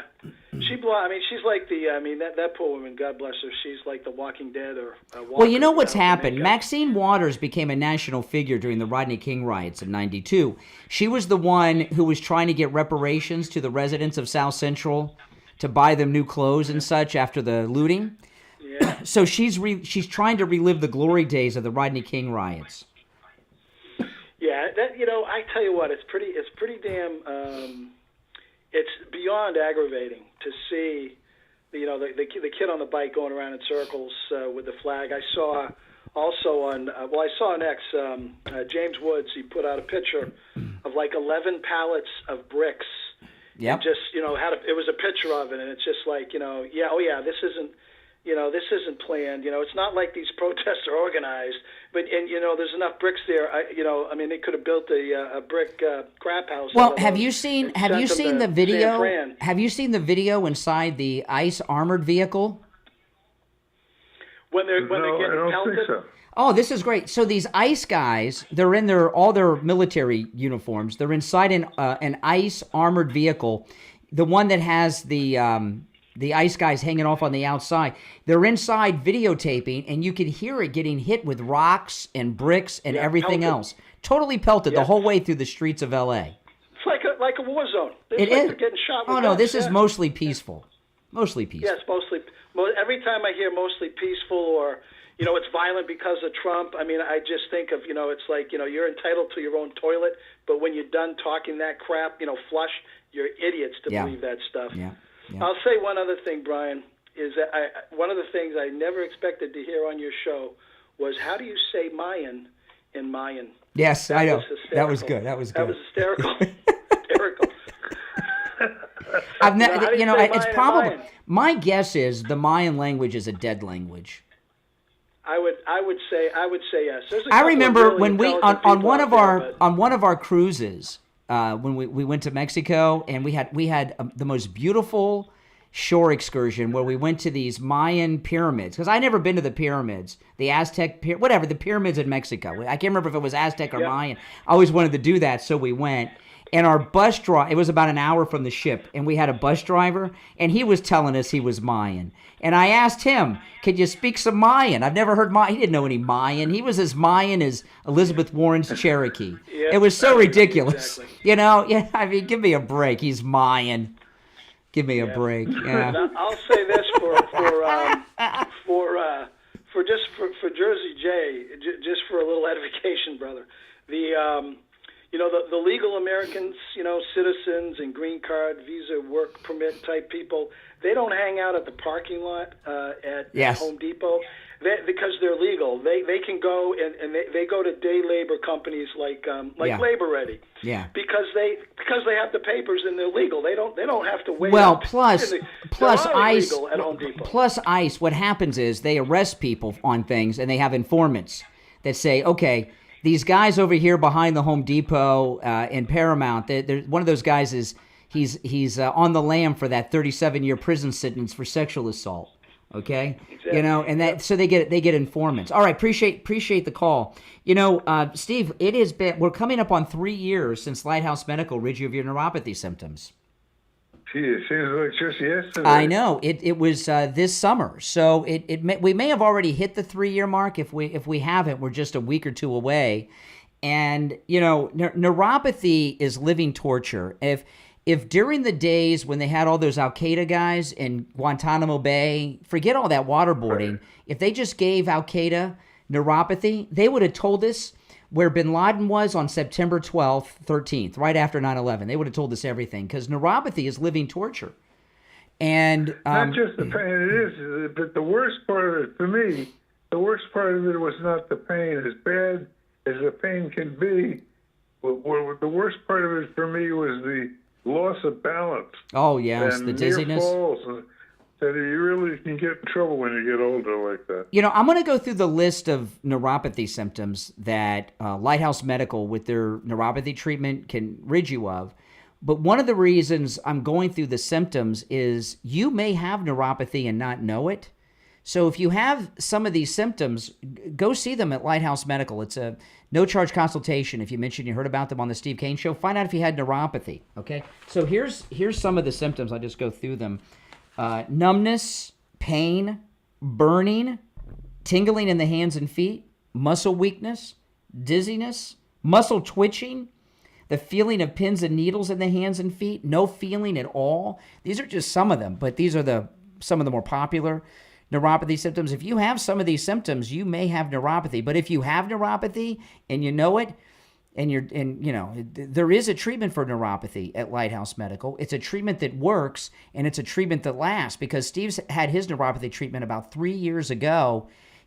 She's like that poor woman, God bless her, she's like the Walking Dead or Well, you know what's happened? Maxine Waters became a national figure during the Rodney King riots in '92. She was the one who was trying to get reparations to the residents of South Central to buy them new clothes and such after the looting. Yeah. So she's trying to relive the glory days of the Rodney King riots. Yeah, I tell you what, it's pretty damn it's beyond aggravating to see, the kid on the bike going around in circles with the flag. I saw also on X, James Woods, he put out a picture of like 11 pallets of bricks. Yep. Just, it was a picture of it, and it's just like, this isn't planned. It's not like these protests are organized, but there's enough bricks there. They could have built a brick crap house. Well, have you seen the video? Have you seen the video inside the ICE armored vehicle? When they're getting pelted? So. Oh, this is great. So these ICE guys, they're in all their military uniforms. They're inside an ICE armored vehicle, the one that has the ICE guys hanging off on the outside. They're inside videotaping, and you can hear it getting hit with rocks and bricks and everything else. Totally pelted the whole way through the streets of L.A. It's like a war zone. It like is. They're getting shot with Oh, no, guns. this is mostly peaceful. Mostly peaceful. Yes, mostly. Every time I hear mostly peaceful or, it's violent because of Trump, I mean, I just think of, it's like, you're entitled to your own toilet, but when you're done talking that crap, flush, you're idiots to believe that stuff. Yeah. I'll say one other thing, Brian, is that one of the things I never expected to hear on your show was how do you say Mayan in Mayan? Yes, I know. Hysterical. That was good. That was good. That was hysterical. Hysterical. It's probably, my guess is the Mayan language is a dead language. I would say yes. I remember when we on one of our cruises when we went to Mexico, and we had the most beautiful shore excursion where we went to these Mayan pyramids, because I never been to the pyramids, the Aztec whatever, the pyramids in Mexico. I can't remember if it was Aztec or Mayan. I always wanted to do that, so we went. And our bus driver, it was about an hour from the ship, and we had a bus driver, and he was telling us he was Mayan. And I asked him, could you speak some Mayan? I've never heard Mayan. He didn't know any Mayan. He was as Mayan as Elizabeth Warren's Cherokee. Yeah, it was so ridiculous. exactly. I mean, give me a break. He's Mayan. Give me a break. Yeah. Now, I'll say this for Jersey J, just for a little edification, brother. The legal Americans, citizens and green card, visa, work permit type people, they don't hang out at the parking lot at Home Depot because they're legal. They can go and they go to day labor companies like Labor Ready. Yeah. Because they have the papers and they're legal. They don't have to wait. Well, up. plus ICE. At Home Depot. Plus ICE. What happens is they arrest people on things, and they have informants that say, okay, these guys over here behind the Home Depot in Paramount, one of those guys is he's on the lam for that 37-year prison sentence for sexual assault. Okay, exactly. And that so they get informants. All right, appreciate the call. Steve, we're coming up on 3 years since Lighthouse Medical rid you of your neuropathy symptoms. Gee, it seems like just yesterday. I know it was this summer, so we may have already hit the 3-year mark. If we haven't, we're just a week or two away. And neuropathy is living torture. If during the days when they had all those Al Qaeda guys in Guantanamo Bay, forget all that waterboarding. Right. If they just gave Al Qaeda neuropathy, they would have told us where bin Laden was on September 12th, 13th, right after 9/11. They would have told us everything, because neuropathy is living torture. And not just the pain it is, but the worst part of it, for me, the worst part of it was not the pain. As bad as the pain can be, the worst part of it for me was the loss of balance. Oh, yes, and the dizziness. Near falls. That you really can get in trouble when you get older like that. I'm going to go through the list of neuropathy symptoms that Lighthouse Medical, with their neuropathy treatment, can rid you of. But one of the reasons I'm going through the symptoms is you may have neuropathy and not know it. So if you have some of these symptoms, go see them at Lighthouse Medical. It's a no-charge consultation. If you mentioned you heard about them on the Steve Kane Show, find out if you had neuropathy, okay? So here's some of the symptoms. I'll just go through them. Numbness, pain, burning, tingling in the hands and feet, muscle weakness, dizziness, muscle twitching, the feeling of pins and needles in the hands and feet, no feeling at all. These are just some of them, but these are some of the more popular neuropathy symptoms. If you have some of these symptoms, you may have neuropathy. But if you have neuropathy and you know it, there is a treatment for neuropathy at Lighthouse Medical. It's a treatment that works, and it's a treatment that lasts, because Steve's had his neuropathy treatment about 3 years ago,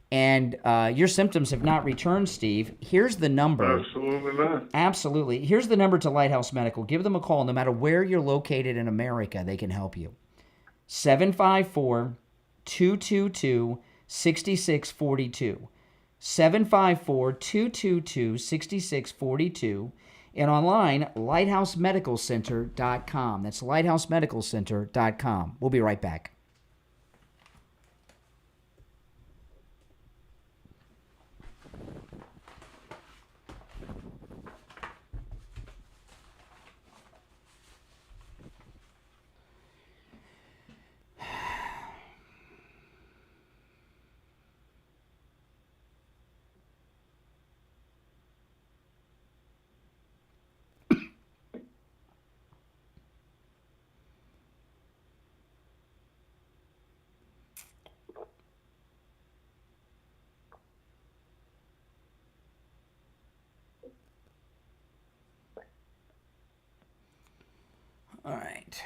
and your symptoms have not returned, Steve. Here's the number. Absolutely not. Absolutely. Here's the number to Lighthouse Medical. Give them a call. No matter where you're located in America, they can help you. 754-222-6642. 754-222-6642, and online, lighthousemedicalcenter.com. That's lighthousemedicalcenter.com. We'll be right back. All right.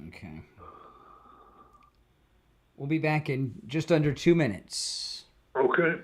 Okay. We'll be back in just under 2 minutes. Okay.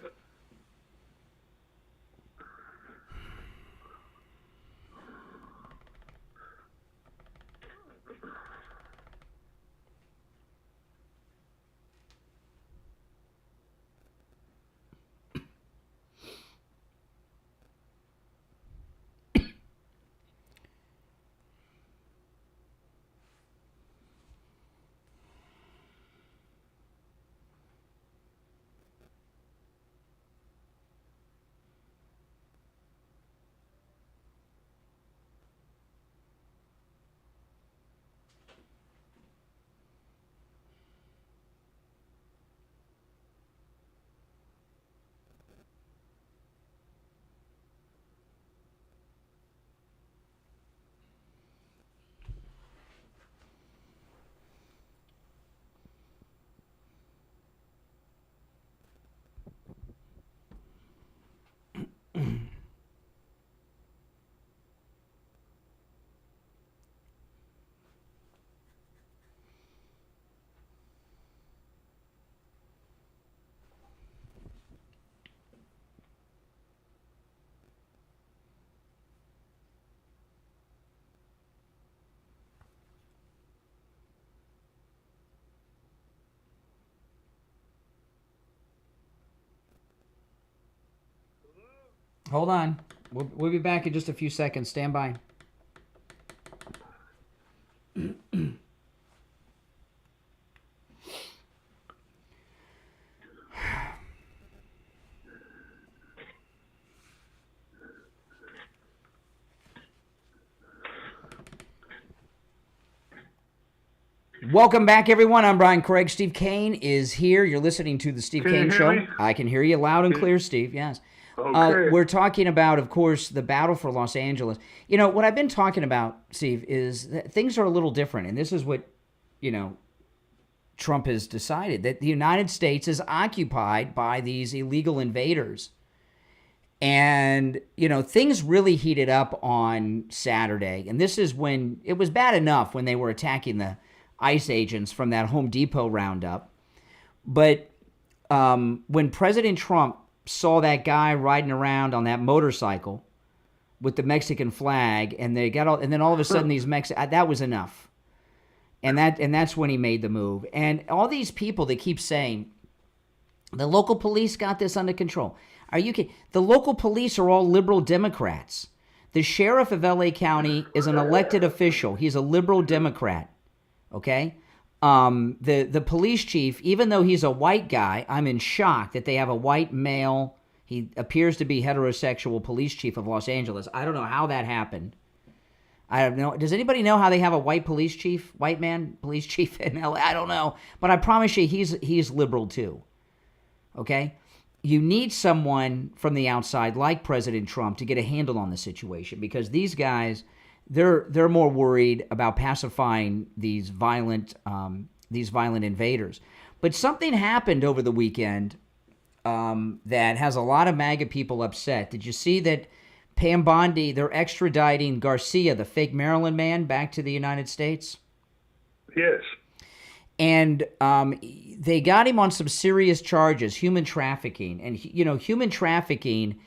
Hold on. We'll be back in just a few seconds. Stand by. Welcome back, everyone. I'm Brian Craig. Steve Kane is here. You're listening to the Steve Kane Show. Me? I can hear you loud and clear, Steve. Yes. Okay. We're talking about, of course, the battle for Los Angeles. You know, what I've been talking about, Steve, is that things are a little different. And this is what, you know, Trump has decided, that the United States is occupied by these illegal invaders. And, you know, things really heated up on Saturday. And this is when it was bad enough when they were attacking the ICE agents from that Home Depot roundup. But when President Trump saw that guy riding around on that motorcycle with the Mexican flag, and then all of a sudden that was enough. And that's when he made the move. And all these people that keep saying the local police got this under control. Are you kidding? The local police are all liberal Democrats. The sheriff of LA County is an elected official. He's a liberal Democrat. Okay? The police chief, even though he's a white guy, I'm in shock that they have a white male, he appears to be heterosexual police chief of Los Angeles. I don't know how that happened. I don't know. Does anybody know how they have a white police chief, white man police chief in LA? I don't know. But I promise you he's liberal too. Okay? You need someone from the outside like President Trump to get a handle on the situation, because these guys, they're more worried about pacifying these violent invaders. But something happened over the weekend that has a lot of MAGA people upset. Did you see that Pam Bondi, they're extraditing Garcia, the fake Maryland man, back to the United States? Yes. And they got him on some serious charges, human trafficking. And, you know, human trafficking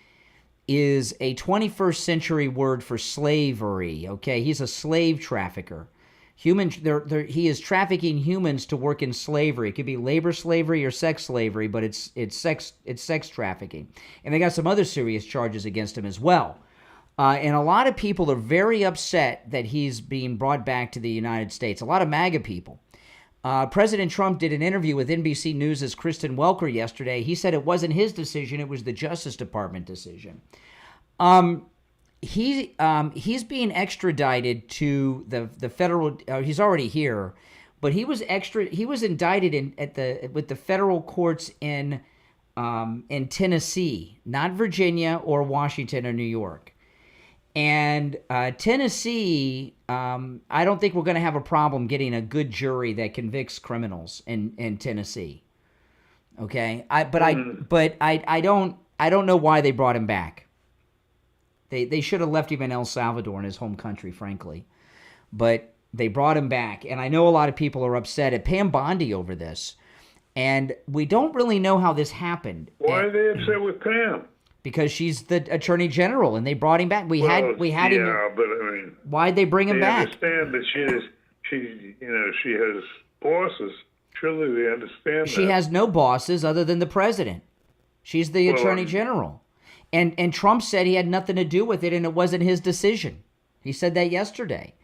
is a 21st century word for slavery, okay? He's a slave trafficker. He is trafficking humans to work in slavery. It could be labor slavery or sex slavery, but it's sex trafficking. And they got some other serious charges against him as well. And a lot of people are very upset that he's being brought back to the United States. A lot of MAGA people. President Trump did an interview with NBC News' Kristen Welker yesterday. He said it wasn't his decision, it was the Justice Department decision. He's being extradited to the federal. He's already here, but he was indicted with the federal courts in Tennessee, not Virginia or Washington or New York. And Tennessee, I don't think we're going to have a problem getting a good jury that convicts criminals in Tennessee. Okay, I don't know why they brought him back. They should have left him in El Salvador, in his home country, frankly. But they brought him back, and I know a lot of people are upset at Pam Bondi over this, and we don't really know how this happened. Why are they upset with Pam? Because she's the Attorney General, and they brought him back. We had him. Yeah, but I mean, why'd they bring him back? They understand that she has bosses. Surely they understand She has no bosses other than the president. She's the Attorney General. And Trump said he had nothing to do with it, and it wasn't his decision. He said that yesterday.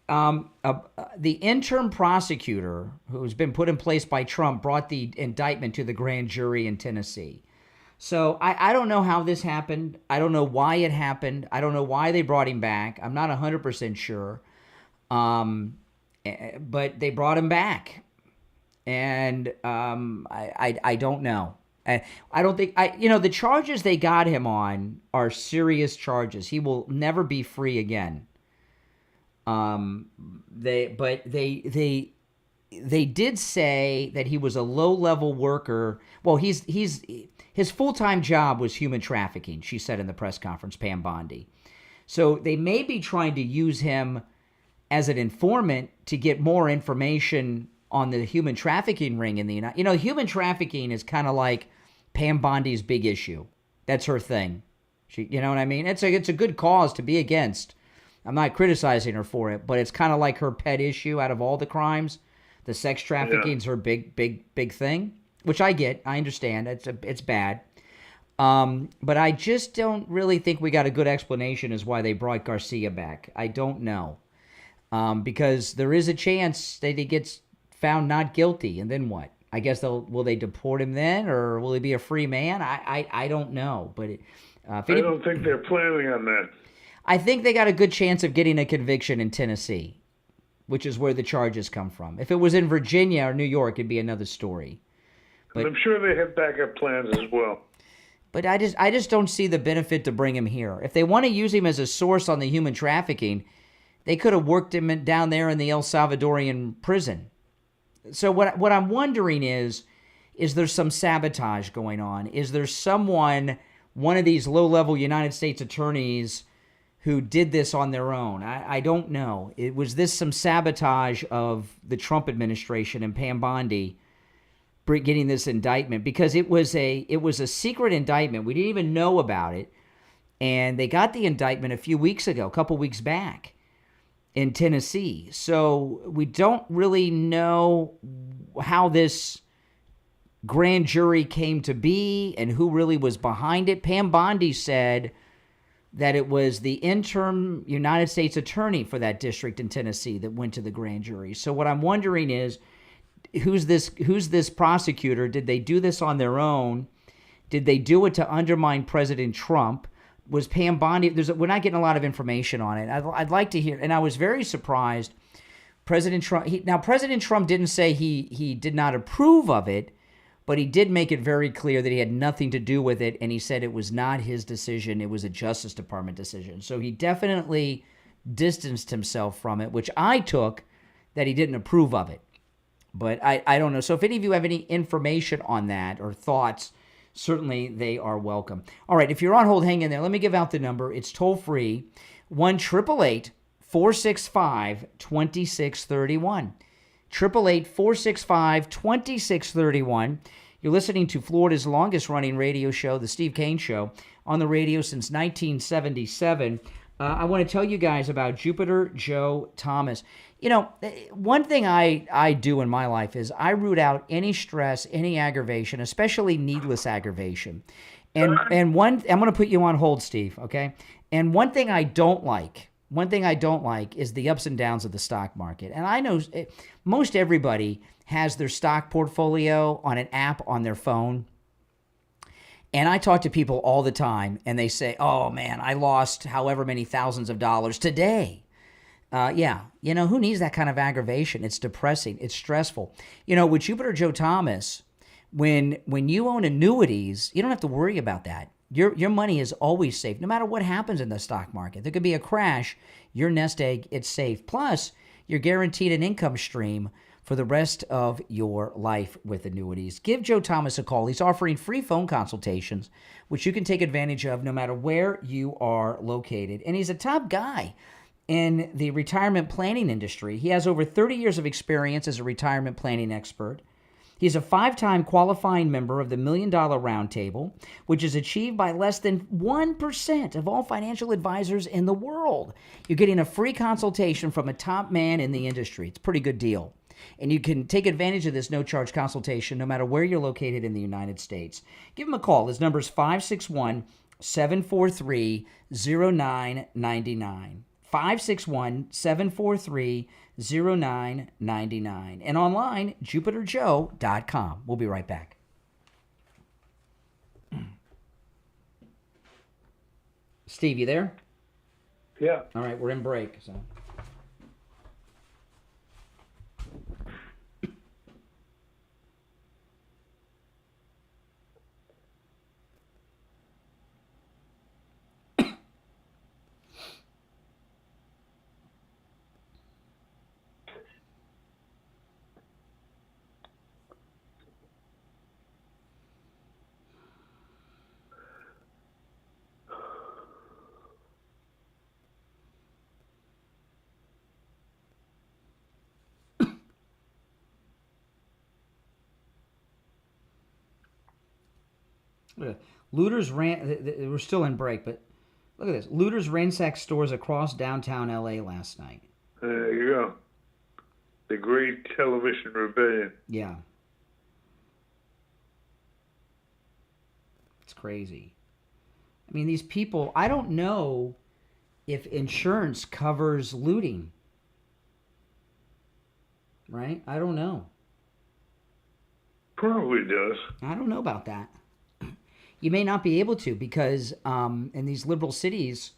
The interim prosecutor, who's been put in place by Trump, brought the indictment to the grand jury in Tennessee. So I don't know how this happened. I don't know why it happened. I don't know why they brought him back. I'm not 100% sure. But they brought him back. And I don't know. I don't think the charges they got him on are serious charges. He will never be free again. They did say that he was a low-level worker. Well, his full-time job was human trafficking, she said in the press conference, Pam Bondi. So they may be trying to use him as an informant to get more information on the human trafficking ring in the United. Human trafficking is kind of like Pam Bondi's big issue. That's her thing. You know what I mean? It's a good cause to be against. I'm not criticizing her for it, but it's kind of like her pet issue out of all the crimes. The sex trafficking is her big thing, which I get. I understand. It's bad. But I just don't really think we got a good explanation as why they brought Garcia back. I don't know. Because there is a chance that he gets found not guilty, and then what? I guess will they deport him then, or will he be a free man? I don't know. But I don't think they're planning on that. I think they got a good chance of getting a conviction in Tennessee, which is where the charges come from. If it was in Virginia or New York, it'd be another story. But I'm sure they have backup plans as well. But I just don't see the benefit to bring him here. If they want to use him as a source on the human trafficking, they could have worked him down there in the El Salvadorian prison. So what I'm wondering is there some sabotage going on? Is there one of these low-level United States attorneys who did this on their own? I don't know. Was this some sabotage of the Trump administration and Pam Bondi getting this indictment? Because it was a secret indictment. We didn't even know about it. And they got the indictment a couple weeks back in Tennessee. So we don't really know how this grand jury came to be and who really was behind it. Pam Bondi said that it was the interim United States attorney for that district in Tennessee that went to the grand jury. So what I'm wondering is, who's this prosecutor? Did they do this on their own? Did they do it to undermine President Trump? Was Pam Bondi? We're not getting a lot of information on it. I'd like to hear, and I was very surprised. President Trump didn't say he did not approve of it, but he did make it very clear that he had nothing to do with it, and he said it was not his decision, it was a Justice Department decision. So he definitely distanced himself from it, which I took that he didn't approve of it. But I don't know. So if any of you have any information on that or thoughts, certainly they are welcome. All right, if you're on hold, hang in there. Let me give out the number. It's toll-free, 1-888-465-2631. 888-465-2631. You're listening to Florida's longest-running radio show, The Steve Kane Show, on the radio since 1977. I want to tell you guys about Jupiter Joe Thomas. One thing I do in my life is I root out any stress, any aggravation, especially needless aggravation. And I'm going to put you on hold, Steve, okay? And one thing I don't like is the ups and downs of the stock market. And I know most everybody has their stock portfolio on an app on their phone. And I talk to people all the time, and they say, oh, man, I lost however many thousands of dollars today. Yeah, who needs that kind of aggravation? It's depressing. It's stressful. With Jupiter Joe Thomas, when you own annuities, you don't have to worry about that. Your money is always safe, no matter what happens in the stock market. There could be a crash. Your nest egg, it's safe. Plus, you're guaranteed an income stream for the rest of your life with annuities. Give Joe Thomas a call. He's offering free phone consultations, which you can take advantage of no matter where you are located. And he's a top guy in the retirement planning industry. He has over 30 years of experience as a retirement planning expert. He's a 5-time qualifying member of the $1 Million Roundtable, which is achieved by less than 1% of all financial advisors in the world. You're getting a free consultation from a top man in the industry. It's a pretty good deal. And you can take advantage of this no-charge consultation no matter where you're located in the United States. Give him a call. His number is 561-743-0999. 561-743-0999. And online, jupiterjoe.com. We'll be right back. Steve, you there? Yeah. All right, we're in break, so... Looters we're still in break, but look at this. Looters ransacked stores across downtown LA last night. There you go. The Great Television Rebellion. Yeah. It's crazy. I mean, these people, I don't know if insurance covers looting. Right? I don't know. Probably does. I don't know about that. You may not be able to because in these liberal cities,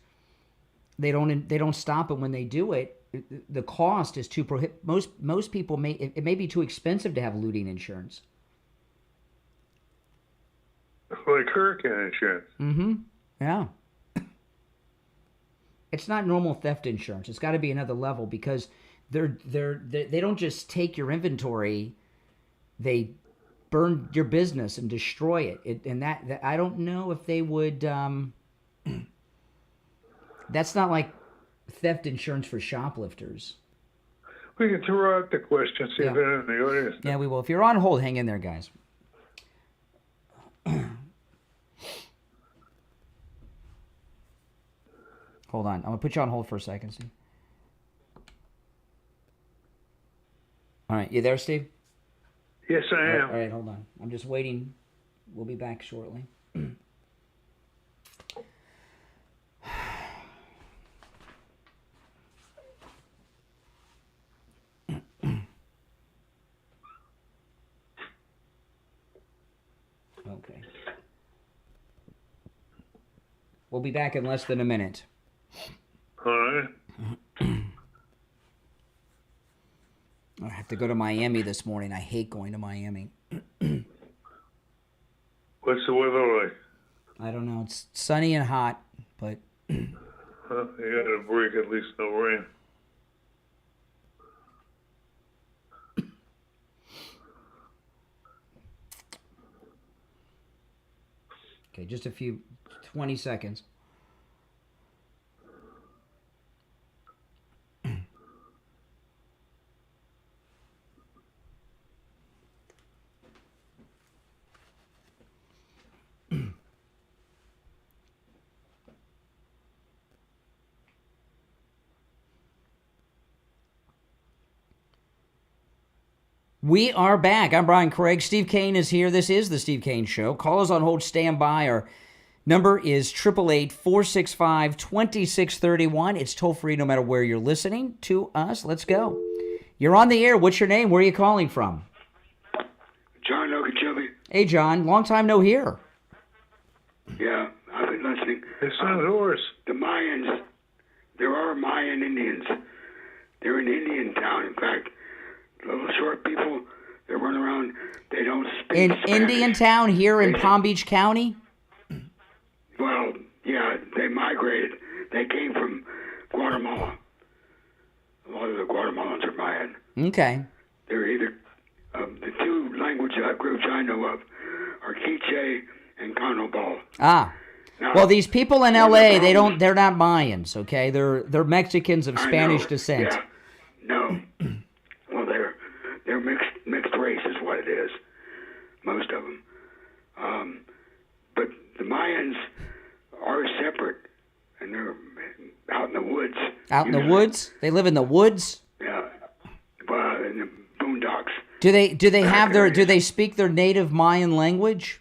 they don't stop it when they do it. The cost is too prohibitive. Most people it may be too expensive to have looting insurance. Like hurricane insurance. Mm-hmm. Yeah. It's not normal theft insurance. It's got to be another level because they don't just take your inventory. They burn your business and destroy it. And that I don't know if they would. That's not like theft insurance for shoplifters. We can throw out the question, see if they're in the audience. Yeah, we will. If you're on hold, hang in there, guys. Hold on. I'm going to put you on hold for a second, Steve. All right. You there, Steve? Yes, I am. All right, hold on. I'm just waiting. We'll be back shortly. Okay. We'll be back in less than a minute. All right. I have to go to Miami this morning. I hate going to Miami. What's the weather like? I don't know. It's sunny and hot, but... You got to break at least no rain. Okay, just 20 seconds. We are back. I'm Brian Craig. Steve Kane is here. This is the Steve Kane Show. Callers on hold, stand by. Our number is 888-465-2631. It's toll-free no matter where you're listening to us. Let's go. You're on the air. What's your name? Where are you calling from? John Okeechobee. Hey, John. Long time no hear. Yeah, I've been listening. It's not horse. The Mayans, there are Mayan Indians. They're in Indian town. In fact, little short people, they run around, they don't speak In Spanish. Indian Town here in Palm Beach County? Well, yeah, they migrated. They came from Guatemala. A lot of the Guatemalans are Mayan. Okay. They're either, the two language groups I know of are Quiche and Canobal. Ah. Now, Well, these people in L.A., they're not Mayans, okay? They're Mexicans of I Spanish know, descent. Yeah. No. Well, they're mixed race is what it is. Most of them. But the Mayans are separate, and they're out in the woods. Out in the woods? They live in the woods? Yeah. Well, in the boondocks. Do they speak their native Mayan language?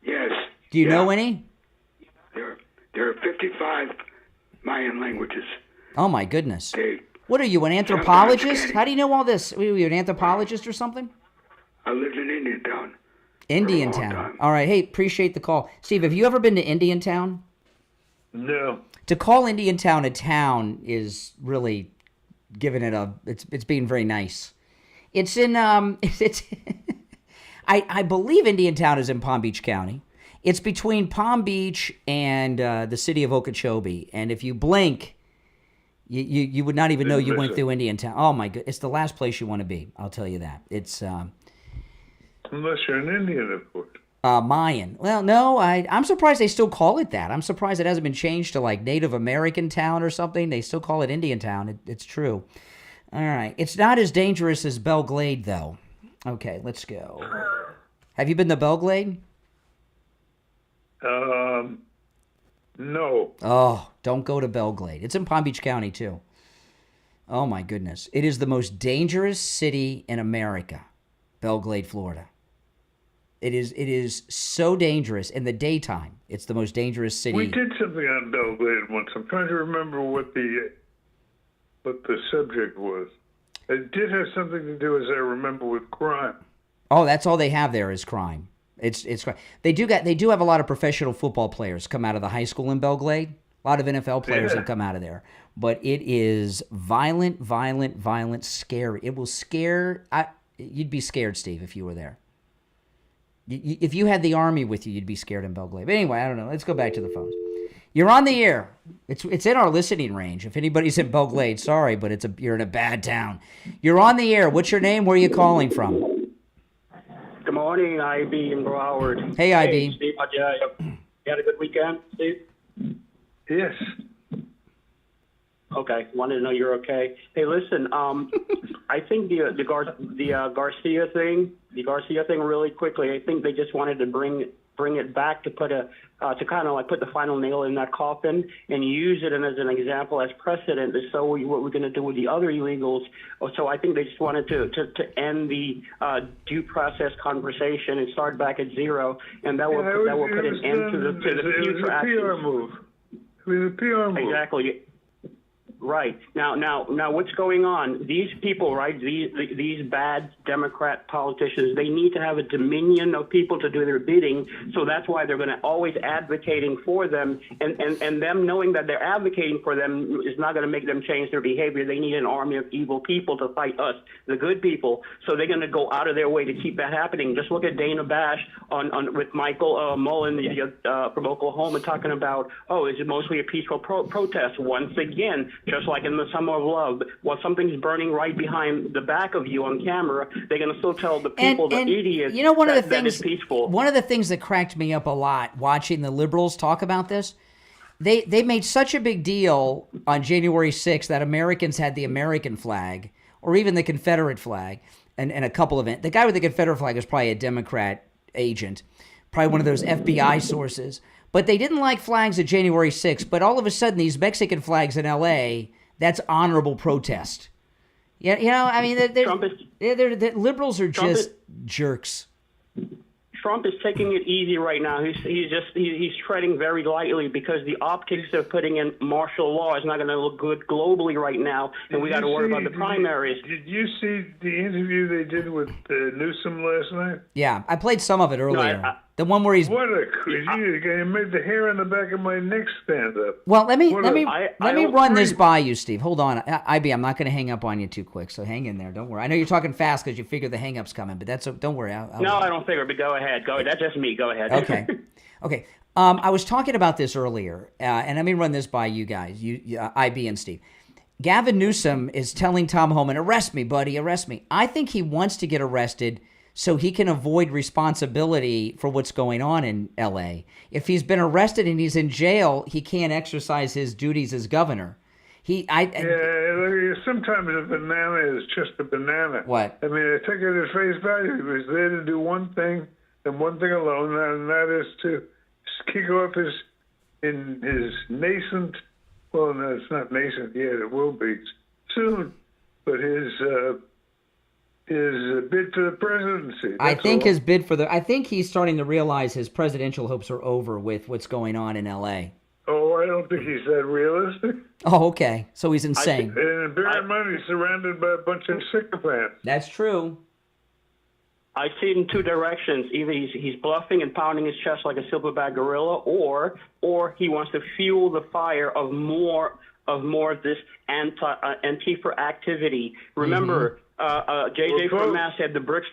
Yes. Do you know any? There are 55 Mayan languages. Oh my goodness. They, What are you, an anthropologist? How do you know all this? Are you an anthropologist or something? I lived in Indian Town. Indian Town. All right. Hey, appreciate the call. Steve, have you ever been to Indian Town? No. To call Indian Town a town is really giving it it's being very nice. It's in I believe Indian Town is in Palm Beach County. It's between Palm Beach and the city of Okeechobee. And if you blink, you would not even know you went through Indian Town. Oh my god, it's the last place you want to be. I'll tell you that. It's unless you're an Indian, of course. Mayan. Well, no, I'm surprised they still call it that. I'm surprised it hasn't been changed to like Native American Town or something. They still call it Indian Town. It's true. All right. It's not as dangerous as Belle Glade, though. Okay, let's go. Have you been to Belle Glade? No. Oh, don't go to Belle Glade. It's in Palm Beach County, too. Oh, my goodness. It is the most dangerous city in America, Belle Glade, Florida. It is so dangerous in the daytime. It's the most dangerous city. We did something on Belle Glade once. I'm trying to remember what the subject was. It did have something to do, as I remember, with crime. Oh, that's all they have there is crime. It's crime. They do have a lot of professional football players come out of the high school in Belle Glade. A lot of NFL players have come out of there. But it is violent, scary. It will scare. You'd be scared, Steve, if you were there. If you had the army with you, you'd be scared in Belle Glade. But anyway, I don't know. Let's go back to the phones. You're on the air. It's in our listening range. If anybody's in Belle Glade, sorry, but you're in a bad town. You're on the air. What's your name? Where are you calling from? Good morning, IB in Broward. Hey, IB. Steve, you had a good weekend, Steve? Yes. Okay, wanted to know you're okay. Hey, listen, I think the Garcia thing really quickly. I think they just wanted to bring it back to put to kind of like put the final nail in that coffin and use it as an example as precedent. So what we're going to do with the other illegals. So I think they just wanted to end the due process conversation and start back at zero, and that will put an end to the future actions. It was a PR move. It was a PR move. Exactly. Right. Now, what's going on? These people, right, these bad Democrat politicians, they need to have a dominion of people to do their bidding, so that's why they're going to always advocating for them, and them knowing that they're advocating for them is not going to make them change their behavior. They need an army of evil people to fight us, the good people, so they're going to go out of their way to keep that happening. Just look at Dana Bash with Michael Mullen from Oklahoma talking about, is it mostly a peaceful protest? Once again, just like in the Summer of Love, while something's burning right behind the back of you on camera, they're going to still tell the people, the idiots, you know, one of the that things, is peaceful. One of the things that cracked me up a lot watching the liberals talk about this, they made such a big deal on January 6th that Americans had the American flag or even the Confederate flag, and a couple of it. The guy with the Confederate flag was probably a Democrat agent, probably one of those FBI sources. But they didn't like flags at January 6th. But all of a sudden, these Mexican flags in L.A., that's honorable protest. Yeah, you know, I mean, the liberals are just jerks. Trump is taking it easy right now. He's treading very lightly because the optics of putting in martial law is not going to look good globally right now, and we got to worry about the primaries. Did you see the interview they did with Newsom last night? Yeah, I played some of it earlier. The one where he's... What a crazy! You made the hair on the back of my neck stand up. Well, let me don't run this breathe. by you, Steve. Hold on. IB, I'm not going to hang up on you too quick, so hang in there. Don't worry. I know you're talking fast because you figure the hang-up's coming, but don't worry. No, I don't figure, but go ahead. That's just me. Go ahead. Okay. I was talking about this earlier, and let me run this by you guys, IB and Steve. Gavin Newsom is telling Tom Homan, arrest me, buddy, arrest me. I think he wants to get arrested so he can avoid responsibility for what's going on in L.A. If he's been arrested and he's in jail, he can't exercise his duties as governor. Sometimes a banana is just a banana. What? I mean, I take it at face value. He was there to do one thing and one thing alone, and that is to kick off his nascent. Well, no, it's not nascent yet. It will be soon. But his bid for the presidency. I think his bid for I think he's starting to realize his presidential hopes are over with what's going on in L.A. Oh, I don't think he's that realistic. Oh, okay. So he's insane. And bear in mind, he's surrounded by a bunch of sycophants. That's true. I see it in two directions. Either he's bluffing and pounding his chest like a silverback gorilla, or he wants to fuel the fire of more of this Antifa activity. Remember, JJ from Mass said the bricks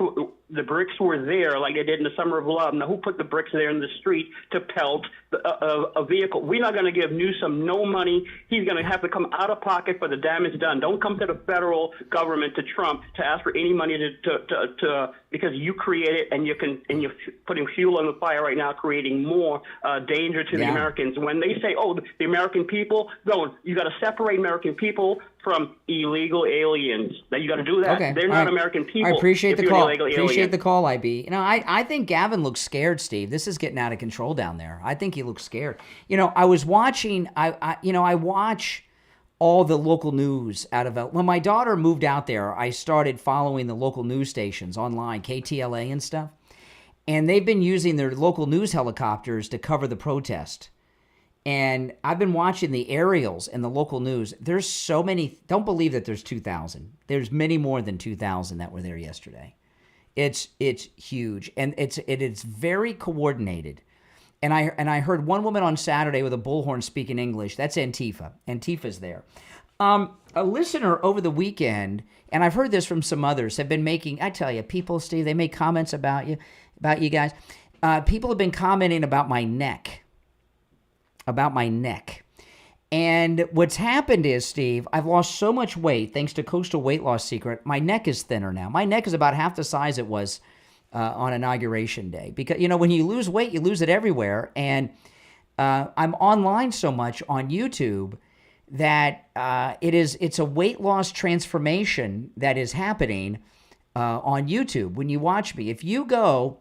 were there like they did in the Summer of Love. Now, who put the bricks there in the street to pelt a vehicle? We're not going to give Newsom no money. He's going to have to come out of pocket for the damage done. Don't come to the federal government, to Trump, to ask for any money to because you create it and you're putting fuel on the fire right now, creating more danger to the Americans. When they say, "Oh, the American people," you got to separate American people from illegal aliens. That you got to do that. Okay. They're not American people. I appreciate if the you're call. an illegal alien. Appreciate the call, IB. I think Gavin looks scared, Steve. This is getting out of control down there. I think he looks scared. I was watching. I watch all the local news out of when my daughter moved out there. I started following the local news stations online, KTLA and stuff, and they've been using their local news helicopters to cover the protest. And I've been watching the aerials and the local news. There's so many. Don't believe that there's 2,000. There's many more than 2,000 that were there yesterday. It's huge, and it's very coordinated. And I heard one woman on Saturday with a bullhorn speaking English. That's Antifa. Antifa's there. A listener over the weekend, and I've heard this from some others, have been making. I tell you, people, Steve, they make comments about you guys. People have been commenting about my neck. And what's happened is, Steve, I've lost so much weight thanks to Coastal Weight Loss Secret. My neck is thinner now. My neck is about half the size it was on Inauguration Day. Because, when you lose weight, you lose it everywhere. And I'm online so much on YouTube that it's a weight loss transformation that is happening on YouTube when you watch me. If you go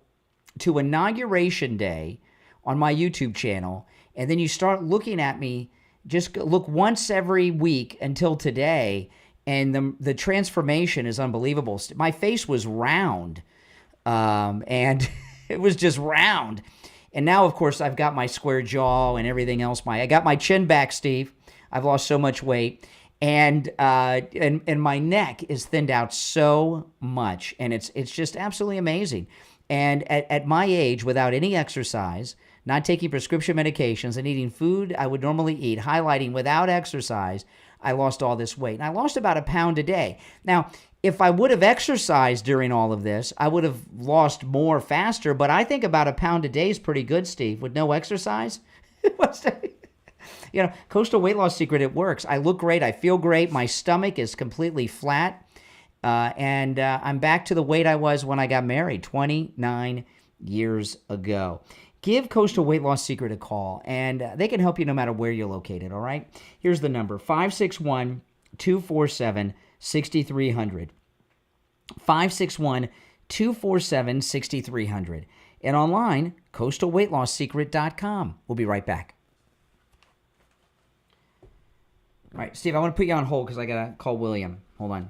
to Inauguration Day on my YouTube channel, and then you start looking at me, just look once every week until today, and the transformation is unbelievable. My face was round, and it was just round. And now, of course, I've got my square jaw and everything else. I got my chin back, Steve. I've lost so much weight, and my neck is thinned out so much, and it's just absolutely amazing. And at my age, without any exercise, not taking prescription medications, and eating food I would normally eat, highlighting without exercise, I lost all this weight. And I lost about 1 pound a day. Now, if I would have exercised during all of this, I would have lost more faster, but I think about 1 pound a day is pretty good, Steve, with no exercise. Coastal Weight Loss Secret, it works. I look great. I feel great. My stomach is completely flat. And I'm back to the weight I was when I got married 29 years ago. Give Coastal Weight Loss Secret a call, and they can help you no matter where you're located, all right? Here's the number, 561-247-6300. 561-247-6300. And online, coastalweightlossecret.com. We'll be right back. All right, Steve, I want to put you on hold because I got to call William. Hold on.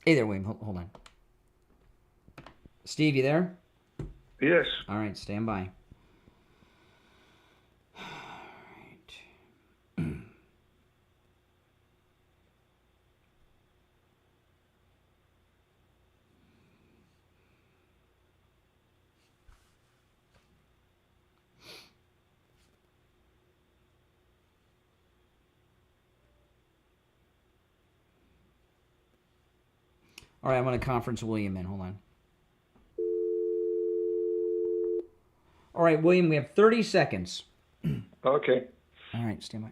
Hey there, William. Hold on. Steve, you there? Yes. All right, stand by. All right, I'm going to conference William in. Hold on. All right, William, we have 30 seconds. Okay. All right, stand by.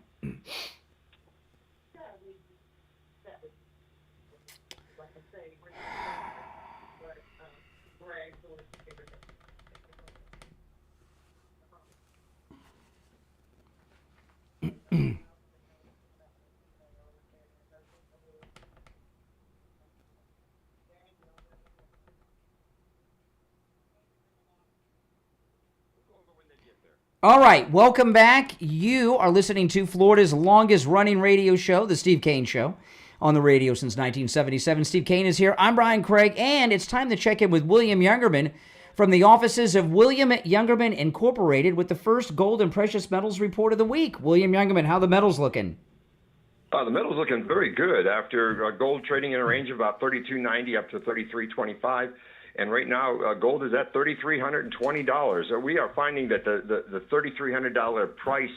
All right, welcome back. You are listening to Florida's longest-running radio show, The Steve Kane Show, on the radio since 1977. Steve Kane is here. I'm Brian Craig, and it's time to check in with William Youngerman from the offices of William Youngerman Incorporated with the first gold and precious metals report of the week. William Youngerman, how the metals looking? The metal's looking very good after gold trading in a range of about $32.90 up to $33.25. And right now, gold is at $3,320. We are finding that the $3,300 price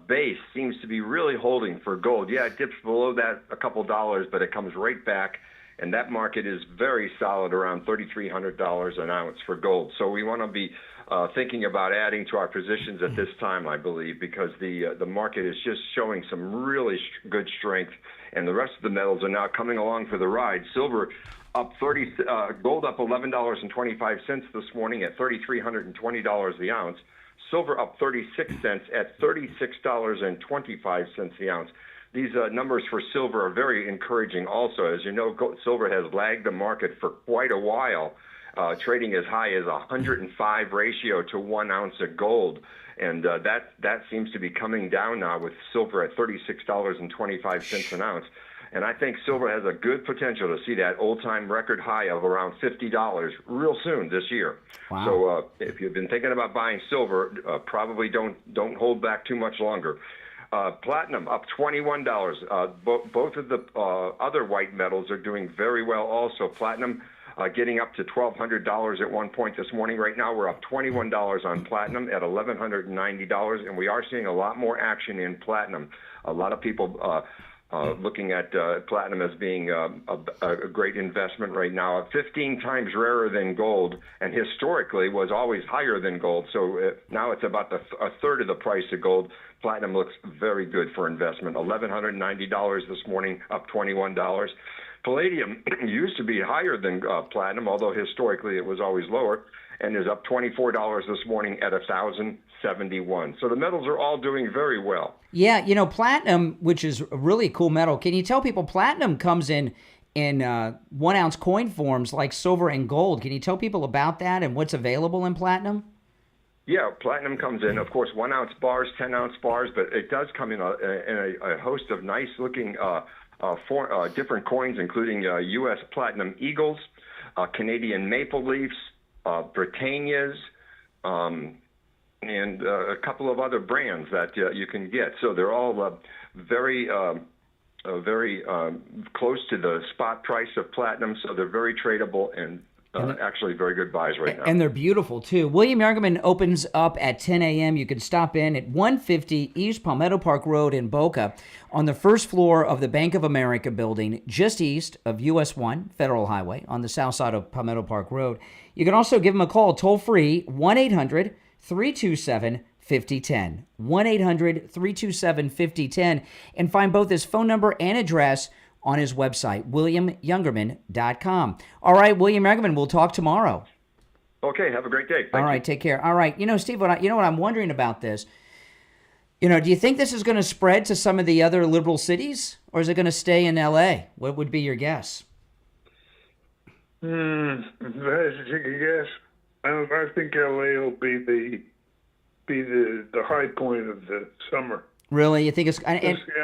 base seems to be really holding for gold. Yeah, it dips below that a couple dollars, but it comes right back. And that market is very solid around $3,300 an ounce for gold. So we want to be thinking about adding to our positions at this time, I believe, because the market is just showing some really good strength. And the rest of the metals are now coming along for the ride. Silver up gold up $11.25 this morning at $3,320 the ounce. Silver up 36 cents at $36.25 the ounce. These numbers for silver are very encouraging also. As you know, silver has lagged the market for quite a while, trading as high as 105 ratio to 1 ounce of gold. And that seems to be coming down now with silver at $36.25 an ounce. And I think silver has a good potential to see that old-time record high of around $50 real soon this year. Wow. So if you've been thinking about buying silver, probably don't hold back too much longer. Platinum up $21. Both of the other white metals are doing very well also. Platinum getting up to $1,200 at one point this morning. Right now we're up $21 on platinum at $1,190, and we are seeing a lot more action in platinum. A lot of people looking at platinum as being a great investment right now. 15 times rarer than gold, and historically was always higher than gold. So now it's about a third of the price of gold. Platinum looks very good for investment. $1,190 this morning, up $21. Palladium used to be higher than platinum, although historically it was always lower, and is up $24 this morning at $1,071. So the metals are all doing very well. Yeah, you know, platinum, which is a really cool metal. Can you tell people platinum comes in 1 ounce coin forms like silver and gold? Can you tell people about that and what's available in platinum? Yeah, platinum comes in, of course, 1 ounce bars, 10 ounce bars, but it does come in a host of nice looking different coins, including U.S. Platinum Eagles, Canadian Maple Leafs, Britannias, and a couple of other brands that you can get. So they're all very close to the spot price of platinum, so they're very tradable and actually very good buys right now. And they're beautiful, too. William Youngerman opens up at 10 a.m. You can stop in at 150 East Palmetto Park Road in Boca on the first floor of the Bank of America building, just east of US 1 Federal Highway on the south side of Palmetto Park Road. You can also give him a call toll-free, 1-800-327-5010. 1-800-327-5010. And find both his phone number and address on his website, WilliamYoungerman.com. All right, William Youngerman, we'll talk tomorrow. Okay, have a great day. All right, take care. All right, you know, Steve, what I'm wondering about this, you know, do you think this is going to spread to some of the other liberal cities, or is it going to stay in L.A.? What would be your guess? If I had to take a guess, I think L.A. will be the high point of the summer. Really? You think it's... I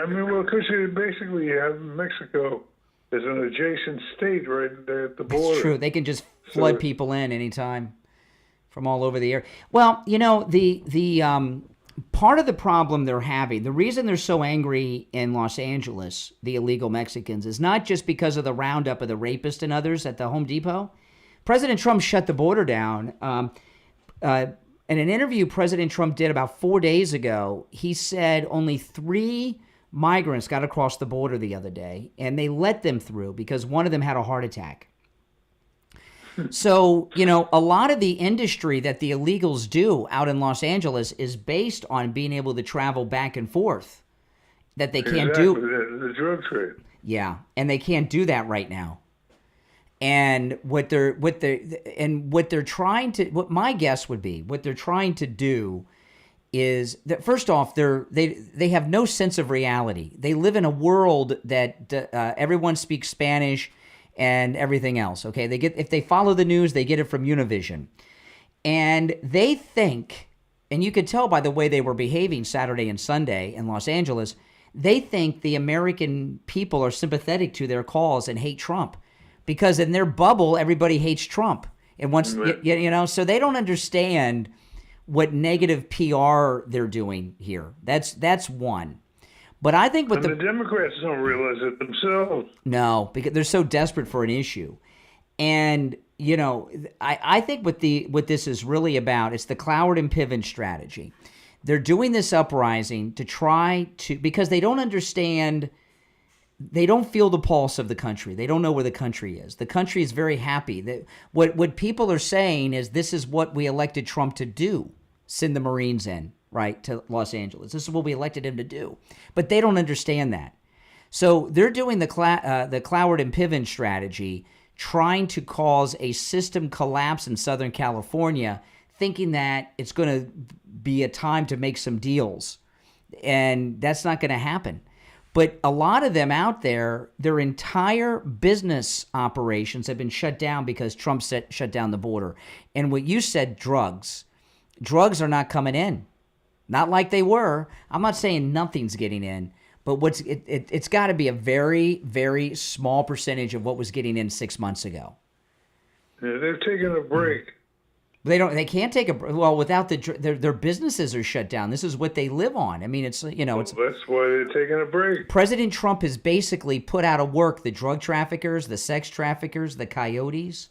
mean, well, because basically you have Mexico as an adjacent state right there at the border. It's true. They can just flood people in anytime. from all over the area. Well, you know, the part of the problem they're having, the reason they're so angry in Los Angeles, the illegal Mexicans, is not just because of the roundup of the rapists and others at the Home Depot. President Trump shut the border down. In an interview President Trump did about 4 days ago, he said only 3 migrants got across the border the other day, and they let them through because one of them had a heart attack. So, you know, a lot of the industry that the illegals do out in Los Angeles is based on being able to travel back and forth that they can't do. The drug trade. Yeah, and they can't do that right now. And what my guess would be, what they're trying to do is that, first off, they have no sense of reality. They live in a world that everyone speaks Spanish and everything else. Okay, if they follow the news, they get it from Univision, and they think, and you could tell by the way they were behaving Saturday and Sunday in Los Angeles, they think the American people are sympathetic to their cause and hate Trump, because in their bubble everybody hates Trump, and once you know, so they don't understand what negative PR they're doing here. That's one. But I think what the Democrats don't realize it themselves. No, because they're so desperate for an issue. And, you know, I think what this is really about, it's the Cloward and Piven strategy. They're doing this uprising to try to, because they don't understand, they don't feel the pulse of the country. They don't know where the country is. The country is very happy. That what people are saying is, this is what we elected Trump to do, send the Marines in. Right, to Los Angeles. This is what we elected him to do. But they don't understand that. So they're doing the Cloward and Piven strategy, trying to cause a system collapse in Southern California, thinking that it's going to be a time to make some deals. And that's not going to happen. But a lot of them out there, their entire business operations have been shut down because Trump shut down the border. And what you said, drugs are not coming in. Not like they were. I'm not saying nothing's getting in, but it's got to be a very, very small percentage of what was getting in 6 months ago. Yeah, they're taking a break. They can't take a break. Well, without their businesses are shut down. This is what they live on. I mean, it's, you know, it's. That's why they're taking a break. President Trump has basically put out of work the drug traffickers, the sex traffickers, the coyotes.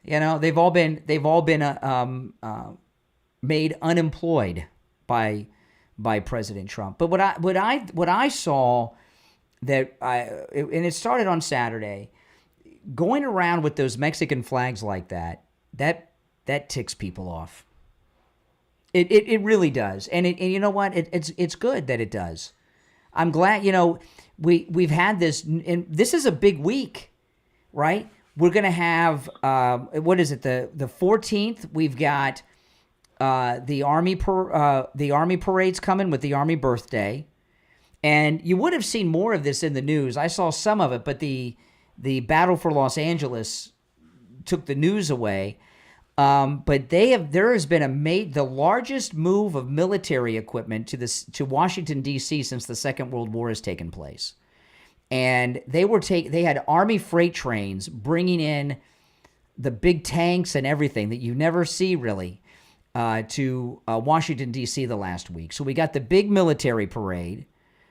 You know, they've all been made unemployed by President Trump. But what I saw and it started on Saturday, going around with those Mexican flags like that ticks people off. It really does. And you know what? It's good that it does. I'm glad, you know, we've had this, and this is a big week, right? We're going to have what is it? The 14th, we've got the Army parade's coming with the Army birthday. And you would have seen more of this in the news. I saw some of it, but the battle for Los Angeles took the news away. But there has been the largest move of military equipment to Washington, D.C. since the Second World War has taken place. And they had Army freight trains bringing in the big tanks and everything that you never see really to Washington, D.C. the last week. So we got the big military parade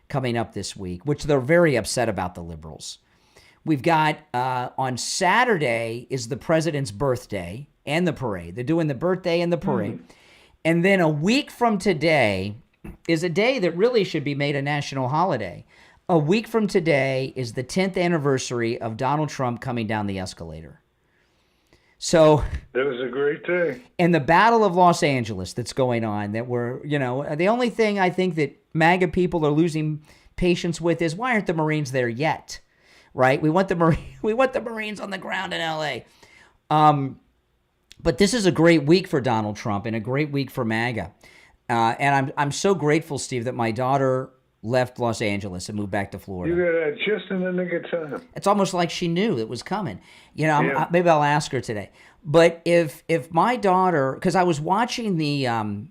coming up this week, which they're very upset about, the liberals. We've got on Saturday is the president's birthday and the parade. They're doing the birthday and the parade. And then a week from today is a day that really should be made a national holiday. A week from today is the 10th anniversary of Donald Trump coming down the escalator. So that was a great day. And the Battle of Los Angeles that's going on, that the only thing I think that MAGA people are losing patience with is, why aren't the Marines there yet? Right? We want the Marines on the ground in L.A. But this is a great week for Donald Trump and a great week for MAGA. And I'm so grateful, Steve, that my daughter left Los Angeles and moved back to Florida. You got that just in the nick of time. It's almost like she knew it was coming. You know, maybe I'll ask her today. But if my daughter, because I was watching the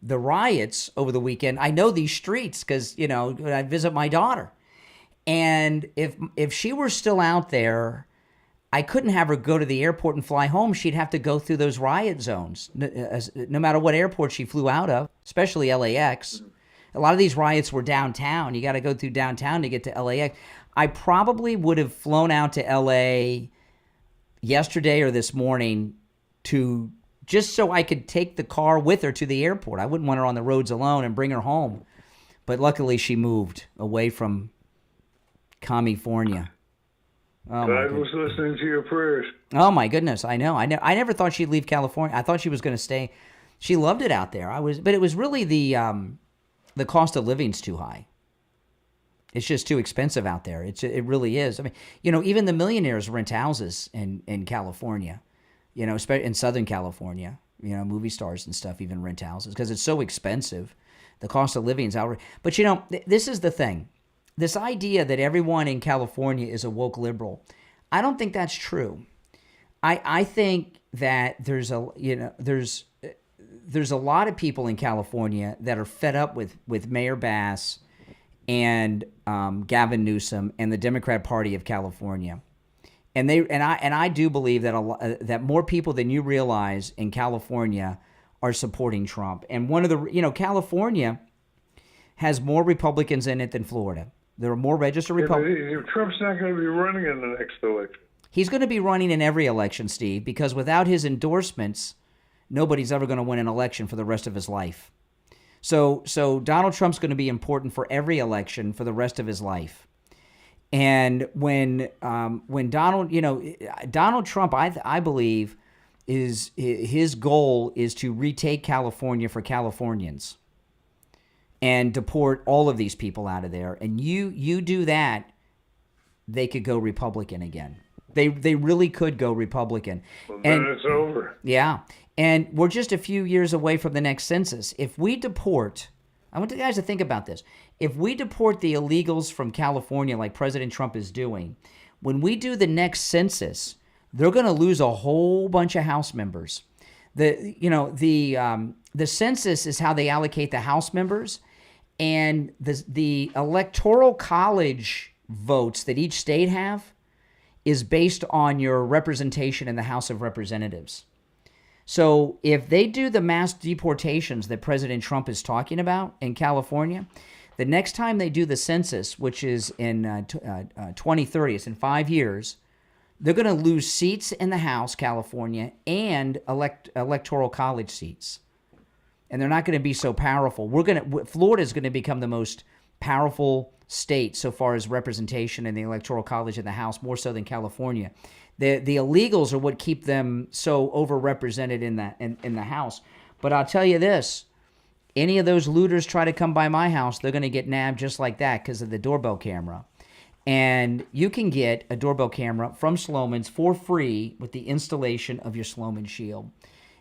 riots over the weekend, I know these streets because, you know, I visit my daughter. And if she were still out there, I couldn't have her go to the airport and fly home. She'd have to go through those riot zones, no matter what airport she flew out of, especially LAX. A lot of these riots were downtown. You got to go through downtown to get to LAX. I probably would have flown out to LA yesterday or this morning to just so I could take the car with her to the airport. I wouldn't want her on the roads alone and bring her home. But luckily she moved away from California. Oh, God was listening to your prayers. Oh my goodness, I know. I never thought she'd leave California. I thought she was going to stay. She loved it out there. But it was really the cost of living's too high. It's just too expensive out there. It really is. I mean, even the millionaires rent houses in California. Especially in Southern California. Movie stars and stuff even rent houses because it's so expensive. The cost of living is outrageous. But this is the thing. This idea that everyone in California is a woke liberal, I don't think that's true. I think that there's a lot of people in California that are fed up with Mayor Bass and Gavin Newsom and the Democrat Party of California, and I do believe that that more people than you realize in California are supporting Trump. And one of the California has more Republicans in it than Florida. There are more registered Republicans. Trump's not going to be running in the next election. He's going to be running in every election, Steve, because without his endorsements, nobody's ever going to win an election for the rest of his life. So Donald Trump's going to be important for every election for the rest of his life. And when Donald Trump, I believe, his goal is to retake California for Californians and deport all of these people out of there. And you do that, they could go Republican again. They really could go Republican. Well, then it's over. Yeah. And we're just a few years away from the next census. If we deport, I want you guys to think about this. If we deport the illegals from California like President Trump is doing, when we do the next census, they're going to lose a whole bunch of House members. The census is how they allocate the House members, and the electoral college votes that each state have is based on your representation in the House of Representatives. So if they do the mass deportations that President Trump is talking about in California, the next time they do the census, which is in 2030, it's in 5 years, they're going to lose seats in the House, California, and electoral college seats. And they're not going to be so powerful. Florida is going to become the most powerful state so far as representation in the electoral college in the House, more so than California. The illegals are what keep them so overrepresented in the House. But I'll tell you this, any of those looters try to come by my house, they're going to get nabbed just like that because of the doorbell camera. And you can get a doorbell camera from Sloman's for free with the installation of your Sloman Shield.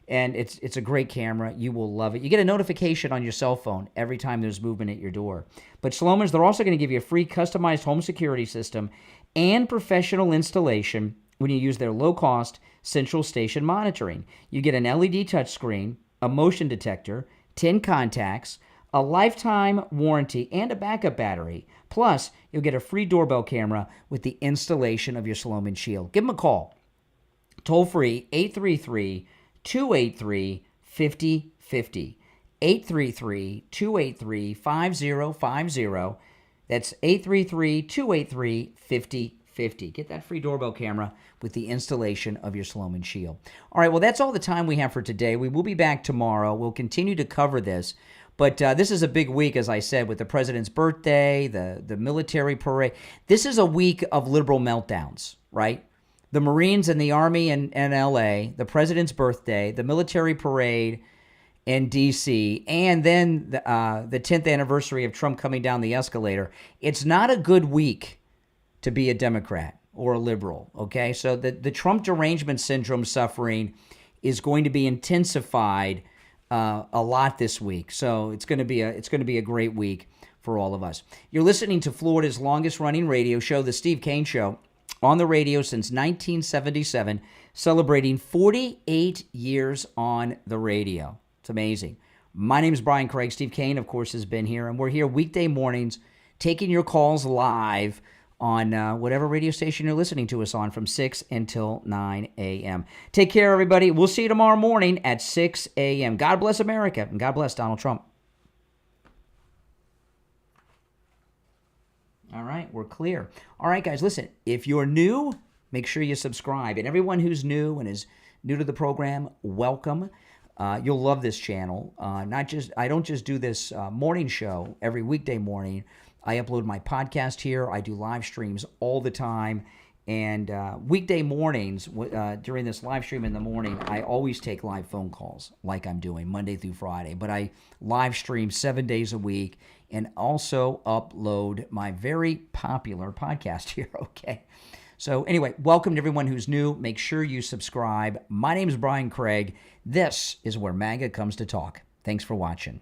And it's a great camera. You will love it. You get a notification on your cell phone every time there's movement at your door. But Sloman's, they're also going to give you a free customized home security system and professional installation when you use their low-cost central station monitoring. You get an LED touchscreen, a motion detector, 10 contacts, a lifetime warranty, and a backup battery. Plus, you'll get a free doorbell camera with the installation of your Sloman Shield. Give them a call. Toll free, 833-283-5050. 833-283-5050. That's 833-283-5050. Get that free doorbell camera with the installation of your Sloman Shield. All right, well, that's all the time we have for today. We will be back tomorrow. We'll continue to cover this. But this is a big week, as I said, with the president's birthday, the military parade. This is a week of liberal meltdowns, right? The Marines and the Army in L.A., the president's birthday, the military parade in D.C., and then the 10th anniversary of Trump coming down the escalator. It's not a good week to be a Democrat or a liberal, okay? So the Trump derangement syndrome suffering is going to be intensified a lot this week. So it's going to be a great week for all of us. You're listening to Florida's longest running radio show, The Steve Kane Show, on the radio since 1977, celebrating 48 years on the radio. It's amazing. My name is Brian Craig. Steve Kane, of course, has been here, and we're here weekday mornings taking your calls live on whatever radio station you're listening to us on from 6 until 9 a.m. Take care, everybody. We'll see you tomorrow morning at 6 a.m. God bless America, and God bless Donald Trump. All right, we're clear. All right, guys, listen, if you're new, make sure you subscribe. And everyone who's new and is new to the program, welcome. You'll love this channel. I don't just do this morning show every weekday morning. I upload my podcast here. I do live streams all the time. And weekday mornings, during this live stream in the morning, I always take live phone calls like I'm doing Monday through Friday. But I live stream 7 days a week and also upload my very popular podcast here, okay? So anyway, welcome to everyone who's new. Make sure you subscribe. My name is Brian Craig. This is where MAGA comes to talk. Thanks for watching.